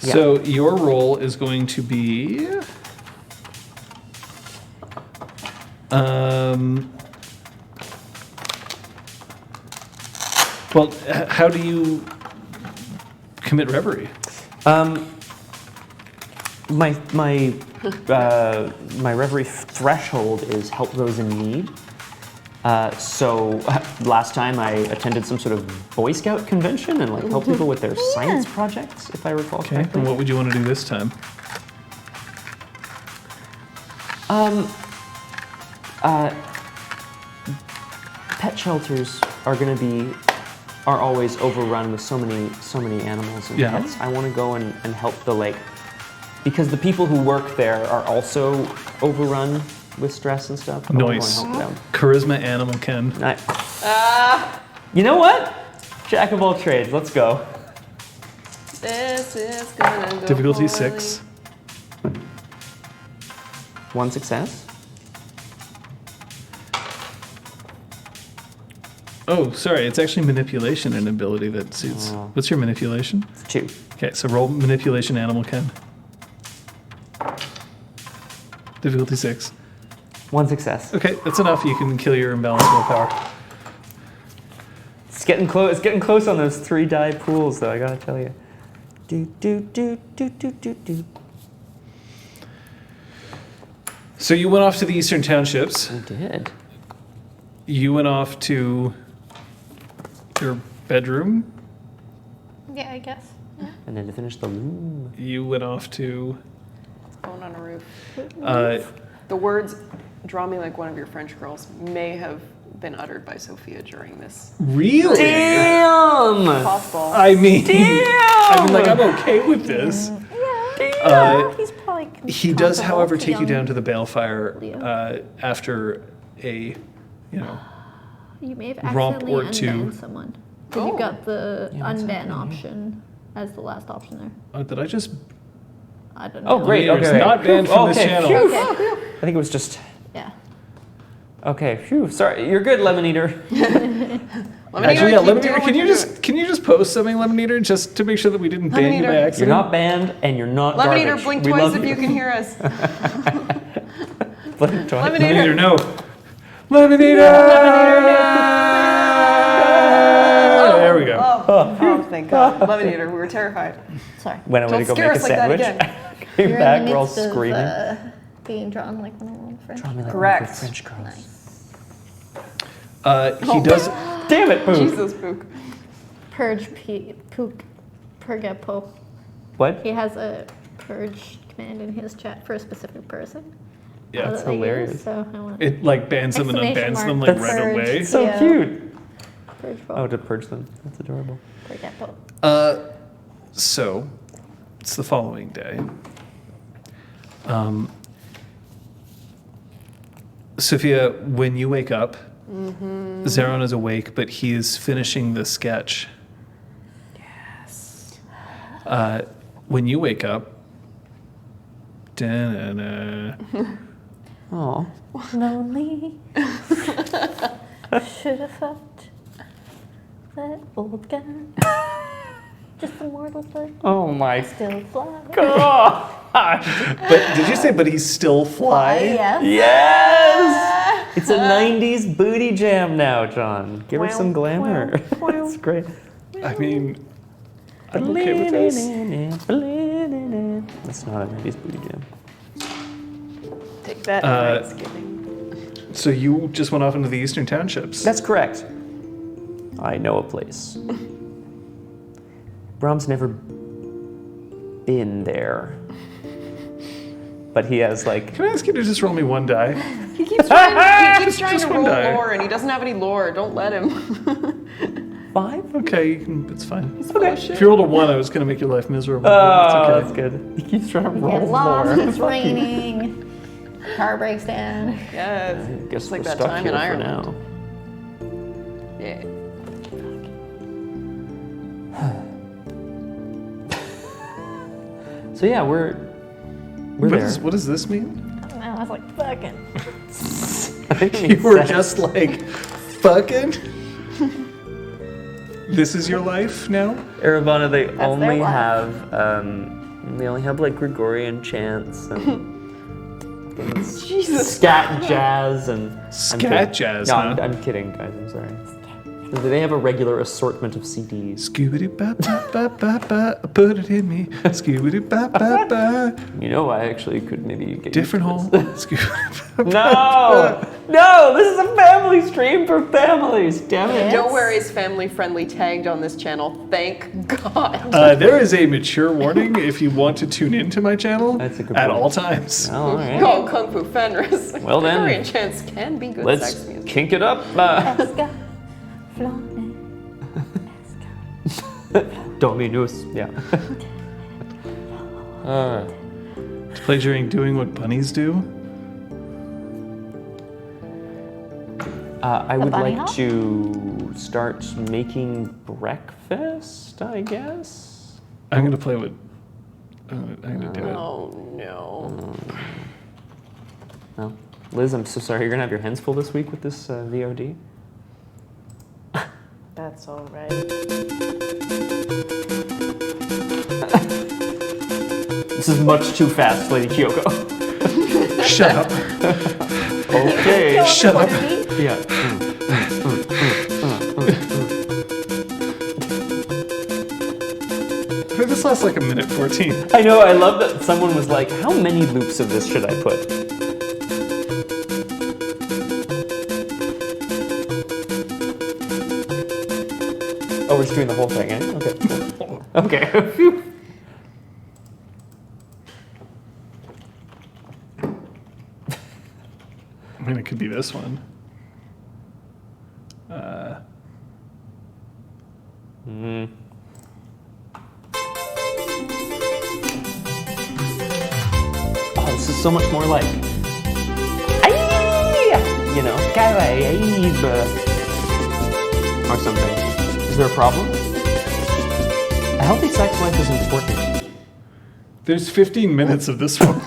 Yeah. So your role is going to be. Well, how do you commit reverie? My reverie threshold is help those in need. So last time I attended some sort of Boy Scout convention and like helped people with their science projects, if I recall Okay, correctly. and what would you want to do this time? Pet shelters are always overrun with so many animals and Yeah. pets. I want to go and help because the people who work there are also overrun with stress and stuff. I wanna go Nice. and help them. Charisma animal Ken. You know what? Jack of all trades. Let's go. This is gonna go Difficulty poorly. 6. One success. Oh, sorry, it's actually manipulation and ability that suits. Oh. What's your manipulation? 2. Okay, so roll manipulation animal Ken. Difficulty 6. One success. Okay, that's enough. You can kill your imbalanced willpower. It's getting close. It's getting close on those 3 die pools, though. I gotta tell you. Do. So you went off to the Eastern Townships. I did. You went off to your bedroom. Yeah, I guess. Yeah. And then to finish the room. You went off to. Phone on a roof. Uh, The words "draw me like one of your French girls" may have been uttered by Sophia during this. really? Damn! Possible. I mean, like I'm okay with this. He's probably. He does, comparable however, to take you young down to the balefire Leo. after a, You may have romp accidentally or two. unbanned someone. Because you've got the Yeah, what's unban happening? option as the last option there. Did I just? I don't Oh, know. great. It's Okay. not banned from this Okay, channel. phew. Okay. I think it was just. Yeah. Okay. Phew. Sorry. You're good, Lemon Eater. Actually, yeah, Lemon Eater, can you just post something, Lemon Eater, just to make sure that we didn't ban Lemon you by Eater. You're accident? not banned, and you're not Lemon garbage. Eater, blink We twice love if you can hear us. Blink twice. Lemon Lemon Eater, Eater. no. Lemon Eater! There we go. Oh, thank God. Lemonade, we were terrified. Sorry. Went away to Don't go scare make a us like that sandwich. again. Came You're back, in we're the all midst of screaming. being drawn like one of them French. Draw me like Correct. one of the French girls. Nice. He does. Damn it, Pook. Jesus, Pook. Purge Pook Purgapo. What? He has a purge command in his chat for a specific person. Yeah, that it's they use, hilarious. So I want It like bans them and Exclamation unbans them mark. like That's right away. purge. So Yeah. cute. purge Oh, to purge them. That's adorable. Purgapo. So it's the following day. Sophia, when you wake up, Zeron is awake, but he is finishing the sketch. Yes. When you wake up, da-na-na, Oh. Lonely. Should have fucked that old guy. Just a mortal but Oh my still fly. god. but did you say, but he's still fly? Yes. Yes! It's a 90s booty jam now, John. Give her some glamour. That's great. I mean, I'm okay with this. That's not a 90s booty jam. Take that, Thanksgiving. So you just went off into the Eastern Townships. That's correct. I know a place. Brahm's never been there. But he has like... Can I ask you to just roll me one die? He keeps trying Just to one roll die. lore, and he doesn't have any lore. Don't let him. 5? Okay, it's fine. Okay. If you rolled a 1, I was going to make your life miserable. Oh, but that's good. He keeps trying to Get roll lost. more. It's raining. Car breaks down. Yes. I guess like we're that stuck time here in for Ireland. now. Yeah. So yeah, we're What there. does, what does this mean? And I was like, fucking. I think it You makes were sense. just like, fucking? This is your life now? Eravana, they their only life. have like Gregorian chants and Jesus. scat jazz and Scat I'm kidding. jazz, No, huh? I'm kidding, guys. I'm sorry. They have a regular assortment of CDs. Scoobity ba ba ba ba ba, put it in me. Scoobity ba ba ba. You know, I actually could maybe get Different used hole. to this. Scoobity ba ba. No, no, this is a family stream for families. Damn it. Yes. Nowhere is family friendly tagged on this channel. Thank God. There is a mature warning if you want to tune into my channel That's a good at point. all times. Oh, all right. Oh, Kung Fu Fenris. Well then. Korean chants can be good Let's sex music. kink it up. Esca. Flone. Dominus. Yeah. Pleasuring doing what bunnies do. I would bunny like hop? to start making breakfast, I guess. I'm gonna play with. I'm gonna do it. Oh no. No. Liz, I'm so sorry. You're going to have your hands full this week with this VOD? That's all right. This is much too fast, Lady Kyoko. Shut up. Okay. Shut up. Yeah. This lasts like a minute 14. I know, I love that someone was like, how many loops of this should I put? Oh, we're just doing the whole thing, eh? Okay, cool. Okay. Phew. I mean, it could be this one. Oh, this is so much more like, "Aye!" You know, "Kawaii," or something. Is there a problem? A healthy sex life is important. There's 15 minutes of this one.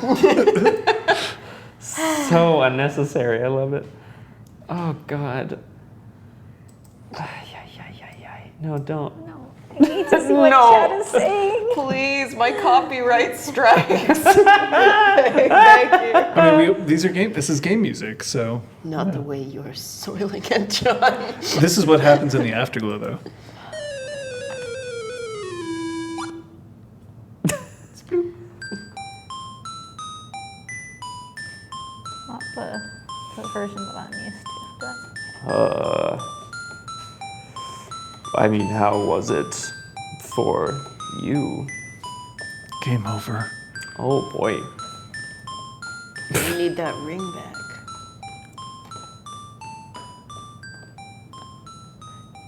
So unnecessary. I love it. Oh God. Ay, ay, ay, ay, ay. No, don't. No. I need to see what No. chat is saying. Please, my copyright strikes. Thank you. I mean, these are game. This is game music, so Not the way you're soiling it, John. this is what happens in the afterglow, though. Not the version that I'm used to. I mean, how was it for you? Game over. Oh boy. You need that ring back.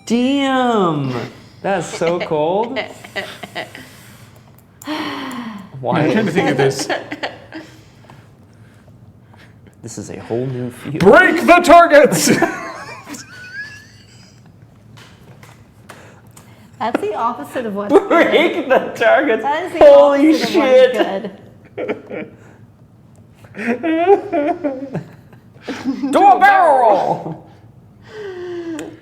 Damn! That's so cold. Why? I'm trying to think of this. This is a whole new field. Break the targets! That's the opposite of what's good. Break the targets. That is the Holy opposite shit! of what's good. Do a barrel roll.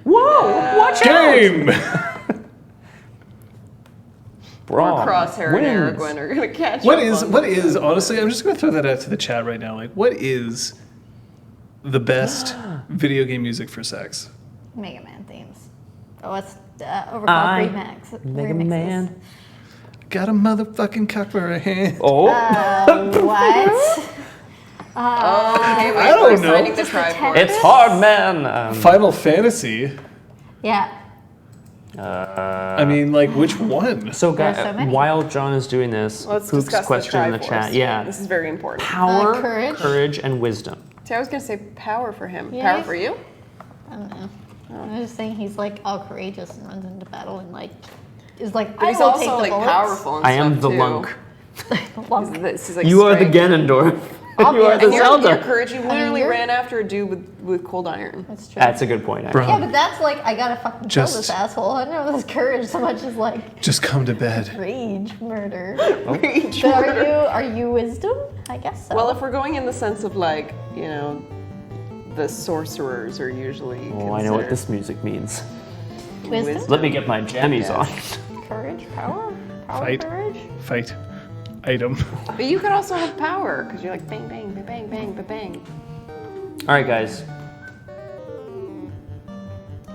Whoa! Watch Game! Braum Crosshair wins. and Aragorn are gonna catch What up is on honestly, I'm just gonna throw that out to the chat right now. Like, what is the best video game music for sex? Mega Man themes. Oh, it's Overclock Remix. Mega remixes. Man. Got a motherfucking cock for a hand. Oh. What? Okay, wait, I don't we're know. signing the Just a Triforce. It's hard, man. Final Fantasy. Yeah. I mean, like, which one? So, There's so many. while John is doing this, Let's Pook's discuss question in the Triforce. chat. Yeah. This is very important. Power, Courage. and wisdom. See, I was gonna say power for him. Yeah, Power he's- for you? I don't know. I'm just saying he's like all courageous and runs into battle and like is like But he's I will take also the like bullets. powerful and I am stuff, the too. lunk. Lunk. This is like You are the strength. Ganondorf. You are Obvious. the And your Zelda. courage, you literally you're- ran after a dude with cold iron. That's true. That's a good point. Actually. Bro, Yeah, but that's like I gotta fucking Just- kill this asshole. I don't know this courage so much as like just come to bed. rage murder. Rage But murder. are you wisdom? I guess so. Well, if we're going in the sense of like, you know, the sorcerers are usually Oh, I know what considered- this music means. wisdom, Let me get my jammies on. courage, power, Fight. courage. Fight. Item. But you could also have power because you're like bang, bang, bang, bang, bang, bang, bang. All right, guys.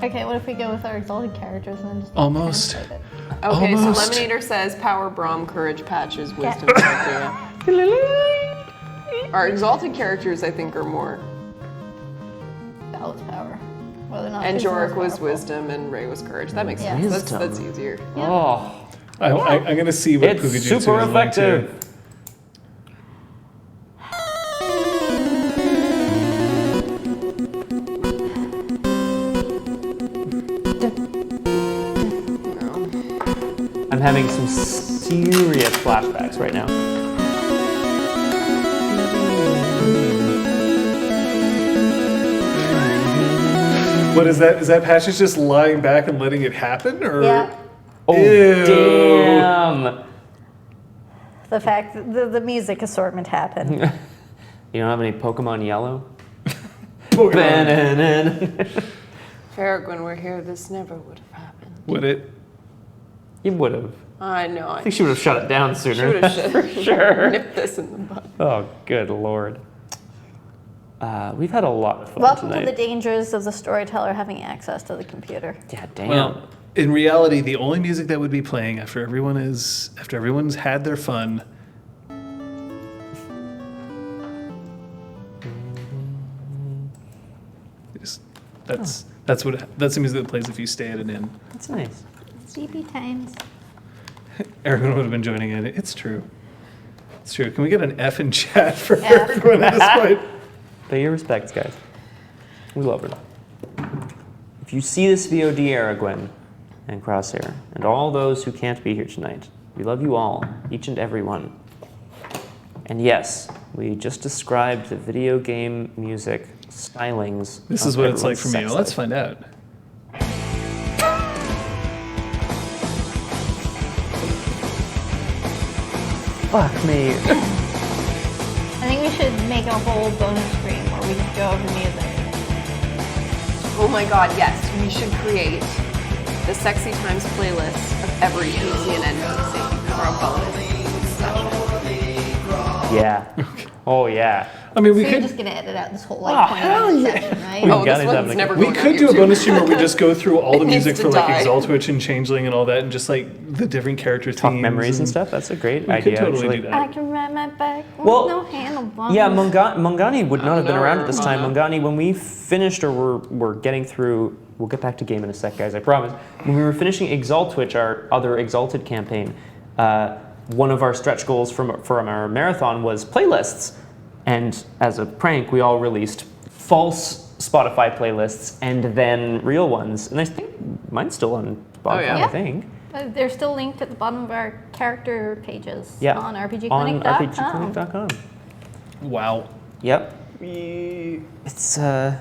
Okay, what if we go with our exalted characters and then just Almost. translate it? Okay, Almost. so Lemonator says power, Braum, courage, patches, wisdom, Sophia. Our exalted characters, I think, are more. That was power. Whether or not And his was Jorik was powerful. wisdom and Ray was courage. That makes Yeah. sense. Wisdom. That's easier. Oh, I'm gonna see what it's Pukajutsu super is like, too. effective. I'm having some serious flashbacks right now. What is that? Is that Patches just lying back and letting it happen, or? Yeah. Oh, Ew. damn. The fact that the music assortment happened. You don't have any Pokemon Yellow? Pokemon. Ba-na-na-na. Farragon were here, this never would have happened. Would it? You would have. I know. I think she would have shut it down She sooner. would have For sure. nipped this in the butt. Oh, good lord. We've had a lot of fun Welcome tonight. to the dangers of the storyteller having access to the computer. Yeah, damn. Well, in reality, the only music that would be playing after everyone's had their fun. That's the music that plays if you stay at an inn. That's nice. Sleepy times. Everyone would have been joining in. It's true. It's true. Can we get an F in chat for F. everyone at this point? Pay your respects, guys. We love her. If you see this VOD, Aragwen and Crosshair, and all those who can't be here tonight, we love you all, each and every one. And yes, we just described the video game music stylings. This of is what it's like everyone's for me. sex Let's life. find out. Fuck me. I think we should make a whole bonus stream where we just go over music. Oh my god, yes. We should create the Sexy Times playlist of every PC and NPC for a bonus session. Yeah. Oh yeah. I mean, So we you're could just gonna edit out this whole like 20-minute section, right? Oh, Got this it, one's having a never good- we going on could do a YouTube. bonus stream where we just go through all the It needs music to for like die. Exaltwitch and Changeling and all that, and just like the different character Talk themes memories and stuff. That's a great We idea. could totally actually. do I that. can ride my bike with Well, no handlebars. Yeah, Mongani would not have been around at this time. No. Mongani, when we finished or we're getting through, we'll get back to game in a sec, guys, I promise. When we were finishing Exaltwitch, our other Exalted campaign, one of our stretch goals from our marathon was playlists. And as a prank, we all released false Spotify playlists and then real ones. And I think mine's still on Spotify, yeah. I think. They're still linked at the bottom of our character pages Yeah. on On rpgclinic.com. rpgclinic.com. Wow. Yep. It's All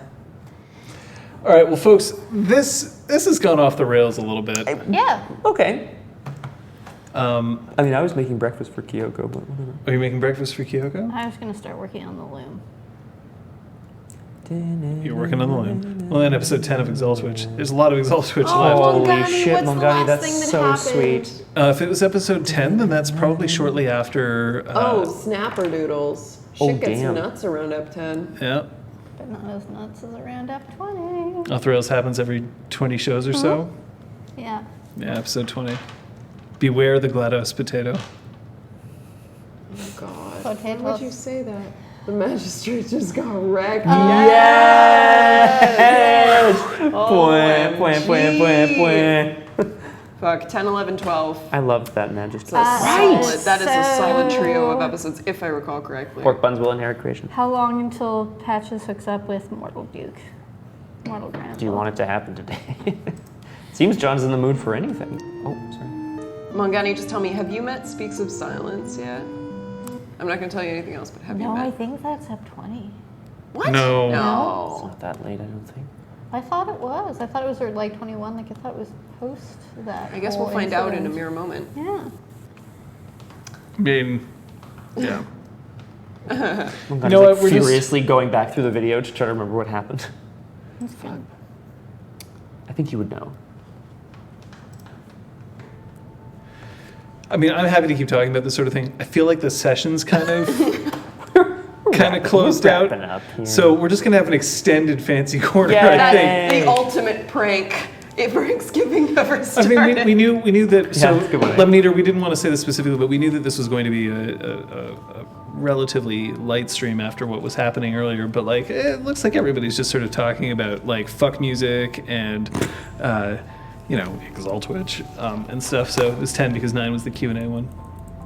right, well, folks, this has gone off the rails a little bit. Yeah. okay. I mean, I was making breakfast for Kyoko, but whatever. Are you making breakfast for Kyoko? I was gonna start working on the loom. You're working on the loom. Well, in episode 10 of Exaltwitch, there's a lot of Exaltwitch left. Holy Mongani, shit, what's the Mongani, last thing that's that so happened? sweet. If it was episode 10, then that's probably shortly after. Snapperdoodles. Oh, Shit gets damn. nuts around Ep 10. Yeah. But not as nuts as around F20. Off the Rails happens every 20 shows or so. Yeah. Yeah, episode 20. Beware the GLaDOS potato. Oh God. Potatoes. Why would you say that? The magistrate just got wrecked. Yes! OMG. Fuck, 10, 11, 12. I loved that magistrate. Solid. That is a solid so- trio of episodes, if I recall correctly. Pork buns will inherit creation. How long until Patches hooks up with Mortal Duke? Mortal Grandpa. Do you want it to happen today? Seems John's in the mood for anything. Oh, sorry. Mongani, just tell me, have you met Speaks of Silence yet? I'm not going to tell you anything else, but have you No, I met? think that's F20. What? No. It's No. not that late, I don't think. I thought it was. I thought it was like 21. Like I thought it was post that. I guess we'll whole find out in a incident. mere moment. Yeah. I mean, yeah. I'm know what, we're just- furiously going back through the video to try to remember what happened. That's good. I think you would know. I mean, I'm happy to keep talking about this sort of thing. I feel like the session's kind of closed out. wrapping up here. So we're just gonna have an extended fancy corner, Yay. I think. That's Hey. the ultimate prank if Thanksgiving ever I started. mean, we knew that. So, that's a good one. Lemon Eater, we didn't want to say this specifically, but we knew that this was going to be a relatively light stream after what was happening earlier. But like, it looks like everybody's just sort of talking about like fuck music and, Exaltwitch and stuff. So it was 10 because 9 was the Q&A one.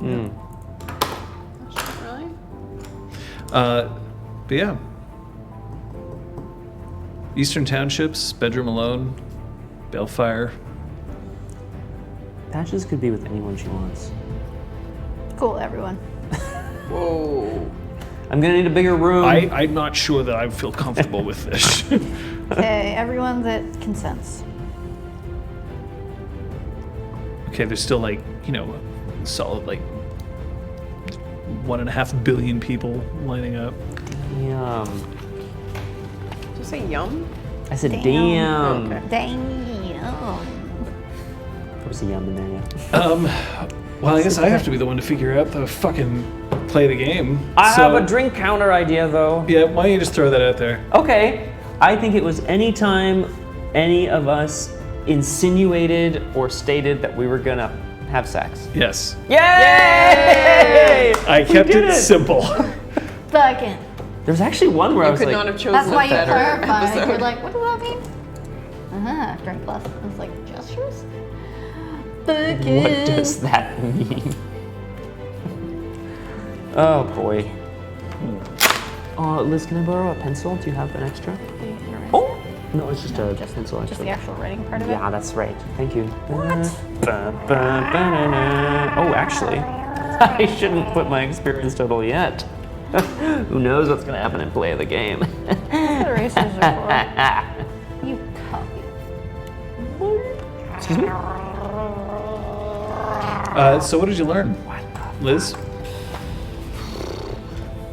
Really? But yeah. Eastern Townships, Bedroom Alone, Balefire. Patches could be with anyone she wants. Cool, everyone. Whoa. I'm gonna need a bigger room. I'm not sure that I feel comfortable with this. Okay, everyone that consents. Okay, there's still like, solid like 1.5 billion people lining up. Damn. Did you say yum? I said Damn. damn. Okay. Damn. There was a yum in there, yeah. Well, I guess I have to be the one to figure out the fucking play the game. I So, have a drink counter idea, though. Yeah, why don't you just throw that out there? Okay. I think it was any time any of us insinuated or stated that we were gonna have sex. Yes. Yay! I kept did it it. simple. Fucking. There's actually one where I You was could like, not have chosen That's why a you better clarified. episode. You're like, what does that mean? Drink less. I was like, gestures? Fucking. what does that mean? Oh boy. Liz, can I borrow a pencil? Do you have an extra? Oh! No, it's just a pencil Just actually. the actual writing part of it? Yeah, that's right. Thank you. What? Oh, actually, I shouldn't put my experience total yet. Who knows what's going to happen in play of the game? That's what erasers are for. You copy. Excuse me? So what did you learn? Liz?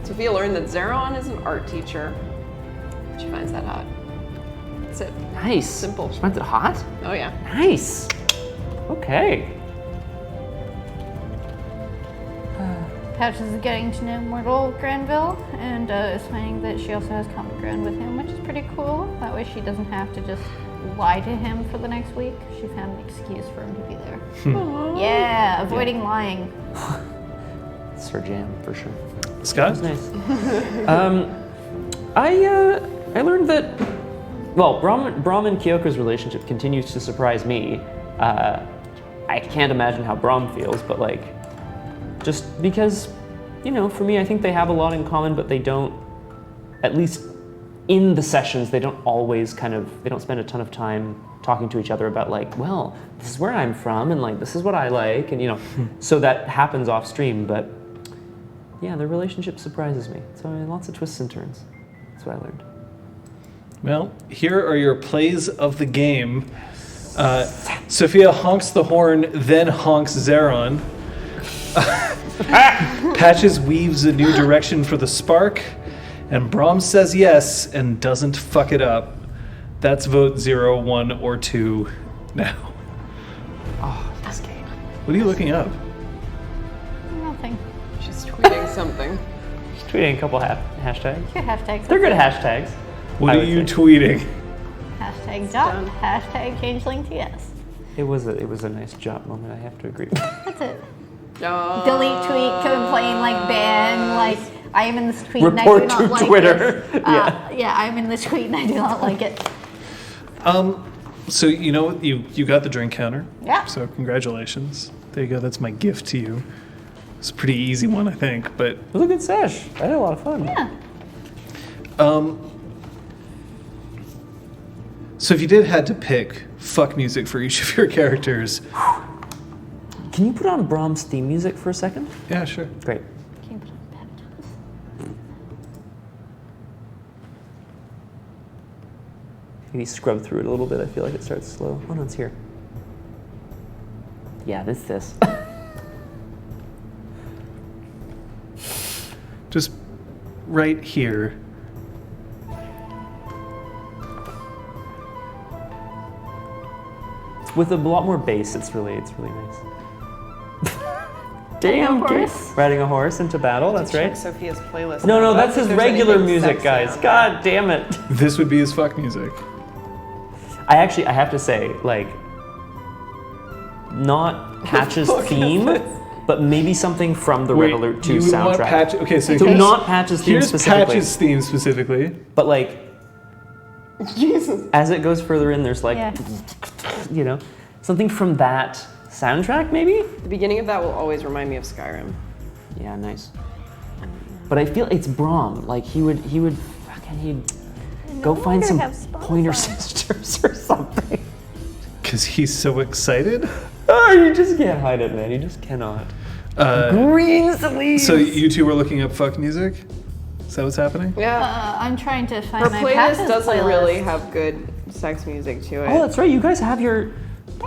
Sophia learned that Zeron is an art teacher. She finds that hot. That's it. Nice. Simple. She finds it hot? Oh yeah. Nice. Okay. Patches is getting to know Mortal Granville and is finding that she also has common ground with him, which is pretty cool. That way she doesn't have to just lie to him for the next week. She found an excuse for him to be there. Yeah, avoiding lying. It's her jam for sure. Scott? Nice. I learned that, well, Brahm and Kyoko's relationship continues to surprise me. I can't imagine how Brahm feels, but like, just because, you know, for me, I think they have a lot in common, but they don't, at least in the sessions, they don't always they don't spend a ton of time talking to each other about like, well, this is where I'm from, and like, this is what I like, and you know, so that happens off stream, but yeah, their relationship surprises me. So I mean, lots of twists and turns. That's what I learned. Well, here are your plays of the game. Sophia honks the horn, then honks Zeron. Patches weaves a new direction for the spark, and Brahm says yes and doesn't fuck it up. That's vote 0, 1, or 2 now. Oh, this game. What are you looking up? Nothing. She's tweeting something. Just tweeting a couple hashtags. Your hashtags. They're good hashtags. What I are would you say. tweeting? Hashtag jot. Hashtag changeling TS. It was a nice job moment, I have to agree. That's it. Delete tweet, complain, like ban, like I am in this tweet Report and I do to not like Twitter. this. Yeah, I'm in this tweet and I do not like it. So you know you got the drink counter. Yeah. So congratulations. There you go. That's my gift to you. It's a pretty easy one, I think, but It was a good sesh. I had a lot of fun. Yeah. So if you had to pick fuck music for each of your characters, Can you put on Brahms' theme music for a second? yeah, sure. Great. Can you put on Patches? Maybe scrub through it a little bit. I feel like it starts slow. Oh no, it's here. Yeah, this. Just right here. With a lot more bass, it's really nice. Damn, horse? Riding a horse into battle, that's Check right. Sophia's playlist. No, now. I don't that's think his there's regular anything music, sexy guys. on there. God damn it. This would be his fuck music. I have to say, like, not Patch's theme, but maybe something from the Red Alert 2 you would want soundtrack. okay, so So not Patch's theme here's specifically, Patch's theme specifically. but like, Jesus. as it goes further in, there's like, Yeah. you know, something from that soundtrack, maybe? The beginning of that will always remind me of Skyrim. Yeah, nice. But I feel it's Brahm. Like he'd go find longer some have Spotify. Pointer Sisters or something. Because he's so excited. Oh, you just can't hide it, man. You just cannot. Green sleeves. So you two were looking up fuck music? Is that what's happening? Yeah. I'm trying to find Her my playlist Patches doesn't playlist. really have good sex music to it. Oh, that's right. You guys have your.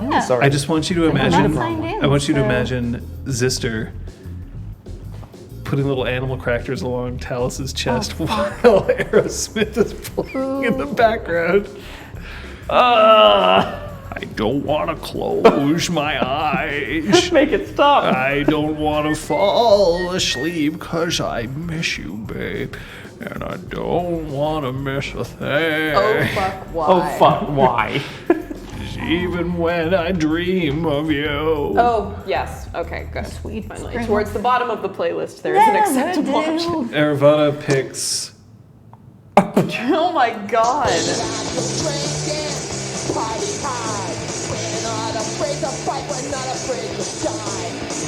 Yeah. Sorry. I just want you to I'm not imagine. signed in, I want you to so- imagine Zister putting little animal crackers along Talus's chest while Aerosmith is playing in the background. I don't want to close my eyes. Just make it stop. I don't want to fall asleep because I miss you, babe. And I don't want to miss a thing. Oh fuck, why? Oh fuck! Why? Even when I dream of you. Oh, yes. Okay, good. Sweet Finally. spring. Towards the bottom of the playlist, there is an acceptable option. Aravana picks. Oh my god.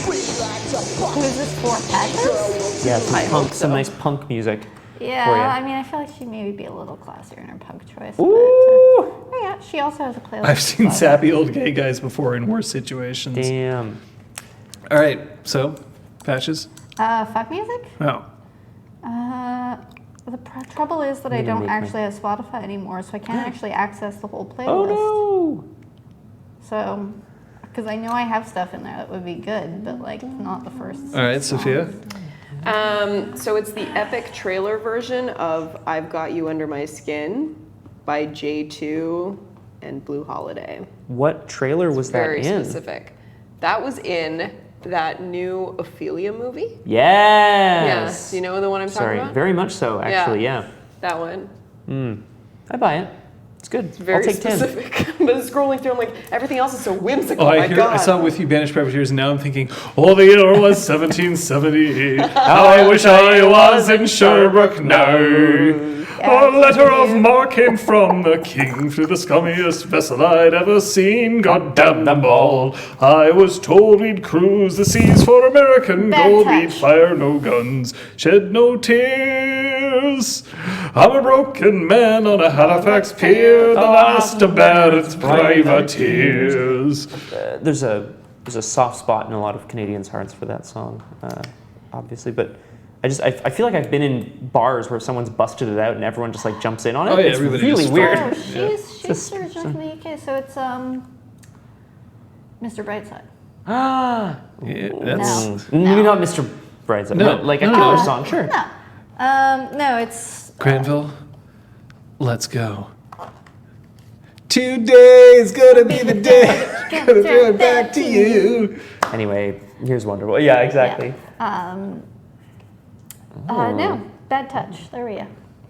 Who's this for? Patches? Yeah, some I hope punk, some so. nice punk music. Yeah, For ya. I mean, I feel like she'd maybe be a little classier in her punk choice. Ooh. Oh yeah, she also has a playlist. I've seen as well. sappy old gay guys before in worse situations. Damn. All right, so patches. Fuck music? Oh, The trouble is that I Maybe don't make actually have Spotify anymore, so I can't actually access the whole playlist. Oh no. So, because I know I have stuff in there that would be good, but like not the first. all right, Sophia. So it's the epic trailer version of I've Got You Under My Skin by J2 and Blue Holiday. What trailer was that Very in? specific. That was in that new Ophelia movie. Yes. Do you know the one I'm Sorry, talking about? very much so, actually, yeah. That one. I buy it. It's good. It's very I'll take 10. specific. But scrolling through, I'm like, everything else is so whimsical. Oh, My God. I saw With You Banished Privateers, and now I'm thinking, oh, the year was 1770. How I wish I was in Sherbrooke now. A letter of marque came from the king through the scummiest vessel I'd ever seen. God damn them all. I was told we'd cruise the seas for American Bad gold. touch. We'd fire no guns, shed no tears. I'm a broken man on a Halifax pier, the last of Barrett's privateers. There's a soft spot in a lot of Canadians' hearts for that song, obviously, but I feel like I've been in bars where someone's busted it out and everyone just like jumps in on it. Oh, yeah, it's everybody really just weird. Oh, fucking- she's originally from the UK, so it's Mr. Brightside. Ah, Yeah, that's maybe not Mr. Brightside, No, but like a no, killer no. song, sure. No, it's Granville. Let's go. Today's gonna be the day. Gonna throw it back to you. Anyway, here's Wonderful. Yeah, exactly. No, Bad Touch. There we go.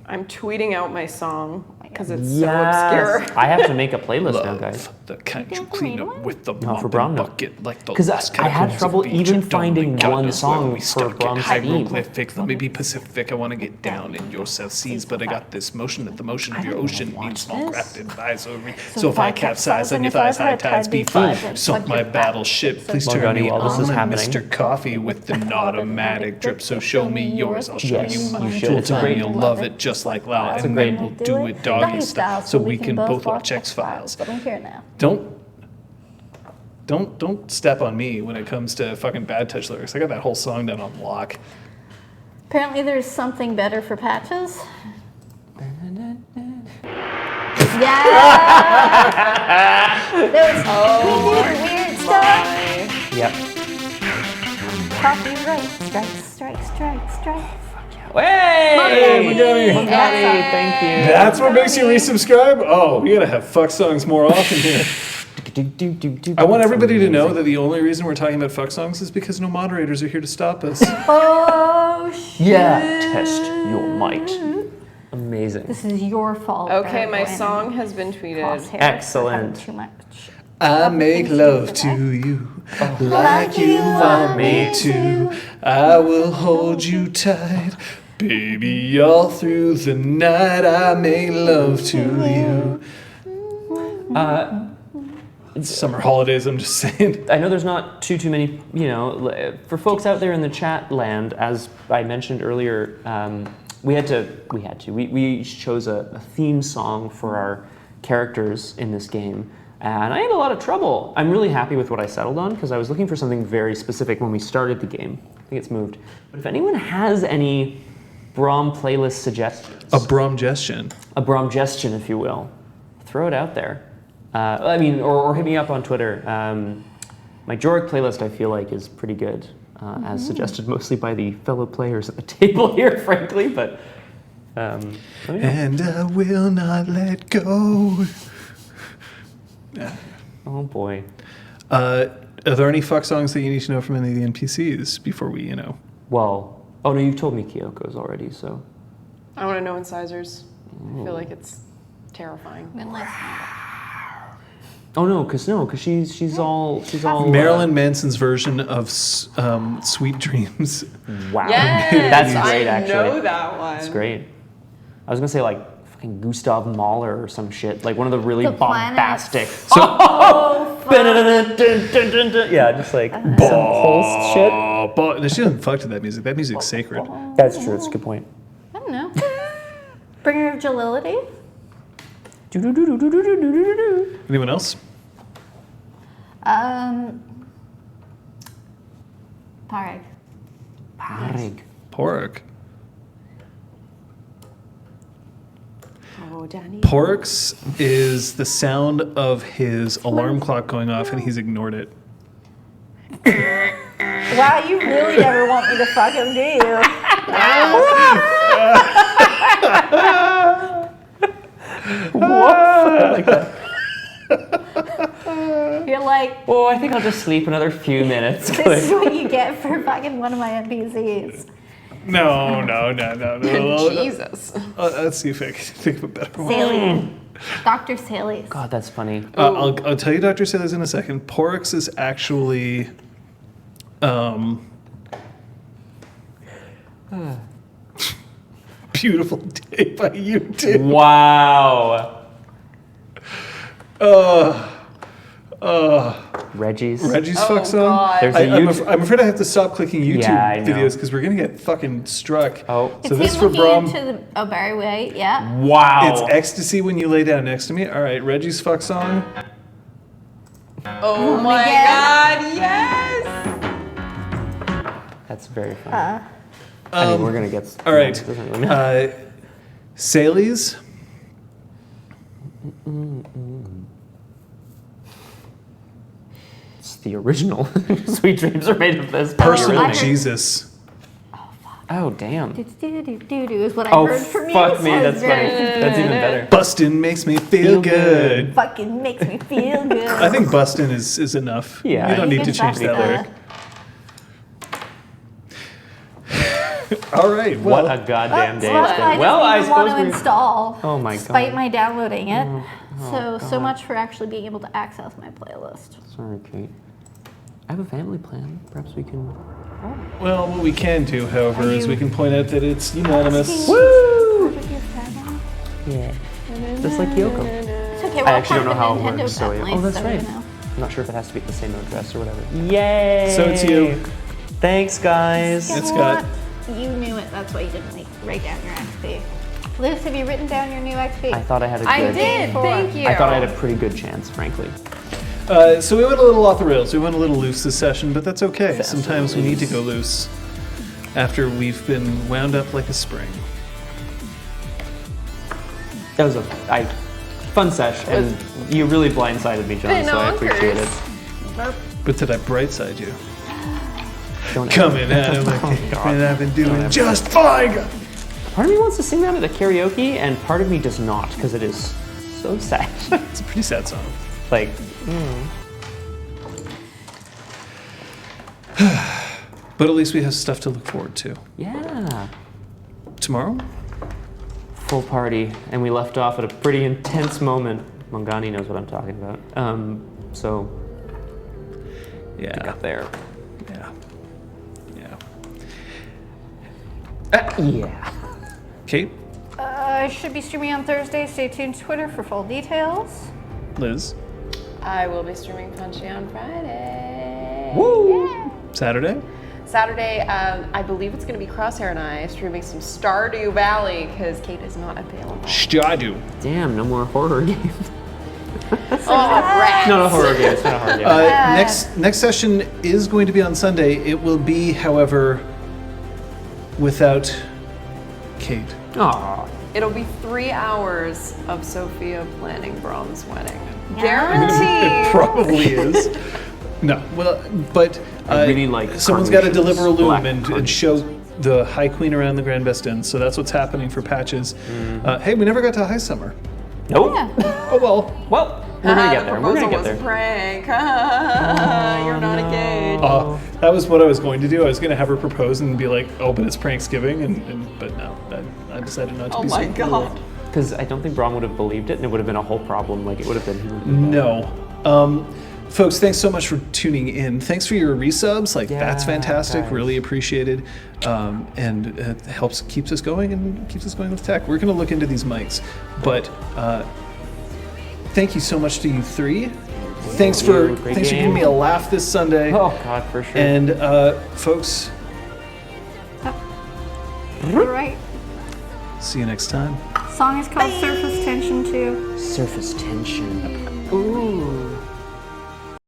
I'm tweeting out my song because it's Yes. so obscure. I have to make a playlist now, guys. The kind you think we clean made up one? with the No, mop for and Bromno. bucket like the 'Cause lost I had catacombs trouble of even Egypt. Oh my finding God, one that's where song we for stuck it. Brom's theme. Hieroglyphic, let me be Pacific. I want to get down in your South Seas, but I got this motion that the motion of your ocean means small craft advisory. So if I capsize on your thighs, high tides be five. Sunk my battleship, please Well, turn Johnny, me while this on, is happening. Mr. Coffee with an automatic drip. So show me yours, I'll show Yes, you mine. you should. Full It's a time, great- you'll love it just like Lau, That's a and great- then we'll do it doggy style, so we can both watch X-Files. But I'm here now. Don't step on me when it comes to fucking Bad Touch lyrics. I got that whole song down on lock. Apparently, there's something better for patches. Yeah. Those weird stuff. Yep. Copyright. Strike. Hey! Hey! Thank you. That's what makes you resubscribe? Oh, we gotta have fuck songs more often here. I want everybody to know that the only reason we're talking about fuck songs is because no moderators are here to stop us. Oh, shit. Yeah. Test your might. Amazing. This is your fault. Okay, my Brandon. song has been tweeted. Crosshair for Excellent. having Too much. I make love to you like you want me to. I will hold you tight, baby, all through the night. I make love to you. Summer holidays, I'm just saying. I know there's not too many, for folks out there in the chat land, as I mentioned earlier, we chose a theme song for our characters in this game, and I had a lot of trouble. I'm really happy with what I settled on, because I was looking for something very specific when we started the game. I think it's moved. But if anyone has any Brom playlist suggestions, A Bromgestion. a Bromgestion, if you will, throw it out there. Or hit me up on Twitter. My Joric playlist, I feel like, is pretty good, as suggested mostly by the fellow players at the table here, frankly. But let me know. And I will not let go. Oh boy. Are there any fuck songs that you need to know from any of the NPCs before we, Well, oh no, you've told me Kyoko's already, so. I want to know incisors. I feel like it's terrifying. Oh no, cause she's all. Marilyn Manson's version of Sweet Dreams. Wow. Yes, That's great, actually. I know that one. That's great. I was gonna say like fucking Gustav Mahler or some shit, like one of the really The Planet. bombastic. Oh, fuck. Yeah, just like some pulse shit. No, she doesn't fuck to that music. That music's sacred. That's true. That's a good point. I don't know. Bringer of Jalility. Anyone else? Parag. Parig. Pork. Oh, Danny. Pork's is the sound of his alarm clock going off, and he's ignored it. Wow, you really never want me to fuck him, do you? What? I like that. You're like, Oh, I think I'll just sleep another few minutes. this is what you get for fucking one of my NPCs. No. Jesus. Let's see if I can think of a better one. Saley. Dr. Saley. God, that's funny. I'll tell you Dr. Sailors in a second. Porix is actually Beautiful Day by YouTube. Wow. Reggie's. Fuck song. God. There's a I'm afraid I have to stop clicking YouTube Yeah, I know. videos because we're gonna get fucking struck. Oh. It's So this him for looking Brom. into the, oh, Barry White, yeah. Wow. It's ecstasy when you lay down next to me. All right, Reggie's fuck song. Oh my again? God, yes! That's very funny. I mean, we're gonna get. All right, Doesn't really matter. Saley's. It's the original. Sweet dreams are made of this. Personal I heard- Jesus. Oh damn. Do is what I Oh heard from you. fuck me, so that's funny. very- That's even better. Bustin' makes me feel good. Fucking makes me feel good. I think bustin' is enough. Yeah. You don't need to Good change stuff. that lyric. All right, well, What a goddamn day Well, it's I been. Well, I didn't even want suppose to we. install. Oh my Despite God. my downloading it. Oh, So much for actually being able to access my playlist. Sorry, Kate. I have a family plan. Perhaps we can. well, what we can do, however, is we can point out that it's unanimous. Woo! Yeah. Just like Yoko. It's okay, we're I all actually part don't know of the how it Nintendo works, so yeah. family, Oh, that's so, right. you know. I'm not sure if it has to be at the same address or whatever. Yay! So it's you. Thanks, guys. Guess It's got- what? You knew it. That's why you didn't write down your XP. Liz, have you written down your new XP? I thought I had a good. I did, thank you. I thought I had a pretty good chance, frankly. So we went a little off the rails. We went a little loose this session, but that's okay. Sometimes we need to go loose after we've been wound up like a spring. That was a fun sesh, and you really blindsided me, John. So I appreciate it. But did I brightside you? Don't Coming out of my Oh, cave, God. and I've been doing ever. just fine. Part of me wants to sing that at a karaoke, and part of me does not, because it is so sad. It's a pretty sad song. Like, But at least we have stuff to look forward to. yeah. Tomorrow? Full party, and we left off at a pretty intense moment. Mongani knows what I'm talking about. So Yeah. got there. Yeah. Yeah. Kate? I should be streaming on Thursday. Stay tuned to Twitter for full details. Liz? I will be streaming Punchy on Friday. Woo! Saturday? Saturday, I believe it's going to be Crosshair and I streaming some Stardew Valley because Kate is not available. Stadu. Damn, no more horror games. Oh, rats. Not a horror game. It's not a horror game. Next session is going to be on Sunday. It will be, however, without Kate. Aw. It'll be 3 hours of Sophia planning Brom's wedding. It Guaranteed. probably is. No, well, but I really like someone's got to carnations, deliver a loom black and carnations. show the High Queen around the Grand Best Inn. So that's what's happening for Patches. Hey, we never got to High Summer. Nope. Oh well. Well, we're gonna get The there. We're gonna proposal get was a there. prank. You're not engaged. That was what I was going to do. I was going to have her propose and be like, "Oh, but it's Pranksgiving," but no, I decided not to. Oh be my so cruel. God. Because I don't think Brom would have believed it, and it would have been a whole problem. Like it would have been. He would have been No. Folks, thanks so much for tuning in. Thanks for your resubs. Like, that's Yeah, fantastic. guys. Really appreciated. And it keeps us going and keeps us going with tech. We're going to look into these mics. But thank you so much to you three. Thanks for Great giving game. me a laugh this Sunday. Oh God, for sure. And folks, All right. see you next time. Song is called Surface Tension 2. Surface tension. Ooh.